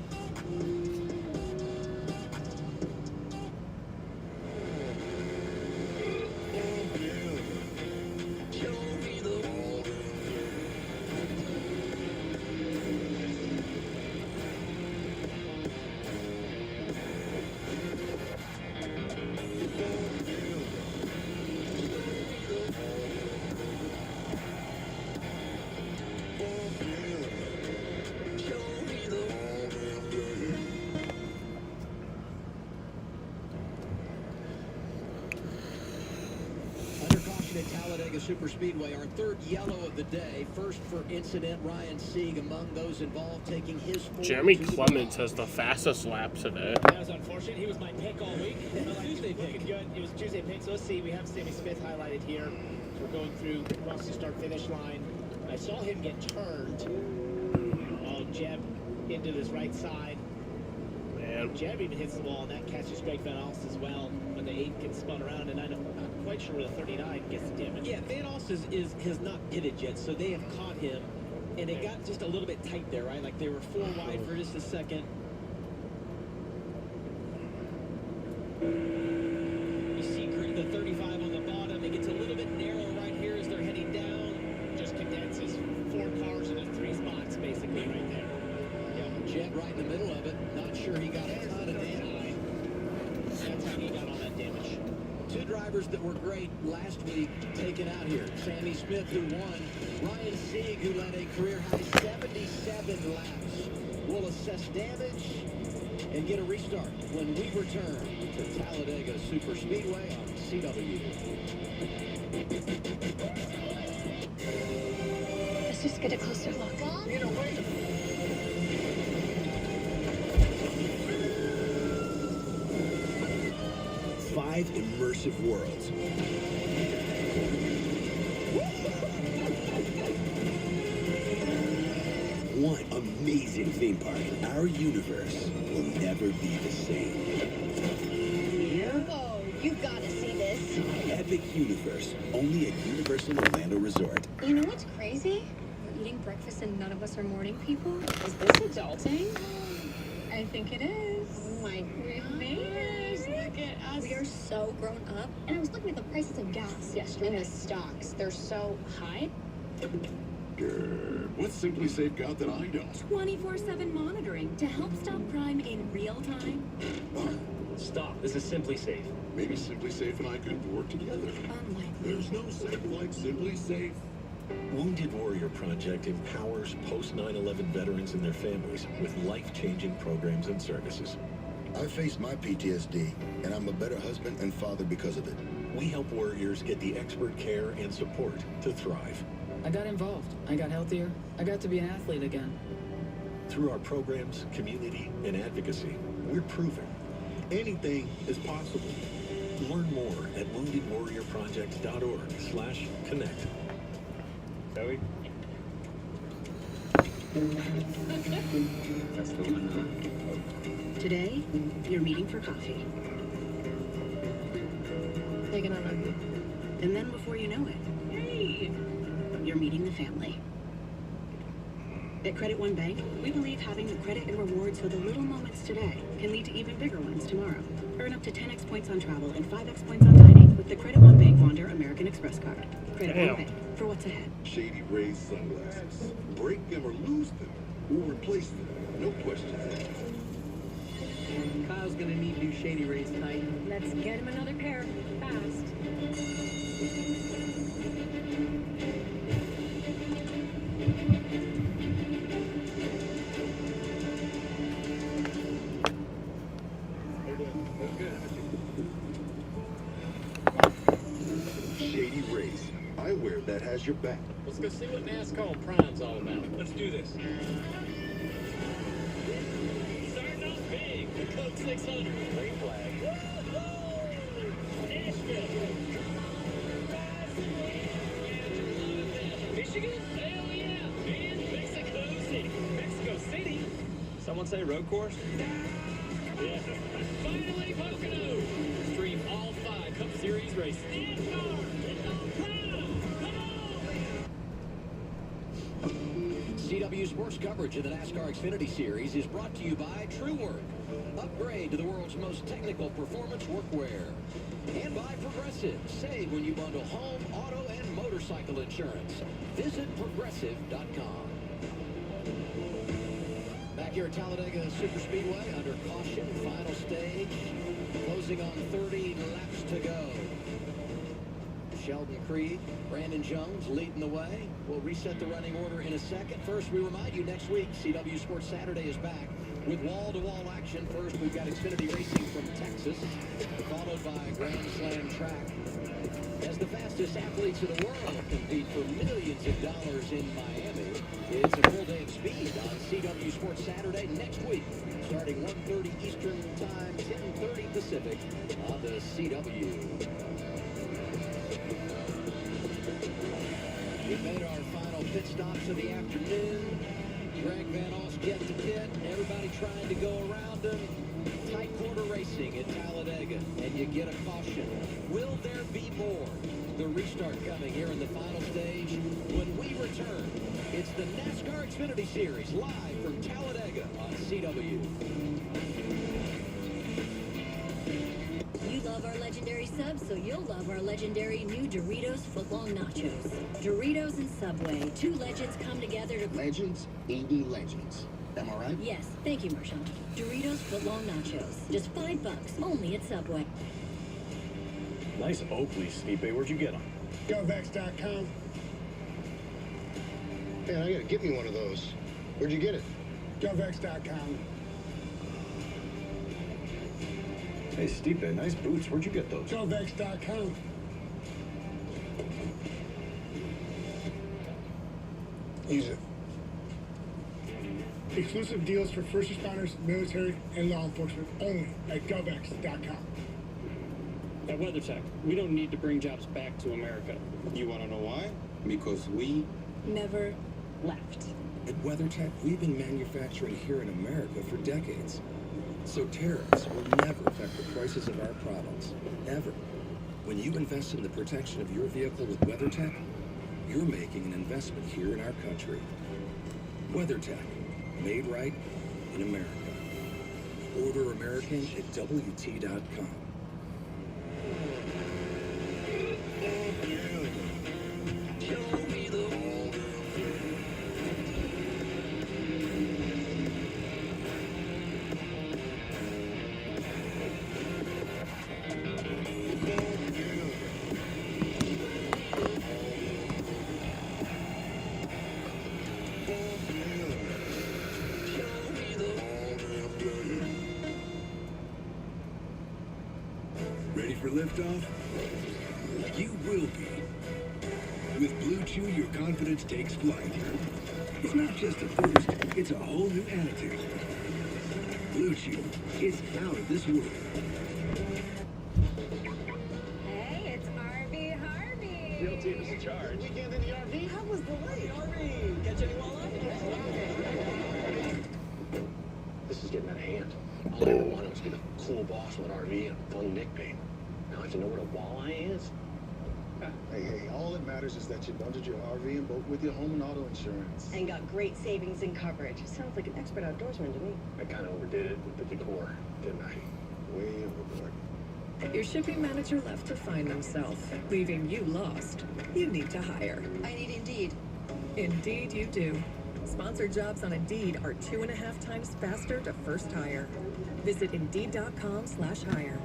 At Talladega Superspeedway, our third yellow of the day. First for incident, Ryan Sieg among those involved taking his Jeremy Clements has the fastest lap today. That was unfortunate. He was my pick all week. Tuesday pick. Good. It was Tuesday pick. So let's see. We have Sammy Smith highlighted here. We're going through across the start-finish line. I saw him get turned. Jeb into this right side. Man. Jeb even hits the wall, and that catches Greg Van Alst as well when the 8 gets spun around. And I know quite sure where the 39 gets the damage. Yeah, Van Oss has not pitted yet, so they have caught him, and it got just a little bit tight there, right? Like they were 4 wide for just a second. You see the 35 on the bottom. It gets a little bit narrow right here as they're heading down. Just condenses 4 cars into 3 spots, basically, right there. Yeah, Jet right in the middle of it. Not sure he got a ton of damage. That's how he got all that damage. 2 drivers that were great last week taken out here. Sammy Smith, who won. Ryan Sieg, who led a career-high 77 laps. Will assess damage and get a restart when we return to Talladega Super Speedway on CW. Let's just get a closer look. You know, wait. 5 immersive worlds. One amazing theme park. Our universe will never be the same. Oh, you gotta see this. Epic Universe, only at Universal Orlando Resort. You know what's crazy? We're eating breakfast and none of us are morning people. Is this adulting? I think it is. Oh my goodness, look at us. We are so grown up. And I was looking at the prices of gas yesterday. And the stocks, they're so high. What's Simply Safe got that I don't? 24/7 monitoring to help stop crime in real time. Stop. This is Simply Safe. Maybe Simply Safe and I could work together. There's no safe like Simply Safe. Wounded Warrior Project empowers post-9/11 veterans and their families with life-changing programs and services. I faced my PTSD, and I'm a better husband and father because of it. We help warriors get the expert care and support to thrive. I got involved. I got healthier. I got to be an athlete again. Through our programs, community, and advocacy, we're proving anything is possible. Learn more at woundedwarriorproject.org/connect. Joey? That's the one. Today, you're meeting for coffee. They're gonna love you. And then before you know it, you're meeting the family. At Credit One Bank, we believe having the credit and rewards for the little moments today can lead to even bigger ones tomorrow. Earn up to 10x points on travel and 5x points on dining with the Credit One Bank Wander American Express card. Credit One Bank, for what's ahead. Shady Rays sunglasses. Break them or lose them, or replace them. No questions asked. Kyle's gonna need new Shady Rays tonight. Let's get him another pair fast. Shady Rays. Eyewear that has your back. Let's go see what NASCAR Prime's all about. Let's do this. Starting off big, the Coke 600. Green flag. Nashville. Michigan? Hell yeah. And Mexico City. Mexico City? Someone say road course? Yeah. Finally, Pocono. Stream all 5 Cup Series races. NASCAR. CW Sports coverage of the NASCAR Xfinity Series is brought to you by TrueWork. Upgrade to the world's most technical performance workwear. And by Progressive. Save when you bundle home, auto, and motorcycle insurance. Visit Progressive.com. Back here at Talladega Super Speedway under caution, final stage. Closing on 30 laps to go. Sheldon Creed, Brandon Jones leading the way. We'll reset the running order in a second. First, we remind you next week, CW Sports Saturday is back with wall-to-wall action. First, we've got Xfinity Racing from Texas, followed by Grand Slam Track. As the fastest athletes in the world compete for millions of dollars in Miami, it's a full day of speed on CW Sports Saturday next week, starting 1:30 Eastern Time, 10:30 Pacific on the CW. We made our final pit stops of the afternoon. Greg Van Oss get to pit. Everybody trying to go around him. Tight quarter racing at Talladega, and you get a caution. Will there be more? The restart coming here in the final stage. When we return, it's the NASCAR Xfinity Series live from Talladega on CW. You love our legendary subs, so you'll love our legendary new Doritos Footlong Nachos. Doritos and Subway, two legends come together to... Legends, indie legends. Am I right? Yes, thank you, Marshawn. Doritos Footlong Nachos. Just $5, only at Subway. Nice Oakley, Stipe. Where'd you get them? GovX.com. Man, I gotta get me one of those. Where'd you get it? GovX.com. Hey, Stipe, nice boots. Where'd you get those? GovX.com. Use it. Exclusive deals for first responders, military, and law enforcement only at GovX.com. At WeatherTech, we don't need to bring jobs back to America. You want to know why? Because we Never left. At WeatherTech, we've been manufacturing here in America for decades. So tariffs will never affect the prices of our products, ever. When you invest in the protection of your vehicle with WeatherTech, you're making an investment here in our country. WeatherTech, made right in America. Order American at WT.com. Ready for liftoff? You will be. With Blue Chew, your confidence takes flight. It's not just a boost, it's a whole new attitude. Blue Chew is out of this world. Hey, it's RV Harvey. Real team is in charge. Weekend in the RV? How was the lake? RV. Catch any walleye? This is getting out of hand. All I ever wanted was to be the cool boss with an RV and a fun Nick paint. Now I have to know what a walleye is. Hey, all that matters is that you bundled your RV and boat with your home and auto insurance. And got great savings and coverage. Sounds like an expert outdoorsman to me. I kind of overdid it with the decor, didn't I? Way overboard. Your shipping manager left to find themselves, leaving you lost. You need to hire. I need Indeed. Indeed you do. Sponsored jobs on Indeed are 2.5 times faster to first hire. Visit Indeed.com/hire.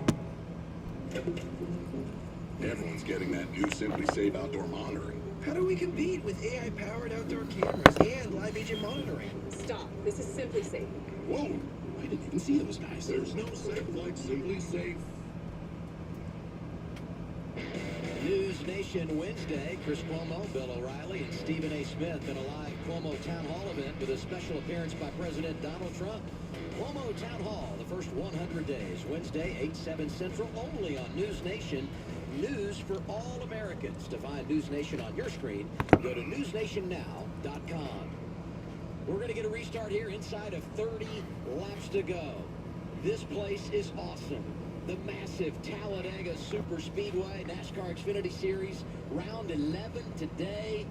Everyone's getting that new Simply Save outdoor monitoring. How do we compete with AI-powered outdoor cameras and live agent monitoring? Stop. This is Simply Safe. Whoa! I didn't even see those guys. There's no safe like Simply Safe. News Nation Wednesday. Chris Cuomo, Bill O'Reilly, and Stephen A. Smith in a live Cuomo Town Hall event with a special appearance by President Donald Trump. Cuomo Town Hall, the first 100 days, Wednesday, 8/7 Central, only on News Nation. News for all Americans. To find News Nation on your screen, go to newsnationnow.com. We're going to get a restart here inside of 30 laps to go. This place is awesome. The massive Talladega Super Speedway NASCAR Xfinity Series, round 11 today.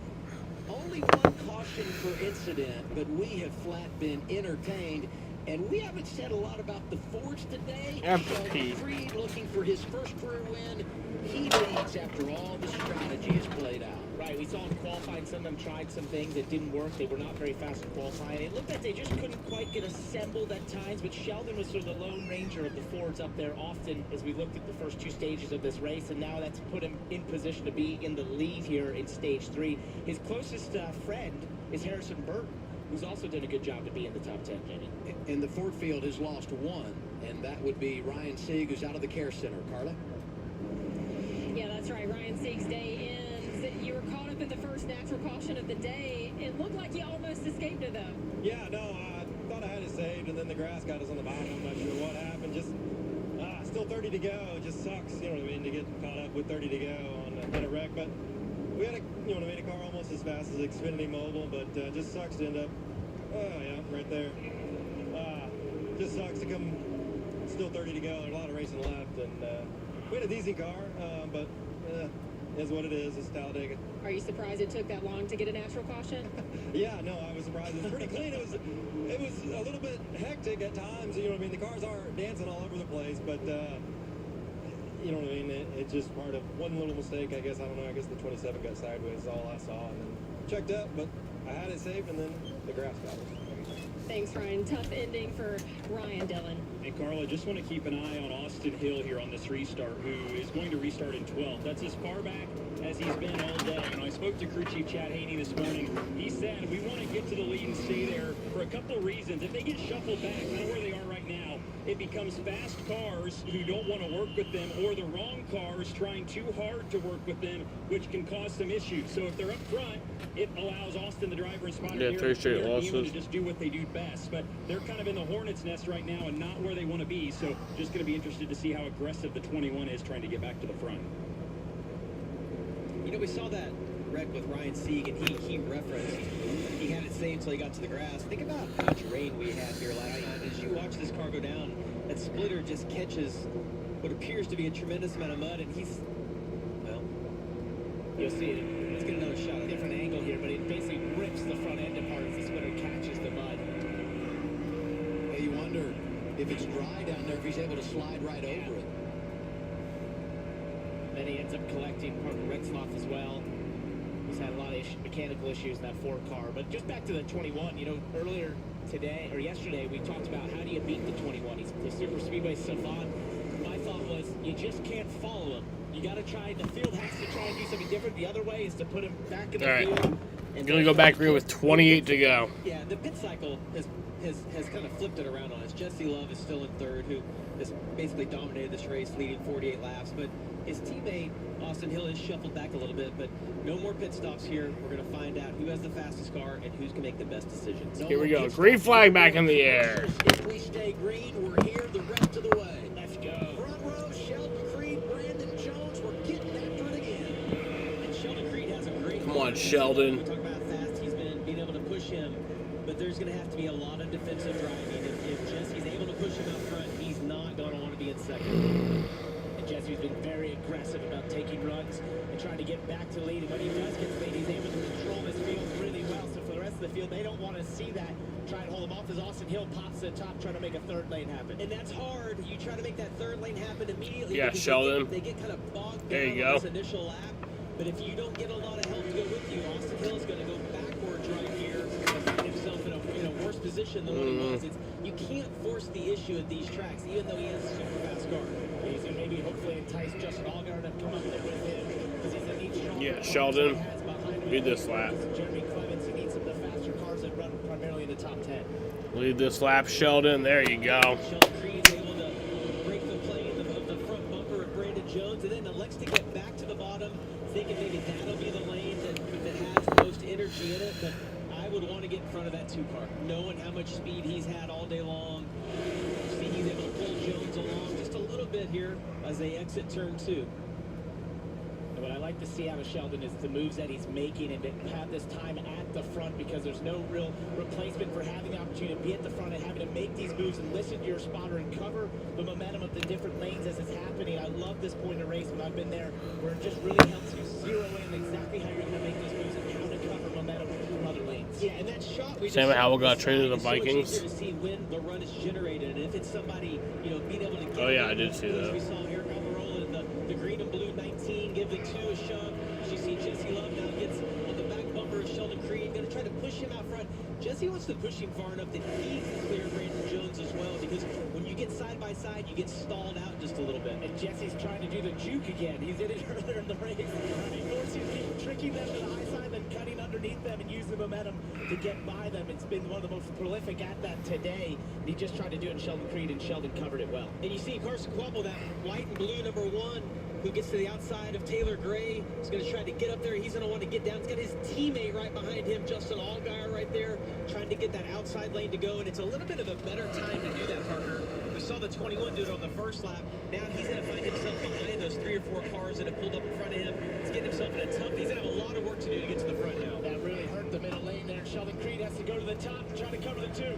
Only one caution for incident, but we have flat been entertained. And we haven't said a lot about the Fords today. Sheldon Creed looking for his first career win. He leads after all the strategy is played out. Right, we saw him qualifying. Some of them tried some things that didn't work. They were not very fast in qualifying. It looked like they just couldn't quite get assembled at times, but Sheldon was sort of the lone ranger of the Fords up there often as we looked at the first two stages of this race, and now that's put him in position to be in the lead here in stage 3. His closest friend is Harrison Burton, who's also done a good job to be in the top 10, Jenny. And the Ford field has lost one, and that would be Ryan Sieg, who's out of the care center. Carla? Yeah, that's right. Ryan Sieg's day ends. You were caught up in the first natural caution of the day. It looked like you almost escaped it, though. Yeah, no, I thought I had it saved, and then the grass got us on the bottom. I'm not sure what happened. Just, still 30 to go. It just sucks, you know what I mean, to get caught up with 30 to go on a wreck. But we had a car almost as fast as Xfinity Mobile, but just sucks to end up, right there. Just sucks to come still 30 to go. There's a lot of racing left, and we had a decent car, but is what it is. It's Talladega. Are you surprised it took that long to get a natural caution? Yeah, no, I was surprised. It was pretty clean. It was a little bit hectic at times. You know what I mean? The cars are dancing all over the place, but you know what I mean? It's just part of one little mistake, I guess. I don't know. I guess the 27 got sideways is all I saw, and then checked up, but I had it saved, and then the grass got it. Thanks, Ryan. Tough ending for Ryan Dillon. And Carla, just want to keep an eye on Austin Hill here on this restart, who is going to restart in 12th. That's as far back as he's been all day. And I spoke to crew chief Chad Haney this morning. He said, we want to get to the lead and stay there for a couple of reasons. If they get shuffled back, kind of where they are right now, it becomes fast cars who don't want to work with them, or the wrong cars trying too hard to work with them, which can cause some issues. So if they're up front, it allows Austin, the driver and spotter, Yeah, 3 straight losses, to just do what they do best. But they're kind of in the hornet's nest right now and not where they want to be. So just going to be interested to see how aggressive the 21 is trying to get back to the front. You know, we saw that wreck with Ryan Sieg, and he referenced he had it saved until he got to the grass. Think about how much rain we had here last night. As you watch this car go down, that splitter just catches what appears to be a tremendous amount of mud, and he's, well, you'll see it. Let's get another shot, a different angle here, but it basically rips the front end apart as the splitter catches the mud. Hey, you wonder if it's dry down there, if he's able to slide right over it. Then he ends up collecting part of the Retzloff as well. He's had a lot of mechanical issues in that Ford car. But just back to the 21, you know, earlier today, or yesterday, we talked about how do you beat the 21. He's the super speedway savant. My thought was, you just can't follow him. You got to try, the field has to try and do something different. The other way is to put him back in the field. I'm going to go back green with 28 to go. Yeah, the pit cycle has kind of flipped it around on us. Jesse Love is still in third, who has basically dominated this race, leading 48 laps. But his teammate, Austin Hill, is shuffled back a little bit. But no more pit stops here. We're going to find out who has the fastest car and who's going to make the best decisions. Here we go. Green flag back in the air. If we stay green, we're here the rest of the way. Let's go. Front row, Sheldon Creed, Brandon Jones. We're getting after it again. And Sheldon Creed has a great Come on, Sheldon. We talk about how fast he's been, being able to push him. But there's going to have to be a lot of defensive driving. If Jesse's able to push him out front, he's not going to want to be in second. And Jesse's been very aggressive about taking runs and trying to get back to the lead. And when he does get to the lead, he's able to control this field really well. So for the rest of the field, they don't want to see that. Try and hold him off as Austin Hill pops to the top, trying to make a third lane happen. And that's hard. You try to make that third lane happen immediately. Yeah, Sheldon. They get kind of bogged there down you on go. this initial lap. But if you don't get a lot of help to go with you, Austin Hill is going to go backwards right here and find himself in a worse position than what he was. You can't force the issue at these tracks, even though he has a super fast car. He's going to maybe hopefully entice Justin Allgaier to come up there with him. Because he's a neat strong Yeah, Sheldon. Lead this lap. Jeremy Clements, he needs some of the faster cars that run primarily in the top 10. Lead this lap, Sheldon. There you go. Sheldon Creed's able to break the plane of the front bumper of Brandon Jones, and then elects to get back to the bottom, thinking maybe that'll be the lane that has the most energy in it. But I would want to get in front of that 2 car, knowing how much speed he's had all day long. See, he's able to pull Jones along just a little bit here as they exit turn 2. And what I like to see out of Sheldon is the moves that he's making and to have this time at the front, because there's no real replacement for having the opportunity to be at the front and having to make these moves and listen to your spotter and cover the momentum of the different lanes as it's happening. I love this point of race when I've been there, where it just really helps you zero in exactly how you're going to make these moves and how to cover momentum from other lanes. Yeah, and that shot we Sam Howell got traded to the Vikings. So much easier to see when the run is generated, and if it's somebody, being able to get. Oh yeah, I did see that. We saw Eric Almirola in the green and blue 19 give the 2 a shove. You see Jesse Love now gets on the back bumper of Sheldon Creed, going to try to push him out front. Jesse wants to push him far enough that he can clear Brandon Jones as well, because when you get side by side, you get stalled out just a little bit. And Jesse's trying to do the juke again. He did it earlier in the race. He forces you to keep tricking them to the high side, then cutting underneath them and using the momentum to get by them. It's been one of the most prolific at that today. And he just tried to do it in Sheldon Creed, and Sheldon covered it well. And you see Carson Quebble, that white and blue number 1, who gets to the outside of Taylor Gray. He's going to try to get up there. He's going to want to get down. He's got his teammate right behind him, Justin Allgaier, right there, trying to get that outside lane to go. And it's a little bit of a better time to do that, Parker. We saw the 21 do it on the first lap. Now he's going to find himself behind those 3 or 4 cars that have pulled up in front of him. He's getting himself in a tough. He's going to have a lot of work to do to get to the front now. That really hurt the middle lane there. Sheldon Creed has to go to the top and try to cover the 2.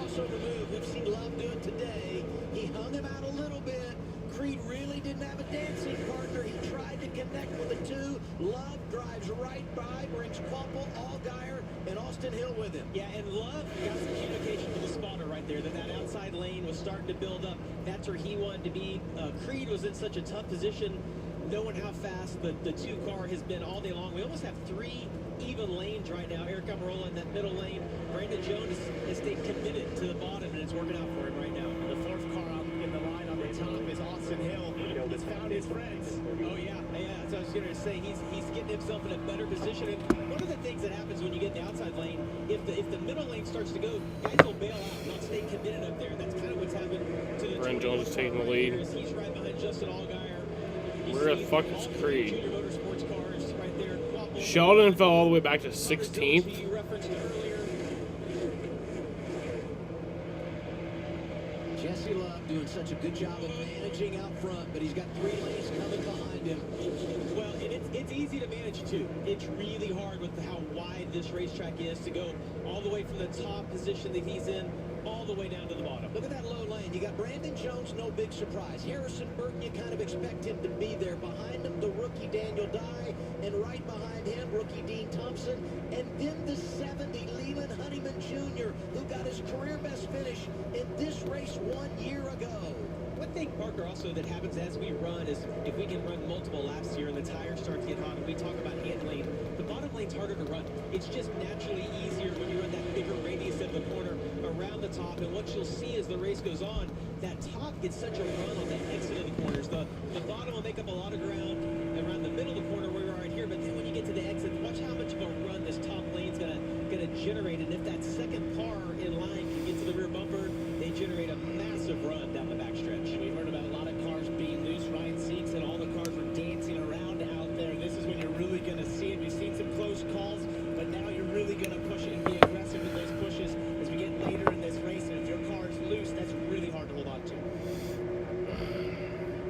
crossover move. We've seen Love do it today. He hung him out a little bit. Creed really didn't have a dancing partner. He tried to connect with the two. Love drives right by, brings Quapple, Allgaier, and Austin Hill with him. Yeah, and Love got some communication with the spotter right there that outside lane was starting to build up. That's where he wanted to be. Creed was in such a tough position, knowing how fast the two car has been all day long. We almost have 3 even lanes right now. Eric Almirola in that middle lane. Brandon Jones has stayed committed to the bottom, and it's working out for him right now. The 4th car up in the line on the top is Austin Hill. He's found his friends. Oh, yeah. That's what I was going to say. He's getting himself in a better position. And one of the things that happens when you get in the outside lane, if the middle lane starts to go, guys will bail out, not stay committed up there. And that's kind of what's happened to the Brandon Jones is taking the lead. He's right behind Justin Allgaier. Where the fuck is Creed? Junior Motorsports cars right there. Sheldon fell all the way back to 16th. You referenced earlier. Jesse Love doing such a good job of managing out front, but he's got 3 lanes coming behind him. Well, and it's easy to manage too. It's really hard with how wide this racetrack is to go all the way from the top position that he's in all the way down to the bottom. Look at that low lane. You got Brandon Jones, no big surprise. Harrison Burton, you kind of expect him to be there. Behind him, the rookie Daniel Dye, and right behind him, rookie Dean Thompson, and then the 70 Leland Honeyman Jr., who got his career best finish in this race 1 year ago. One thing, Parker, also that happens as we run is if we can run multiple laps here and the tires start to get hot, and we talk about handling, the bottom lane's harder to run. It's just naturally easier when you run that bigger radius of the corner around the top, and what you'll see as the race goes on, that top gets such a run on the exit of the corners. The bottom will make up a lot of ground around the middle of the corner where we are right here, but then when you get to the exit, watch how much of a run this top lane's gonna generate, and if that second car in line can get to the rear bumper, they generate a massive run down the backstretch. We've heard about a lot of cars being loose, Ryan Seeks, and all the cars were dancing around out there. This is when you're really going to see it. We've seen some close calls, but now you're really going to push it and be aggressive with those pushes as we get later in this race. And if your car is loose, that's really hard to hold on to.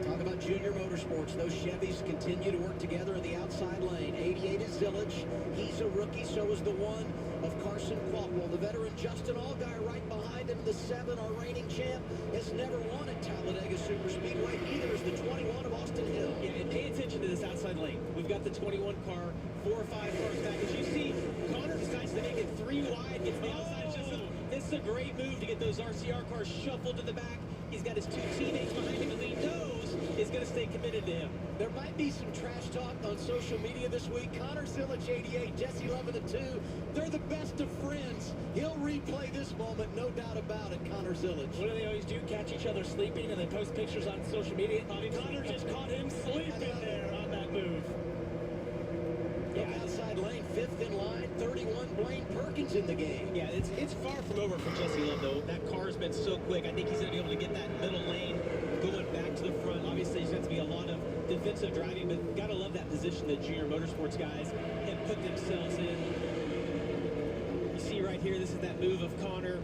Talk about Junior Motorsports. Those Chevys continue to work together in the outside lane. 88 is Zillage. He's a rookie, so is the 1 of Carson Quapple. The veteran Justin Allgaier right behind him. The 7, our reigning champ, has never won at Talladega Superspeedway. Neither is the 21 of Austin Hill. Yeah, and pay attention to this outside lane. We've got the 21 car, 4 or 5 cars back. As you see, Connor decides to make it 3 wide, gets the outside. This is a great move to get those RCR cars shuffled to the back. He's got his 2 teammates behind him, and he knows is going to stay committed to him. There might be some trash talk on social media this week. Connor Zillage, 88, Jesse Love in the 2. They're the best of friends. He'll replay this moment, no doubt about it, Connor Zillage. What do they always do? Catch each other sleeping and then post pictures on social media? Connor just caught him sleeping there on that move. Yeah, outside lane, 5th in line, 31, Blaine Perkins in the game. Yeah, it's far from over for Jesse Love, though. That car's been so quick. I think he's going to be able to get that middle lane going back to the front. Obviously, there's going to be a lot of defensive driving, but got to love that position that Junior Motorsports guys have put themselves in. You see right here, this is that move of Connor.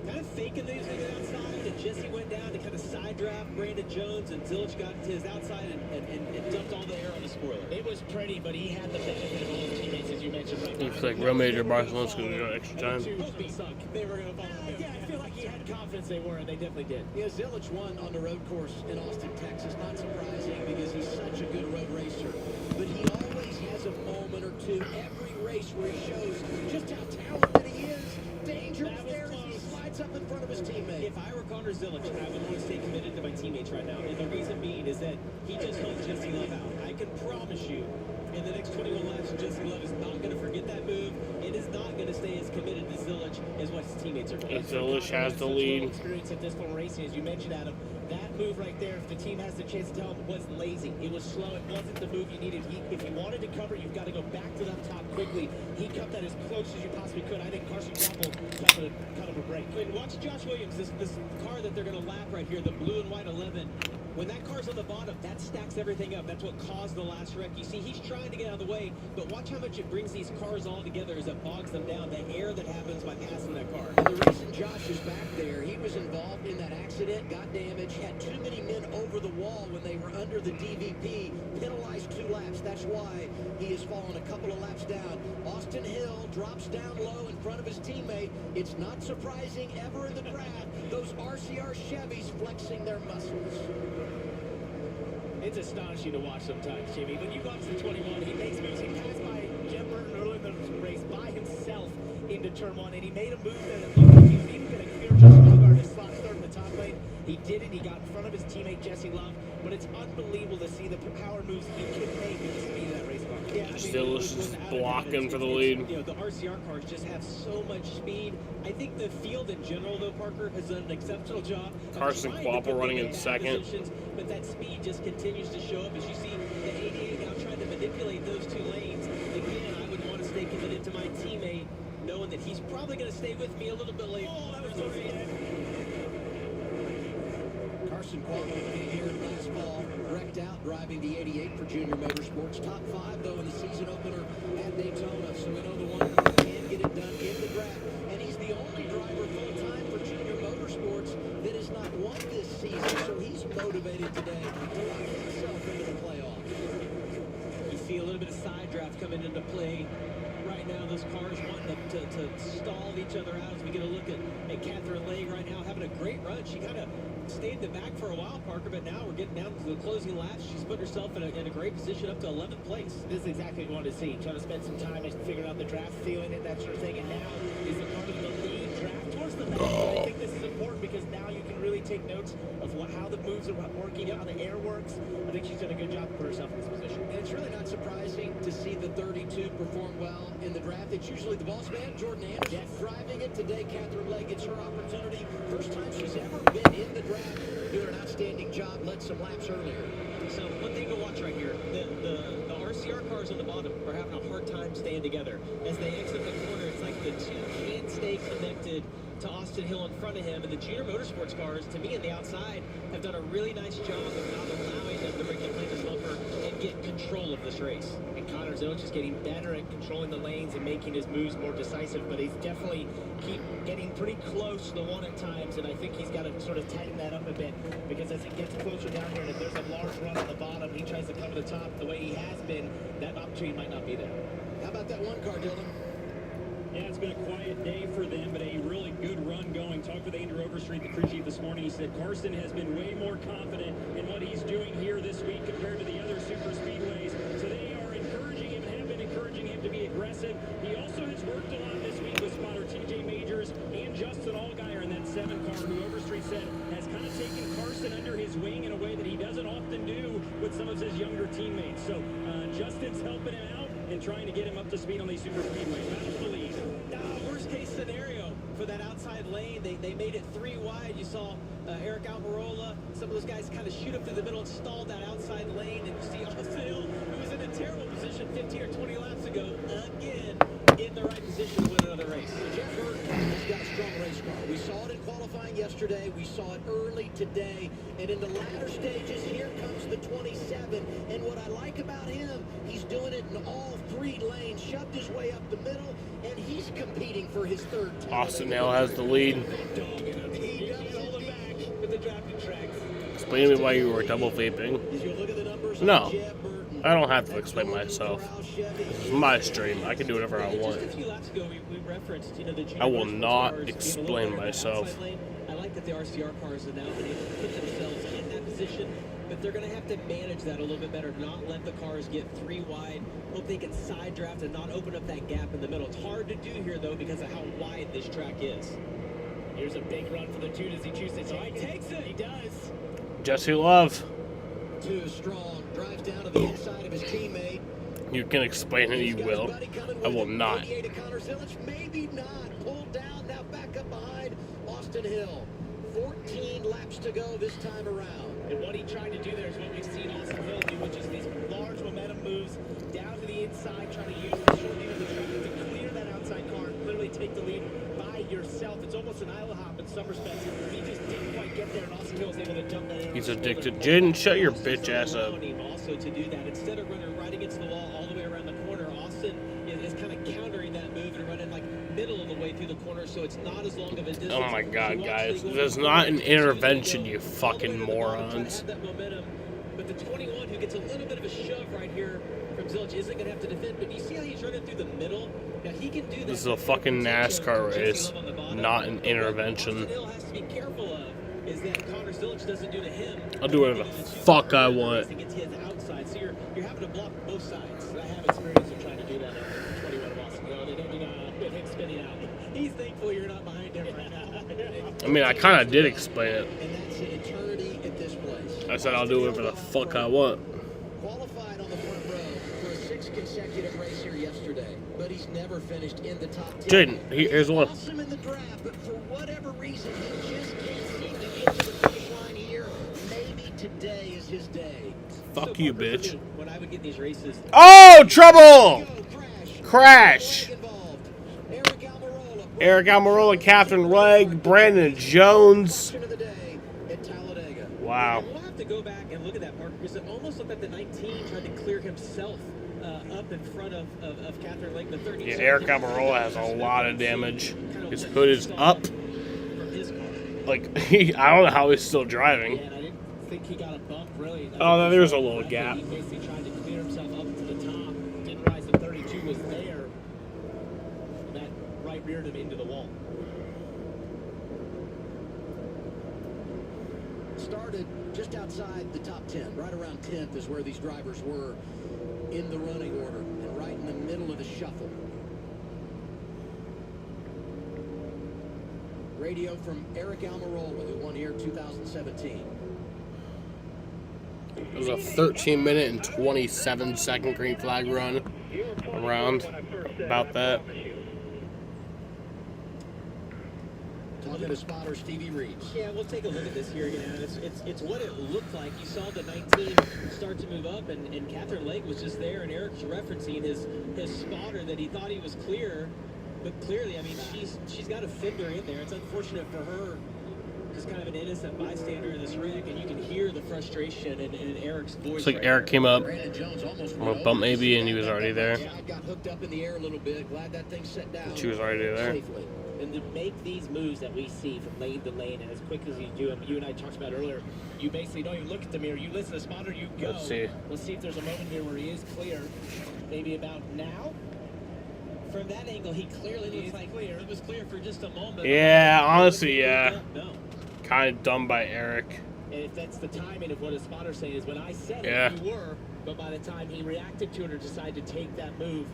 Kind of faking these things outside, and Jesse went down to kind of side draft Brandon Jones, and Zillage got to his outside and dumped all the air on the spoiler. It was pretty, but he had the benefit of all his teammates, as you mentioned. Right, Looks like real major Barcelona's going to go extra time. They were going to follow him. Yeah, I feel like he had confidence they were, and they definitely did. Yeah, Zillage won on the road course in Austin, Texas. Not surprising because he's such a good road racer. But he always has a moment or two every race where he shows just how talented he is. Dangerous there as he slides up in front of his teammate. If I were Connor Zillage, I would want to stay committed to my teammates right now. And the reason being is that he just hung Jesse Love out. I can promise you, in the next 21 laps, Jesse Love is not going to forget that move. It is not going to stay as committed to Zillage as what his teammates are doing. Zillage has the lead. Experience at this point racing, as you mentioned, Adam. That move right there, if the team has the chance to tell him, was lazy. It was slow. It wasn't the move you needed. If you wanted to cover, you've got to go back to that top quickly. He cut that as close as you possibly could. I think Carson Quapple cut him a break. And watch Josh Williams, this car that they're going to lap right here, the blue and white 11. when that car's on the bottom, that stacks everything up. That's what caused the last wreck. You see, he's trying to get out of the way, but watch how much it brings these cars all together as it bogs them down. The air that happens by passing that car. And the reason Josh is back there, he was involved in that accident, got damaged, had too many men over the wall when they were under the DVP, penalized 2 laps. That's why he has fallen a couple of laps down. Austin Hill drops down low in front of his teammate. It's not surprising ever in the draft. Those RCR Chevys flexing their muscles. It's astonishing to watch sometimes, Jimmy. When you watch the 21, he makes moves. He passed by Jim Burton early in the race by himself into turn 1, and he made a move that it looked like he was even going to clear Justin Allgaier to slot third in the top lane. He did it. He got in front of his teammate, Jesse Love. But it's unbelievable to see the power moves he can make with the speed of that race car. Yeah, I mean, Still is just blocking for the lead. You know, the RCR cars just have so much speed. I think the field in general, though, Parker, has done an exceptional job. Carson Quapple running in second. But that speed just continues to show up. As you see, the 88 now trying to manipulate those 2 lanes. Again, I would want to stay committed to my teammate, knowing that he's probably going to stay with me a little bit later. Oh, that was so good. Carson Quapple here last fall, wrecked out driving the 88 for Junior Motorsports. Top 5, though, in the season opener at Daytona. So we know the one who can get it done in the draft. And he's the only driver full-time for Junior Motorsports that has not won this season. So he's motivated today to lock himself into the playoffs. You see a little bit of side draft coming into play right now. Those cars wanting to stall each other out as we get a look at Catherine Legge right now having a great run. She kind of stayed in the back for a while, Parker, but now we're getting down to the closing laps. She's put herself in a great position up to 11th place. This is exactly what we wanted to see. Trying to spend some time and figuring out the draft, feeling it, that sort of thing. And now is the part of the lead draft towards the back. And I think this is important because now you can really take notes of how the moves are working, how the air works. I think she's done a good job to put herself in this position. And it's really not surprising to see the 32 perform well in the draft. It's usually the boss man, Jordan Anderson, driving it. Today, Catherine Legge gets her opportunity. First time she's ever been in the draft. Doing an outstanding job, led some laps earlier. So one thing to watch right here, the RCR cars on the bottom are having a hard time staying together. As they exit the corner, it's like the 2 can't stay connected to Austin Hill in front of him. And the Junior Motorsports cars, to me, on the outside, have done a really nice job of not allowing them to bring the plane to slumber and get control of this race. And Connor Zilch is getting better at controlling the lanes and making his moves more decisive, but he's definitely keep getting pretty close to the one at times, and I think he's got to sort of tighten that up a bit, because as he gets closer down here, and if there's a large run on the bottom, he tries to come to the top the way he has been, that opportunity might not be there. How about that one car, Dylan? Yeah, it's been a quiet day for them, but a really good run going. Talked with Andrew Overstreet, the crew chief, this morning. He said Carson has been way more confident in what he's doing here this week compared to the other super speedways. So they are encouraging him and have been encouraging him to be aggressive. He also has worked a lot this week with spotter TJ Majors and Justin Allgaier in that 7 car, who Overstreet said has kind of taken Carson under his wing in a way that he doesn't often do with some of his younger teammates. So Justin's helping him out and trying to get him up to speed on these super speedways. Battle for the lead. Worst case scenario for that outside lane, they made it 3 wide. You saw Eric Almirola, some of those guys kind of shoot up to the middle and stalled that outside lane. And you see Austin Hill, who was in a terrible position 15 or 20 laps ago, again in the right position to win another race. Jeff Burton has got a strong race car. We saw it in qualifying yesterday. We saw it early today. And in the latter stages, here comes the 27. And what I like about him, he's doing it in all 3 lanes, shoved his way up the middle, and he's competing for his 3rd time. Austin now has the lead. He does hold it back with the drafting tracks. Explain to me why you were double vaping. No, I don't have to explain myself. This is my stream. I can do whatever I want. Just a few laps ago, we referenced, the Junior I will Motorsports not cars explain being a little better in the myself. outside lane. I like that the RCR cars have now been able to put themselves in that position, but they're going to have to manage that a little bit better, not let the cars get 3 wide, hope they can side draft and not open up that gap in the middle. It's hard to do here, though, because of how wide this track is. Here's a big run for the 2. Does he choose to take it? He takes it. He does. Jesse Love. 2 strong, drives down to the inside of his teammate. You can explain it, you will. I will not. Maybe not. Pulled down, now back up behind Austin Hill. 14 laps to go this time around. And what he tried to do there is what we've seen Austin Hill do, which is these large momentum moves down to the inside, trying to use the shortening of the track to clear that outside car and clearly take the lead by yourself. It's almost an island hop in some respects. He just didn't quite get there, and Austin Hill was able to jump that. He's addicted. Jaden, shut your bitch ass up. Also to do that, instead of running right against the wall all the way around the corner, Austin is kind of countering that move and running like middle of the way through the corner, so it's not as long of a distance. Oh my god, guys. This is not an intervention, you fucking morons. That momentum, but the 21 who gets a little bit of a shove right here from Zilch isn't going to have to defend, but you see how he's running through the middle? Now he can do that. This is a fucking NASCAR race, not an intervention. Has to be careful of is that Connor Zilch doesn't do to him. I'll do whatever the fuck I want. To get to his outside, so you're having to block both sides. I have experience of trying to do that on 21 of Austin Hill, and with him spinning out. He's thankful you're not behind him right now. I mean, I kind of did explain it. And that's an eternity at this place. I said I'll do whatever the fuck I want. Qualified on the front row for a 6th consecutive race here yesterday, but he's never finished in the top 10. Jaden, here's one. Awesome in the draft, but for whatever reason, he just can't seem to get to the finish line here. Maybe today is his day. Fuck you, bitch. When I would get these races, Oh, trouble! Crash! Eric Almirola, Catherine Legg, Brandon Jones. Wow. We'll have to go back and look at that part because it almost looked like the 19 tried to clear himself up in front of Catherine Legg, the 30. Yeah, Eric Almirola has a lot of damage. His hood is up. Like, I don't know how he's still driving. Yeah, and I didn't think he got a bump, really. Oh, no, there's a little gap. He basically tried to clear himself up to the top. Didn't realize the 32 was there. And that right reared him into the wall. Started just outside the top 10. Right around 10th is where these drivers were in the running order. And right in the middle of the shuffle. Radio from Eric Almirola, who won here in 2017. It was a 13-minute and 27-second green flag run around about that. Talking to spotter Stevie Reeves. Yeah, we'll take a look at this here. You know, it's what it looked like. You saw the 19 start to move up, and Catherine Legg was just there, and Eric's referencing his spotter that he thought he was clear, but clearly, I mean, she's got a fender in there. It's unfortunate for her, just kind of an innocent bystander in this wreck, and you can hear the frustration in Eric's voice. Looks like Eric came up on a bump maybe, and he was already there. Got hooked up in the air a little bit. Glad that thing set down. She was already there. Safely. And to make these moves that we see from lane to lane, and as quick as you do them, you and I talked about earlier, you basically don't even look at the mirror. You listen to the spotter, you go. Let's see. Let's see if there's a moment here where he is clear. Maybe about now. From that angle, he clearly looks like clear. It was clear for just a moment. Yeah, honestly, yeah. No. Kind of dumb by Eric. And if that's the timing of what his spotter's saying is when I said Yeah. it, you were, but by the time he reacted to it or decided to take that move,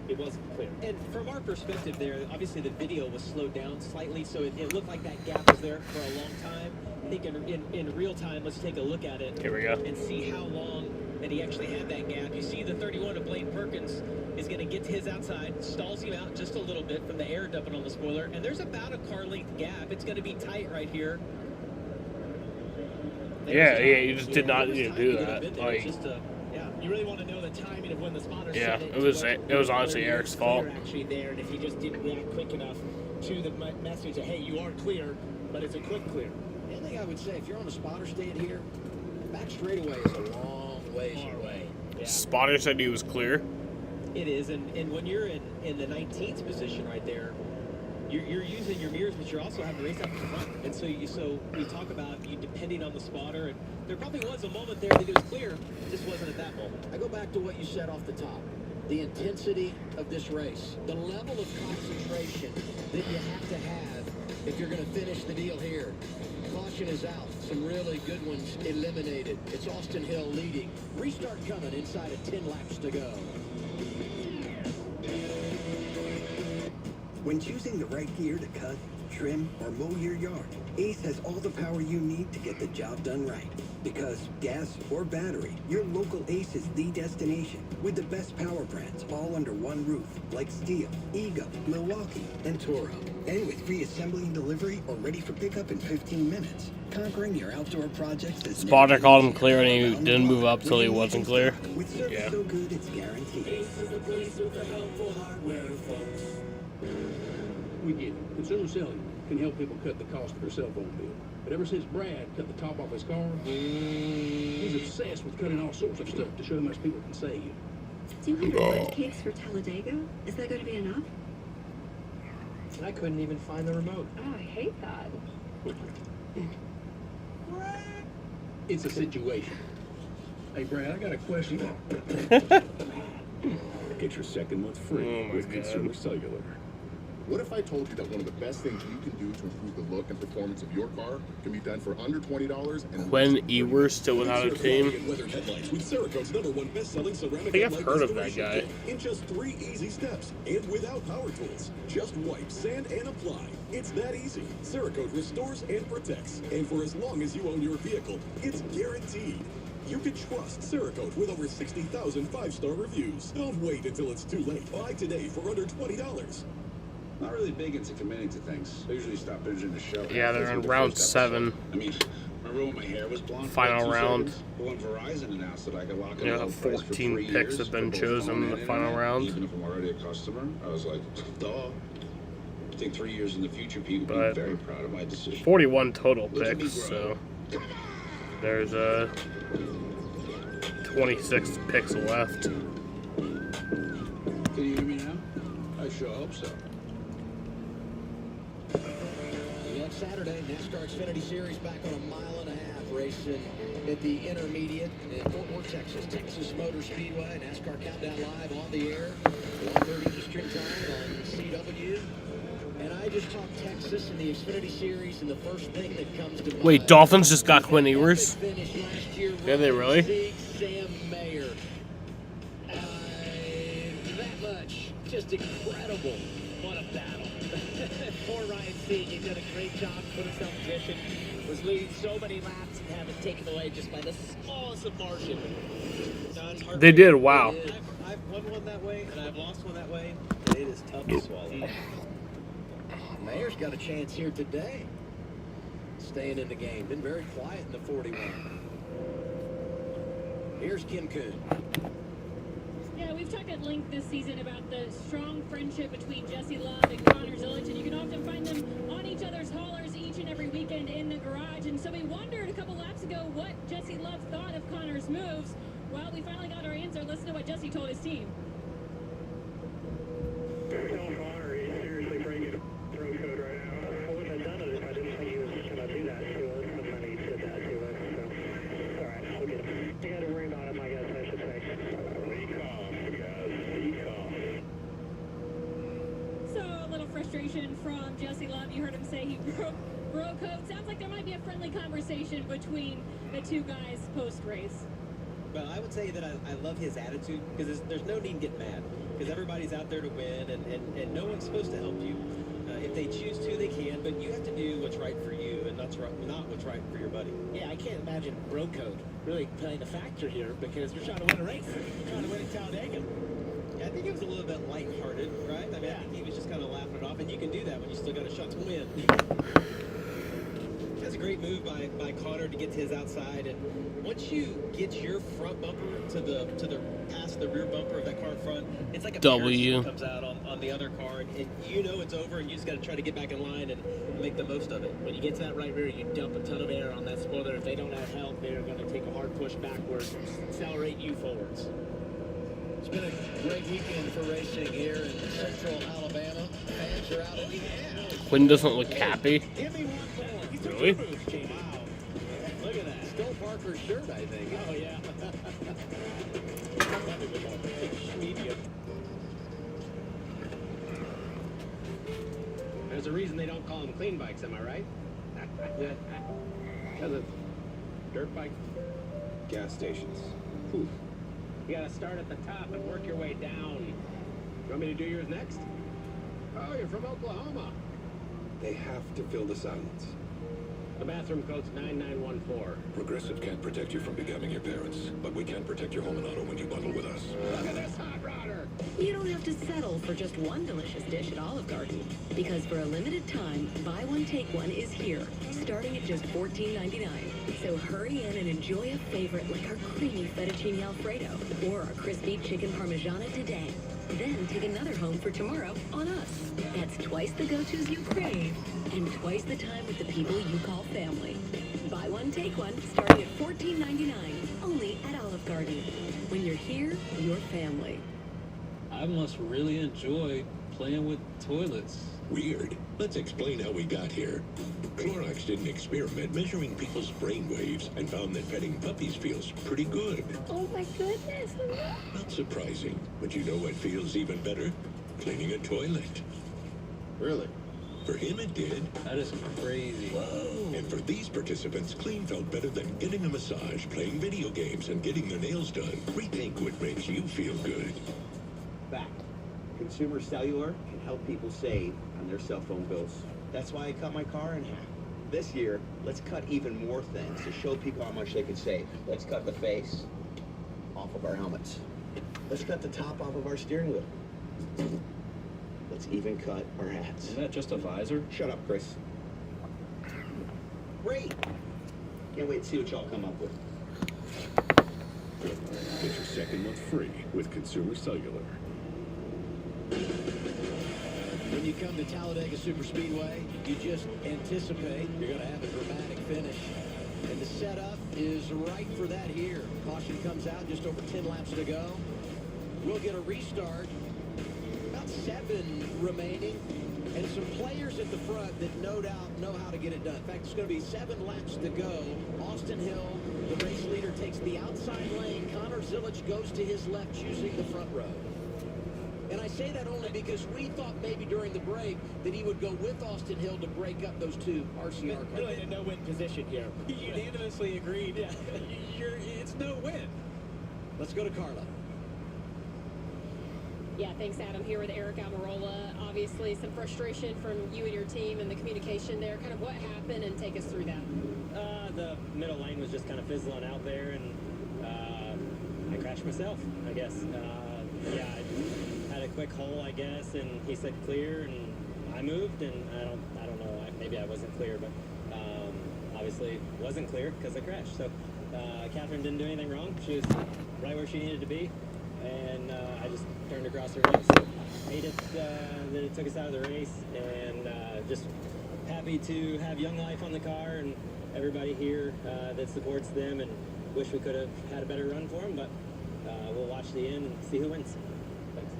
it wasn't clear. And from our perspective there, obviously the video was slowed down slightly, so it looked like that gap was there for a long time. I think in real time, let's take a look at it. Here we go. And see how long that he actually had that gap. You see the 31 of Blaine Perkins is going to get to his outside, stalls him out just a little bit from the air dumping on the spoiler, and there's about a car length gap. It's going to be tight right here. Yeah, you just did not need to do that. Like, you really want to know the timing of when the spotter yeah, said it was honestly Eric's fault. Actually there, and if he just didn't react quick enough to the message that, hey, you are clear, but it's a quick clear. The only thing I would say, if you're on a spotter stand here, back straightaway is a long ways away. Yeah. Spotter said he was clear. It is, and when you're in the 19th position right there, you're using your mirrors, but you're also having to race out the front. And so we talk about you depending on the spotter, and there probably was a moment there that it was clear, it just wasn't at that moment. I go back to what you said off the top. The intensity of this race, the level of concentration that you have to have if you're going to finish the deal here. Caution is out. Some really good ones eliminated. It's Austin Hill leading. Restart coming inside of 10 laps to go. When choosing the right gear to cut, trim, or mow your yard, Ace has all the power you need to get the job done right. Because gas or battery, your local Ace is the destination with the best power brands all under one roof, like Steel, Ego, Milwaukee, and Toro. And with free assembly and delivery or ready for pickup in 15 minutes, conquering your outdoor projects is Spotter called him clear and he didn't move up till he wasn't clear. with service so good it's guaranteed. we get it. Consumer selling can help people cut the cost of their cell phone bill. But ever since Brad cut the top off his car, he's obsessed with cutting all sorts of stuff to show how much people can save. 200 lunch cakes for Talladega? Is that going to be enough? I couldn't even find the remote. Oh, I hate that. It's a situation. Hey, Brad, I got a question. Get your second month free with Consumer Cellular. What if I told you that one of the best things you can do to improve the look and performance of your car can be done for under $20 and Quinn Ewers still without a team. With Cerakote's #1 best-selling ceramic I think I've headlight heard of that restoration guy. kit in just 3 easy steps and without power tools. Just wipe, sand, and apply. It's that easy. Cerakote restores and protects, and for as long as you own your vehicle, it's guaranteed. You can trust Cerakote with over 60,000 5-star reviews. Don't wait until it's too late. Buy today for under $20. Not really big into committing to things. I usually stop binging the show. Yeah, they're in round 7. I mean, remember when my hair was blonde? Final round. But when Verizon announced that I could lock in Yeah, a low price for 14 3 picks years have been for both chosen phone in the and final internet, round. even if I'm already a customer, I was like, duh. I think 3 years in the future, people will But be very proud of my decision. 41 total Look at me picks, grow. so there's 26 picks left. Can you hear me now? I sure hope so. Next Saturday, NASCAR Xfinity Series back on a 1.5 mile racing at the intermediate in Fort Worth, Texas. Texas Motor Speedway. NASCAR Countdown Live on the air. 1:30 Eastern Time on CW. And I just talked Texas and the Xfinity Series, and the first thing that comes to mind. Wait, Dolphins just got Quinn Ewers? Yeah, they really? Sam Mayer. That much. Just incredible. What a battle. Poor Ryan Sieg, he did a great job, put himself in position, was leading so many laps and have it taken away just by the smallest of margin. They did, wow. I've won one that way, and I've lost one that way, and it is tough to swallow. Mayer's got a chance here today. Staying in the game. Been very quiet in the 41. Here's Kim Kuhn. Yeah, we've talked at length this season about the strong friendship between Jesse Love and Connor Zilic, and you can often find them on each other's haulers each and every weekend in the garage. And so we wondered a couple laps ago what Jesse Love thought of Connor's moves. Well, we finally got our answer. Listen to what Jesse told his team. Connor is seriously breaking road code right now. I wouldn't have done it if I didn't think he was going to do that to us, and then he said that to us. So, all right, we'll get him. You got to worry about him, I guess I should say. So a little frustration from Jesse Love. You heard him say he broke bro code. Sounds like there might be a friendly conversation between the two guys post-race. Well, I would say that I love his attitude, because there's no need to get mad, because everybody's out there to win, and no one's supposed to help you. If they choose to, they can, but you have to do what's right for you, and not what's right for your buddy. Yeah, I can't imagine bro code really playing a factor here, because we're trying to win a race. We're trying to win at Talladega. Yeah, I think it was a little bit lighthearted, right? I mean, I think he was just kind of laughing it off, and you can do that when you still got a shot to win. That's a great move by Connor to get to his outside, and once you get your front bumper to the past the rear bumper of that car in front, it's like a parachute comes out on the other car, and you know it's over, and you just got to try to get back in line and make the most of it. When you get to that right rear, you dump a ton of air on that spoiler. If they don't have help, they're going to take a hard push backwards, accelerate you forwards. It's been a great weekend for racing here in central Alabama. Fans are out in the air. Quinn doesn't look happy. Really? Wow. Look at that. Still Parker's shirt, I think. Oh, yeah. There's a reason they don't call them clean bikes, am I right? Yeah. Because it's dirt bike. Gas stations. Oof. You gotta start at the top and work your way down. You want me to do yours next? Oh, you're from Oklahoma. They have to fill the silence. The bathroom code's 9914. Progressive can't protect you from becoming your parents, but we can protect your home and auto when you bundle with us. Look at this hot rodder. You don't have to settle for just one delicious dish at Olive Garden. Because for a limited time, buy one, take one is here, starting at just $14.99. So hurry in and enjoy a favorite like our creamy fettuccine Alfredo or our crispy chicken parmigiana today. Then take another home for tomorrow on us. That's twice the go-tos you crave and twice the time with the people you call family. Buy one, take one, starting at $14.99, only at Olive Garden. When you're here, you're family. I must really enjoy playing with toilets. Weird. Let's explain how we got here. Clorox did an experiment measuring people's brain waves and found that petting puppies feels pretty good. Oh my goodness. Not surprising, but you know what feels even better? Cleaning a toilet. Really? For him it did. That is crazy. Whoa. And for these participants, clean felt better than getting a massage, playing video games, and getting their nails done. Rethink what makes you feel good. Fact. Consumer Cellular can help people save on their cell phone bills. That's why I cut my car in half. This year, let's cut even more things to show people how much they can save. Let's cut the face off of our helmets. Let's cut the top off of our steering wheel. Let's even cut our hats. Isn't that just a visor? Shut up, Chris. Great. Can't wait to see what y'all come up with. Get your second month free with Consumer Cellular. When you come to Talladega Superspeedway, you just anticipate you're going to have a dramatic finish. And the setup is right for that here. Caution comes out, just over 10 laps to go. We'll get a restart. About 7 remaining. And some players at the front that no doubt know how to get it done. In fact, it's going to be 7 laps to go. Austin Hill, the race leader, takes the outside lane. Connor Zilic goes to his left, choosing the front row. And I say that only because we thought maybe during the break that he would go with Austin Hill to break up those 2 RCR cars. Really a no-win position here. Unanimously agreed. Yeah. It's no win. Let's go to Carla. Yeah, thanks, Adam. Here with Eric Almirola. Obviously, some frustration from you and your team and the communication there. Kind of what happened, and take us through that. The middle lane was just kind of fizzling out there, and I crashed myself, I guess. Yeah, I had a quick hole, I guess, and he said clear, and I moved, and I don't know, maybe I wasn't clear, but obviously wasn't clear because I crashed. So Catherine didn't do anything wrong. She was right where she needed to be, and I just turned across her nose. So made it that it took us out of the race, and just happy to have Young Life on the car and everybody here that supports them, and wish we could have had a better run for them, but we'll watch the end and see who wins. Thanks.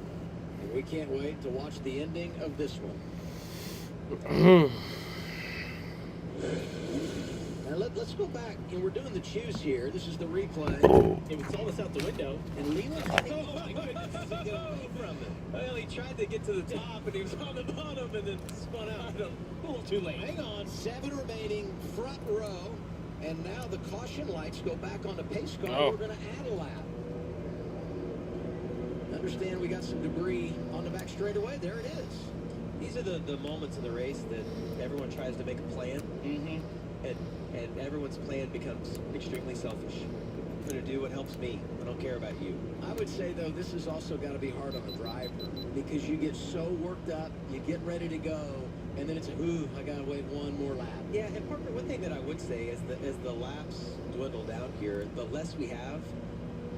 And we can't wait to watch the ending of this one. Now let's go back, and we're doing the choose here. This is the replay. It was almost out the window. And Leland, oh my goodness, he got away from it. Well, he tried to get to the top, and he was on the bottom, and then spun out. A little too late. Hang on, 7 remaining, front row. And now the caution lights go back on the pace car. Oh. We're going to add a lap. Understand we got some debris on the back straightaway. There it is. These are the moments in the race that everyone tries to make a plan. And everyone's plan becomes extremely selfish. I'm going to do what helps me. I don't care about you. I would say, though, this has also got to be hard on the driver because you get so worked up, you get ready to go, and then it's, ooh, I got to wait one more lap. Yeah, and Parker, one thing that I would say is that as the laps dwindle down here, the less we have,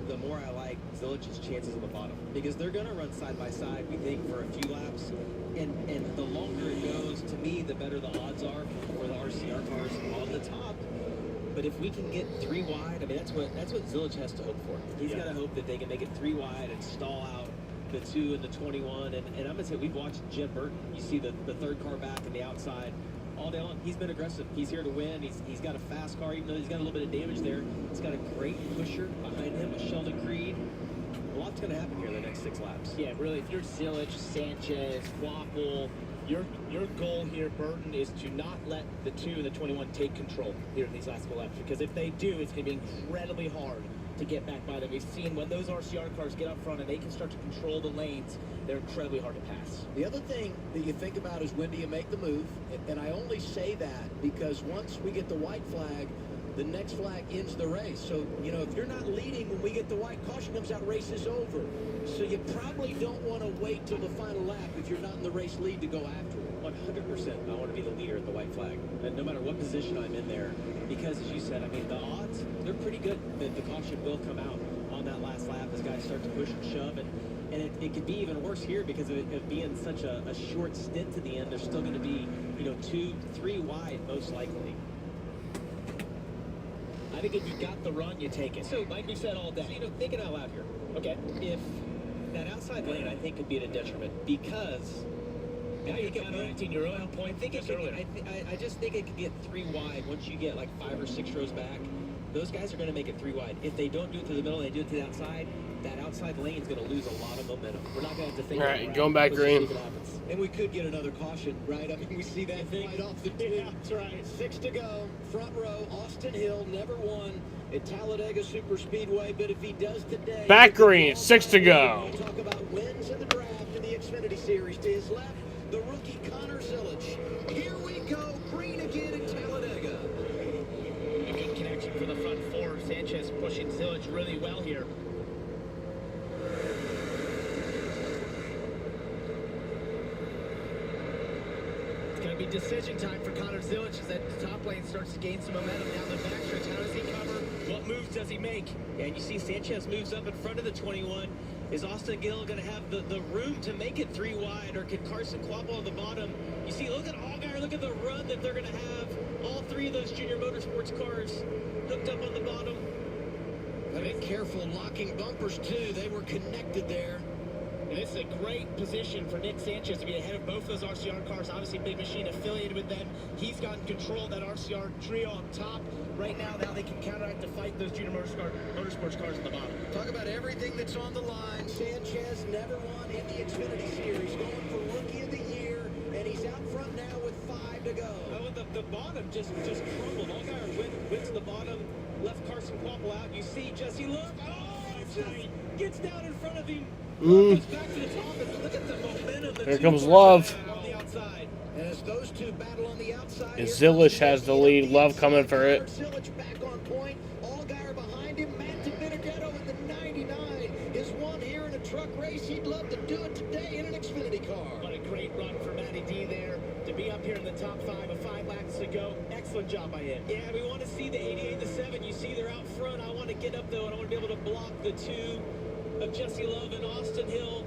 the more I like Zilic's chances on the bottom. Because they're going to run side by side, we think, for a few laps. And the longer it goes, to me, the better the odds are for the RCR cars on the top. But if we can get 3 wide, I mean, that's what Zilic has to hope for. He's got to hope that they can make it 3 wide and stall out the 2 and the 21. And I'm going to say, we've watched Jed Burton. You see the 3rd car back on the outside all day long. He's been aggressive. He's here to win. He's got a fast car, even though he's got a little bit of damage there. He's got a great pusher behind him with Sheldon Creed. A lot's going to happen here in the next 6 laps. Yeah, really, if you're Zilic, Sanchez, Waffle, your goal here, Burton, is to not let the 2 and the 21 take control here in these last 4 laps. Because if they do, it's going to be incredibly hard to get back by them. We've seen when those RCR cars get up front and they can start to control the lanes, they're incredibly hard to pass. The other thing that you think about is when do you make the move? And I only say that because once we get the white flag, the next flag ends the race. So, you know, if you're not leading when we get the white, caution comes out, race is over. So you probably don't want to wait till the final lap if you're not in the race lead to go after it. 100%. I want to be the leader at the white flag, and no matter what position I'm in there, because as you said, I mean, the odds, they're pretty good that the caution will come out on that last lap as guys start to push and shove, and it could be even worse here because of it being such a short stint to the end. There's still going to be, you know, 2-3 wide most likely. I think if you got the run, you take it. So, like we said all day. So, you know, thinking out loud here. Okay. If that outside lane, I think, could be at a detriment because now you're counteracting your own point. I just think it could get 3 wide once you get like 5 or 6 rows back. Those guys are going to make it 3 wide. If they don't do it to the middle, they do it to the outside, that outside lane is going to lose a lot of momentum. We're not going to have to think about it. All right, going back green. And we could get another caution, right? I mean, we see that right off the tee. Yeah, that's right. 6 to go, front row, Austin Hill, never won at Talladega Super Speedway, but if he does today... Back green, 6 to go. We'll talk about wins in the draft in the Xfinity Series. To his left, the rookie Connor Zilic. Here we go, green again at Talladega. A good connection for the front four. Sanchez pushing Zilic really well here. It's going to be decision time for Connor Zilic as that top lane starts to gain some momentum down the backstretch. How does he cover? What moves does he make? Yeah, and you see Sanchez moves up in front of the 21. Is Austin Gill going to have the room to make it 3 wide, or can Carson Quapple on the bottom? You see, look at Allgaier, look at the run that they're going to have. All 3 of those junior motorsports cars hooked up on the bottom. Be careful, locking bumpers too. They were connected there. And it's a great position for Nick Sanchez to be ahead of both those RCR cars. Obviously, Big Machine affiliated with them. He's gotten control of that RCR trio on top. Right now they can counteract to fight those junior motorsports cars on the bottom. Talk about everything that's on the line. Sanchez never won in the Xfinity Series, going for Rookie of the Year, and he's out front now with 5 to go. Oh, the bottom just crumbled. Allgaier went to the bottom, left Carson Quapple out. You see Jesse Love. Oh, it just gets down in front of him. Goes back to the top, and look at the momentum. Here comes Love. On the outside. And as those two battle on the outside, Zilic has the lead. Love coming for it. Zilic back on point. Allgaier behind him. Matt Benedetto at the 99 is one here in a truck race. He'd love to do it today in an Xfinity car. What a great run for Matty D there to be up here in the top 5 with 5 laps to go. Excellent job by him. Yeah, we want to see the 88 and the 7. You see they're out front. I want to get up though, and I want to be able to block the 2 of Jesse Love and Austin Hill.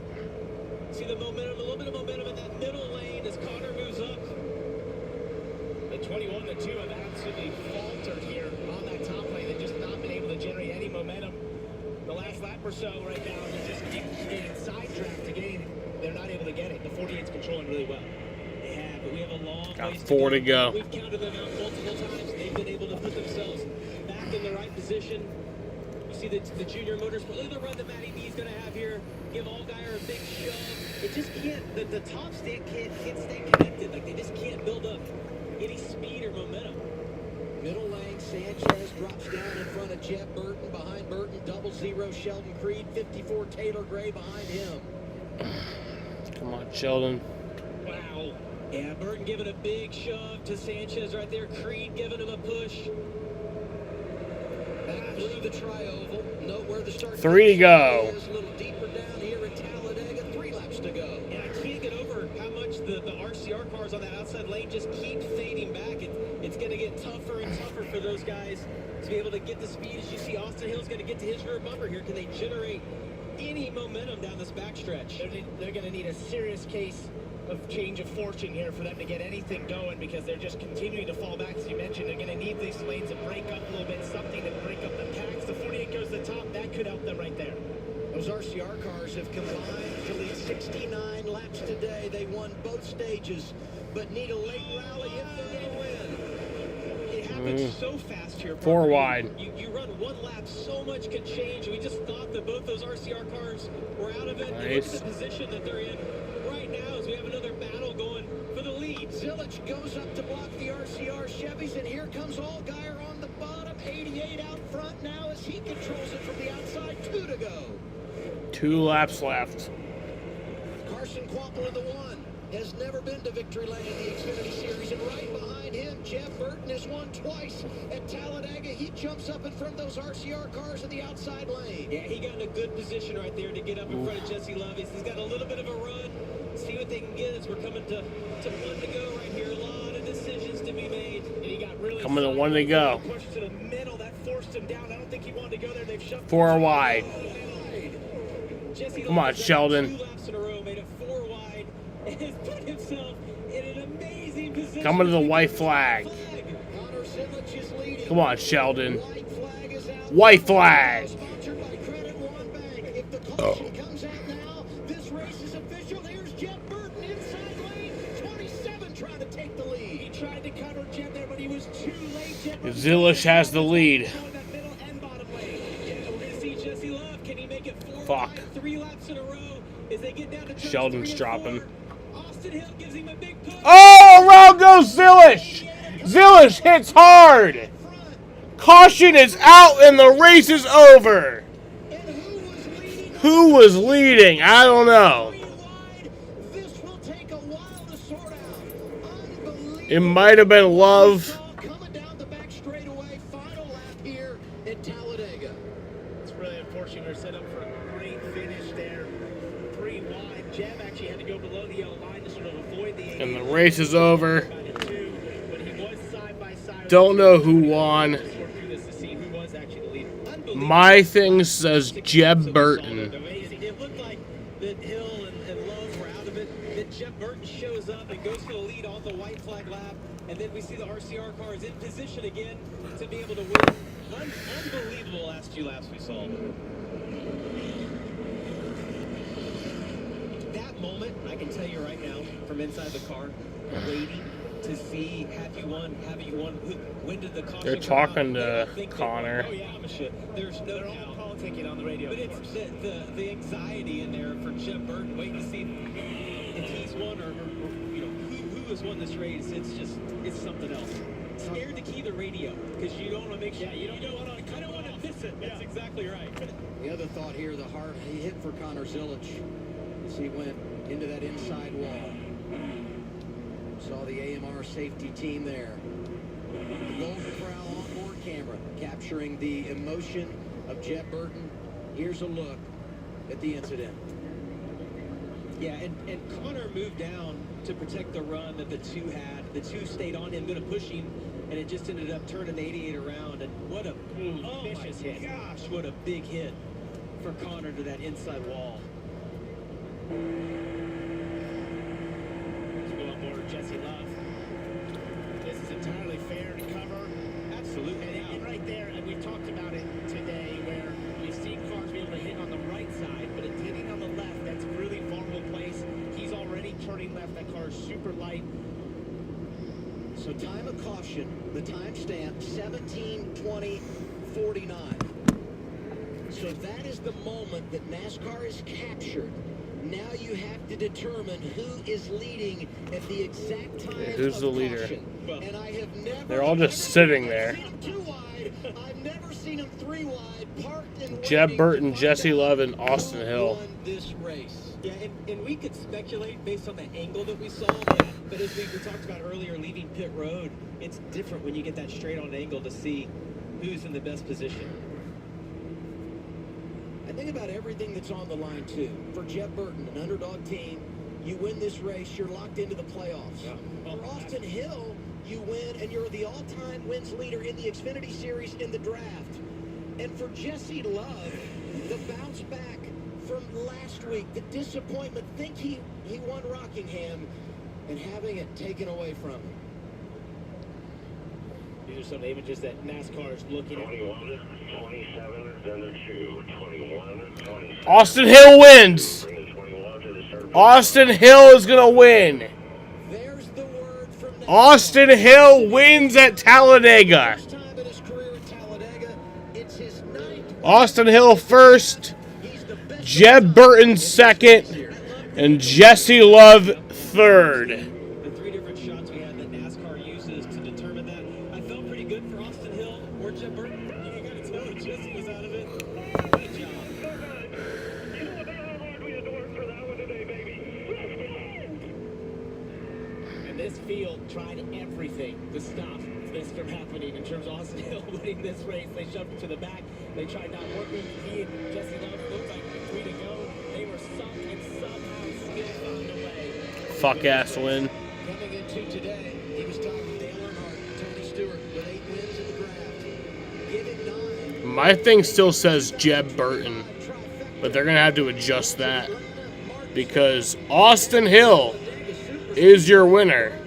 See the momentum, a little bit of momentum in that middle lane as Connor moves up. The 21, the 2 have absolutely faltered here on that top lane. They've just not been able to generate any momentum. The last lap or so right now, they just keep getting sidetracked again. They're not able to get it. The 48's controlling really well. Yeah, but we have a long Got ways 4 to go. We've counted them out multiple times. They've been able to put themselves back in the right position. You see the junior motorsport. Look at the run that Matty D's going to have here. Give Allgaier a big shove. It just can't, the top stand can't stay connected. Like, they just can't build up any speed or momentum. Middle lane, Sanchez drops down in front of Jeb Burton. Behind Burton, 00 Sheldon Creed. 54 Taylor Gray behind him. Come on, Sheldon. Wow. Yeah, Burton giving a big shove to Sanchez right there. Creed giving him a push. Back through the tri-oval. Note where the start 3 to go. is. A little deeper down here at Talladega. 3 laps to go. And I can't get over how much the RCR cars on that outside lane just keep fading back. It's going to get tougher and tougher for those guys to be able to get the speed. As you see, Austin Hill's going to get to his rear bumper here. Can they generate any momentum down this backstretch? They're going to need a serious case of change of fortune here for them to get anything going, because they're just continuing to fall back. As you mentioned, they're going to need these lanes to break up a little bit, something to break up the packs. The 48 goes to the top. That could help them right there. Those RCR cars have combined to lead 69 laps today. They won both stages, but need a late rally if they're going to win. It happens so fast here. 4 wide. You run 1 lap, so much can change. We just thought that both those RCR cars were out of it. Nice. Look at the position that they're in right now as we have another battle going for the lead. Zilic goes up to block the RCR Chevys, and here comes Allgaier on the bottom. 88 out front now as he controls it from the outside. 2 to go. 2 laps left. Carson Quapple in the 1 has never been to victory lane in the Xfinity Series, and right behind him, Jeb Burton has won twice at Talladega. He jumps up in front of those RCR cars in the outside lane. Yeah, he got in a good position right there to get up in front of Jesse Love. He's got a little bit of a run. See what they can get as we're coming to one to go right here. A lot of decisions to be made. And he got really Coming to one to go. pushed to the middle. That forced him down. I don't think he wanted to go there. They've shoved 4 wide. Jesse Come on, Love Sheldon. 2 laps in a row, made it 4 wide, and has put himself in an amazing position. Coming to the white flag. Connor Simmons is leading. Come on, Sheldon. White flag is out. White flag. Sponsored by Credit One Bank. If the caution comes out now, this race is official. Here's Jeb Burton inside lane. 27 trying to take the lead. He tried to cover Jeb there, but he was too late. Jeb Zilish has the lead. that middle and bottom lane. Yeah, we're gonna see Jesse Love. Can he make it 4 Fuck. wide, 3 laps in a row? As they get down to turns Sheldon's 3 and dropping. 4. Austin Hill gives him a big push. Oh, around goes Zilish. Zilish hits hard. Caution is out and the race is over. Who was leading? I don't know. This will take a while to sort out. Unbelievable. It might have been Love. Coming down the back straightaway. Final lap here at Talladega. It's really unfortunate. We're set up for a great finish there. 3 wide. Jeb actually had to go below the yellow line to sort of avoid the. And the race is over. But he was side by side. Don't know who won. To see who was actually the leader. My thing says Jeb Burton. It looked like that Hill and Love were out of it. Then Jeb Burton shows up and goes for the lead on the white flag lap. And then we see the RCR cars in position again to be able to win. Unbelievable last few laps we saw. That moment, I can tell you right now, from inside the car, waiting to see, have you won? When did the caution They're come out? talking They to don't think they Connor. won. Oh yeah, I'm a shit. There's no They're doubt. all politicking on the radio. But it's the anxiety in there for Jeb Burton, waiting to see if he's won or who has won this race. It's something else. Scared to key the radio because you don't want to make sure. You don't want to miss it. That's exactly right. The other thought here, the hard hit for Connor Zilich as he went into that inside wall. Saw the AMR safety team there. The Golden Corral onboard camera capturing the emotion of Jeb Burton. Here's a look at the incident. Yeah, and Connor moved down to protect the run that the two had. The two stayed on him, going to push him, and it just ended up turning the 88 around. And what a vicious hit! Gosh, what a big hit for Connor to that inside wall. Let's go on board Jesse Love. This is entirely fair to cover. Absolutely. And right there, and we've talked about it today, where we've seen cars be able to hit on the right side, but it's hitting on the left. That's a really vulnerable place. He's already turning left. That car is super light. So time of caution, the timestamp 17:20:49. So that is the moment that NASCAR is captured. Now you have to determine who is leading at the exact time. Yeah, who's the leader? Caution. And I have never They're all just sitting there. seen him 2 wide. I've never seen him 3 wide. Parked and Jeb waiting Burton, to Jesse find out Love, and Austin who Hill. won this race. Yeah, and we could speculate based on the angle that we saw, but as we talked about earlier, leaving pit road, it's different when you get that straight-on angle to see who's in the best position. And think about everything that's on the line, too. For Jeb Burton, an underdog team, you win this race, you're locked into the playoffs. Yeah. For Austin Hill, you win, and you're the all-time wins leader in the Xfinity Series in the draft. And for Jesse Love, the bounce back from last week, the disappointment, think he won Rockingham, and having it taken away from him. These are some of the images that NASCAR is looking at. 21, 27, then the 2, 21, 27. Austin Hill wins. Austin Hill is going to win. There's the word from Austin Hill wins at Talladega. first time in his career at Talladega. It's his 9th. Austin Hill first, Jeb Burton second, and Jesse Love third. The 3 different shots we had that NASCAR uses to determine that, I felt pretty good for Austin Hill or Jeb Burton. You got to tell Jesse was out of it. Good job. And this field tried everything to stop this from happening in terms of Austin Hill winning this race. They shoved it to the back. They tried not working. He and Jesse Love looked like with 3 to go. They were sunk and somehow still found a way. Fuck ass win. Coming into today, he was tied with Dale Earnhardt, Tony Stewart with 8 wins in the draft. Give it 9. My thing still says Jeb Burton, but they're going to have to adjust that because Austin Hill is your winner.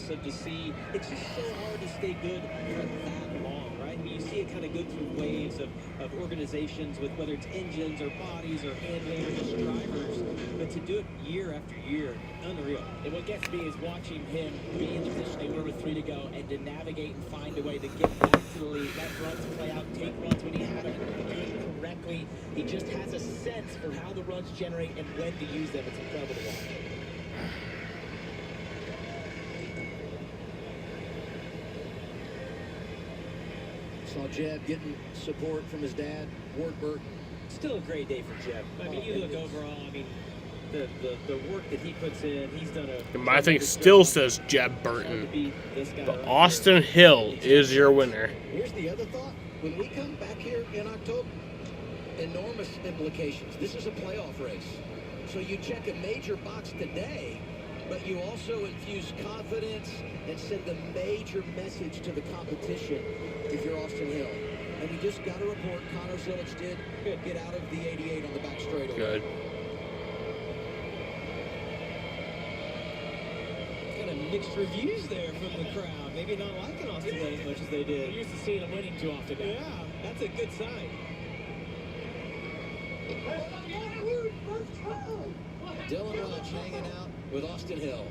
To see, it's just so hard to stay good for that long, right? I mean, you see it kind of go through waves of organizations with whether it's engines or bodies or handling or just drivers, but to do it year after year, unreal. And what gets me is watching him be in the position they were with 3 to go and to navigate and find a way to get back to the lead, let runs play out, take runs when he had them, do it correctly. He just has a sense for how the runs generate and when to use them. It's incredible to watch. Saw Jeb getting support from his dad, Ward Burton. Still a great day for Jeb. I mean, you look overall, I mean, the work that he puts in, he's done a... My thing still says Jeb Burton, but Austin Hill is your winner. Here's the other thought. When we come back here in October, enormous implications. This is a playoff race. So you check a major box today, but you also infuse confidence and send a major message to the competition if you're Austin Hill. And we just got a report Connor Zilic did get out of the 88 on the back straightaway. Good. Kind of mixed reviews there from the crowd. Maybe not liking Austin Hill as much as they did. We're used to seeing him winning too often. Yeah, that's a good sign. Dylan Welch hanging out with Austin Hill.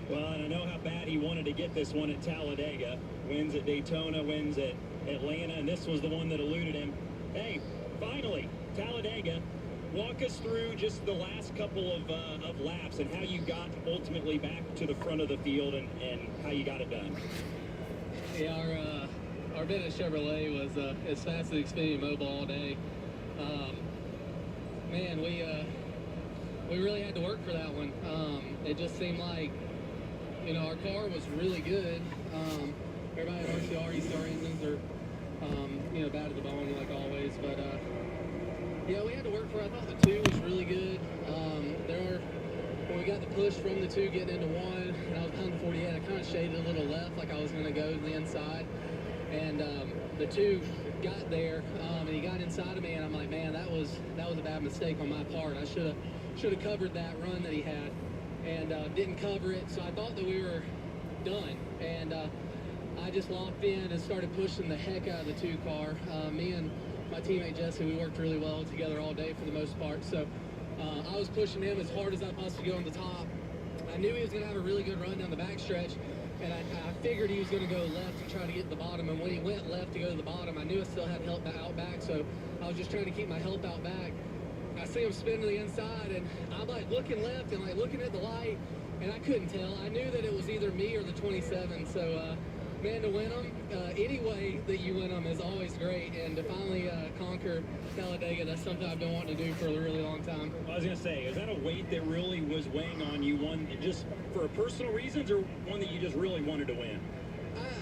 Well, and I know how bad he wanted to get this one at Talladega. Wins at Daytona, wins at Atlanta, and this was the one that eluded him. Hey, finally, Talladega. Walk us through just the last couple of laps and how you got ultimately back to the front of the field and how you got it done. Yeah, our bid at Chevrolet was as fast as Xfinity Mobile all day. Man, we really had to work for that one. It just seemed like, you know, our car was really good. Everybody at RCR, ECR engines are, you know, bad to the bone like always. But, yeah, we had to work for it. I thought the 2 was really good. When we got the push from the 2 getting into 1, and I was behind the 48, I kind of shaded a little left like I was going to go to the inside. And the 2 got there, and he got inside of me, and I'm like, man, that was a bad mistake on my part. I should have covered that run that he had, and didn't cover it. So I thought that we were done, and I just locked in and started pushing the heck out of the 2 car. Me and my teammate Jesse, we worked really well together all day for the most part. So I was pushing him as hard as I possibly could on the top. I knew he was going to have a really good run down the backstretch, and I figured he was going to go left to try to get to the bottom. And when he went left to go to the bottom, I knew I still had help out back, so I was just trying to keep my help out back. I see him spin to the inside, and I'm like looking left and like looking at the light, and I couldn't tell. I knew that it was either me or the 27. So, man, to win them, any way that you win them is always great. And to finally conquer Talladega, that's something I've been wanting to do for a really long time. I was going to say, is that a weight that really was weighing on you, one just for personal reasons or one that you just really wanted to win?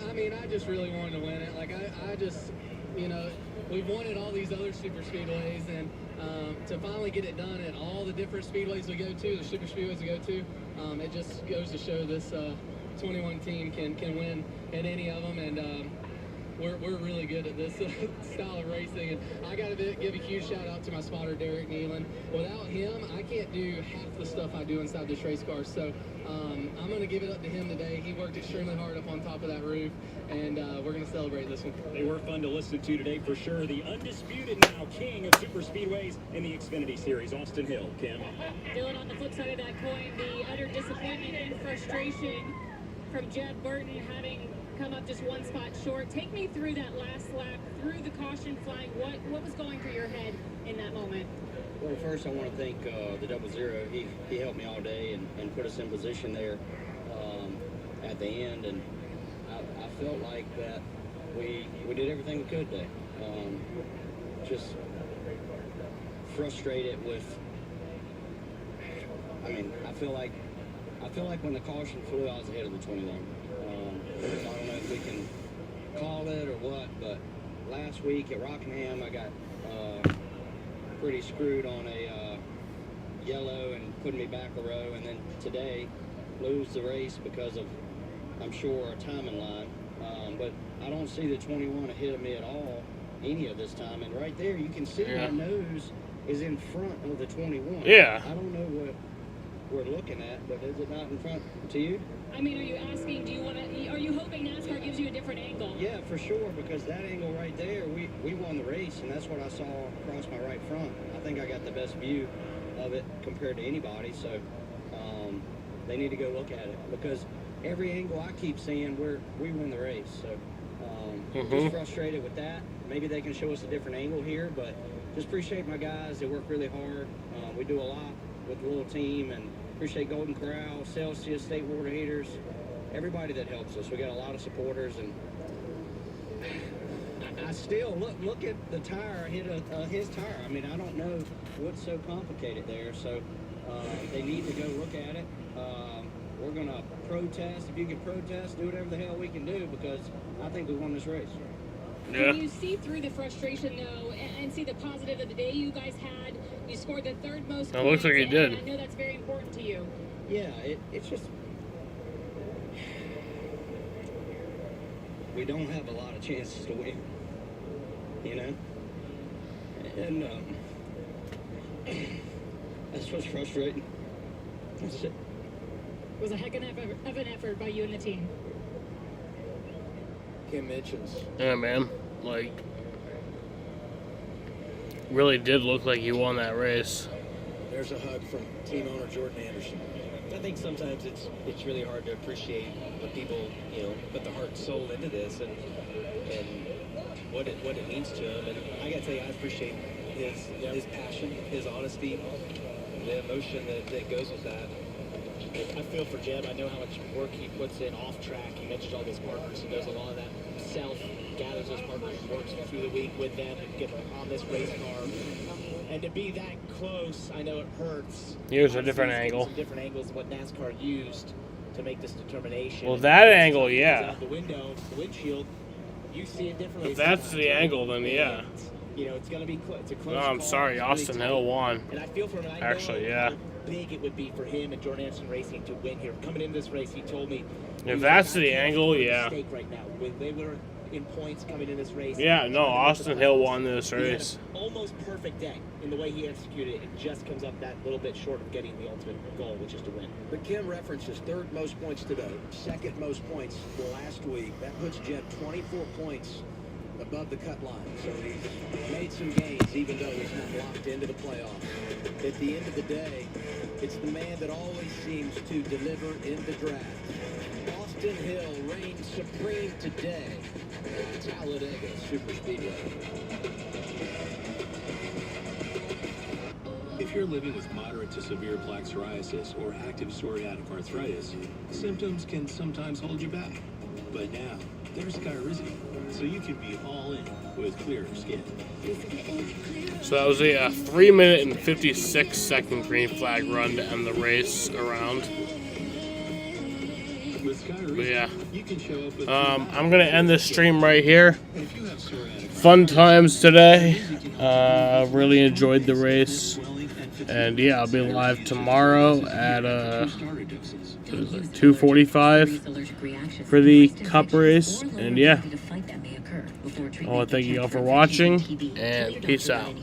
I mean, I just really wanted to win it. Like, I just, you know, we've won at all these other super speedways, and to finally get it done at all the different speedways we go to, the super speedways we go to, it just goes to show this 21 team can win at any of them, and we're really good at this style of racing. And I got to give a huge shout out to my spotter, Derek Nealon. Without him, I can't do half the stuff I do inside this race car. So I'm going to give it up to him today. He worked extremely hard up on top of that roof, and we're going to celebrate this one. They were fun to listen to today for sure. The undisputed now king of super speedways in the Xfinity Series, Austin Hill. Kim. Dylan, on the flip side of that coin, the utter disappointment and frustration from Jeb Burton having come up just one spot short. Take me through that last lap, through the caution flying. What was going through your head in that moment? Well, first I want to thank the 00. He helped me all day and put us in position there at the end. And I felt like that we did everything we could today. Just frustrated with. I mean, I feel like when the caution flew, I was ahead of the 21. I don't know if we can call it or what, but last week at Rockingham, I got pretty screwed on a yellow and putting me back a row, and then today lose the race because of, I'm sure, a timing line. But I don't see the 21 ahead of me at all any of this time. And right there, you can see my nose is in front of the 21. Yeah. I don't know what we're looking at, but is it not in front to you? I mean, are you asking, are you hoping NASCAR gives you a different angle? Yeah, for sure, because that angle right there, we won the race, and that's what I saw across my right front. I think I got the best view of it compared to anybody, so they need to go look at it, because every angle I keep seeing, we win the race. So just frustrated with that. Maybe they can show us a different angle here, but just appreciate my guys. They work really hard. We do a lot with the little team, and appreciate Golden Corral, Celsius, State Water Heaters, everybody that helps us. We got a lot of supporters, and I still look at the tire. I hit his tire. I mean, I don't know what's so complicated there. So they need to go look at it. We're gonna protest. If you can protest, do whatever the hell we can do, because I think we won this race. Can you see through the frustration, though, and see the positive of the day you guys had? You scored the third most points. It looks like you did. I know that's very important to you. Yeah, it's just we don't have a lot of chances to win, you know? And that's what's frustrating. That's it. It was a heck of an effort by you and the team. Kim mentions. Yeah, man. Like, really did look like you won that race. There's a hug from team owner Jordan Anderson. I think sometimes it's really hard to appreciate when people, put the heart and soul into this and what it means to them. And I gotta tell you, I appreciate his passion, his honesty, the emotion that goes with that. I feel for Jeb. I know how much work he puts in off track. He mentioned all his partners. He does a lot of that himself, gathers those partners, works through the week with them and get on this race car. And to be that close, I know it hurts. Here's a different angle. Some different angles of what NASCAR used to make this determination. Well, that angle, yeah. Out the window, the windshield, you see it differently. If that's the angle, then yeah. It's going to be close. It's a close No, I'm call. sorry, It's Austin really Hill tight. won. And I feel for him. And I Actually, know yeah. how big it would be for him and Jordan Anderson Racing to win here. Coming into this race, he told me. If that's the angle, yeah. Mistake right now. When they were in points coming in this race. Yeah, no, Austin Hill won this race. He had an almost perfect day in the way he executed it. It just comes up that little bit short of getting the ultimate goal, which is to win. But Kim references third most points today, second most points last week. That puts Jeb 24 points above the cut line. So he's made some gains, even though he's not locked into the playoffs. At the end of the day, it's the man that always seems to deliver in the draft. Austin Hill reigns supreme today at Talladega Superspeedway. If you're living with moderate to severe plaque psoriasis or active psoriatic arthritis, symptoms can sometimes hold you back. But now, there's Skyrizi, so you can be all in with clearer skin. So that was a 3-minute and 56-second green flag run to end the race around. But yeah, I'm gonna end this stream right here. Fun times today. Really enjoyed the race, and yeah, I'll be live tomorrow at 2:45 for the Cup race. And yeah, I want to thank you all for watching, and peace out.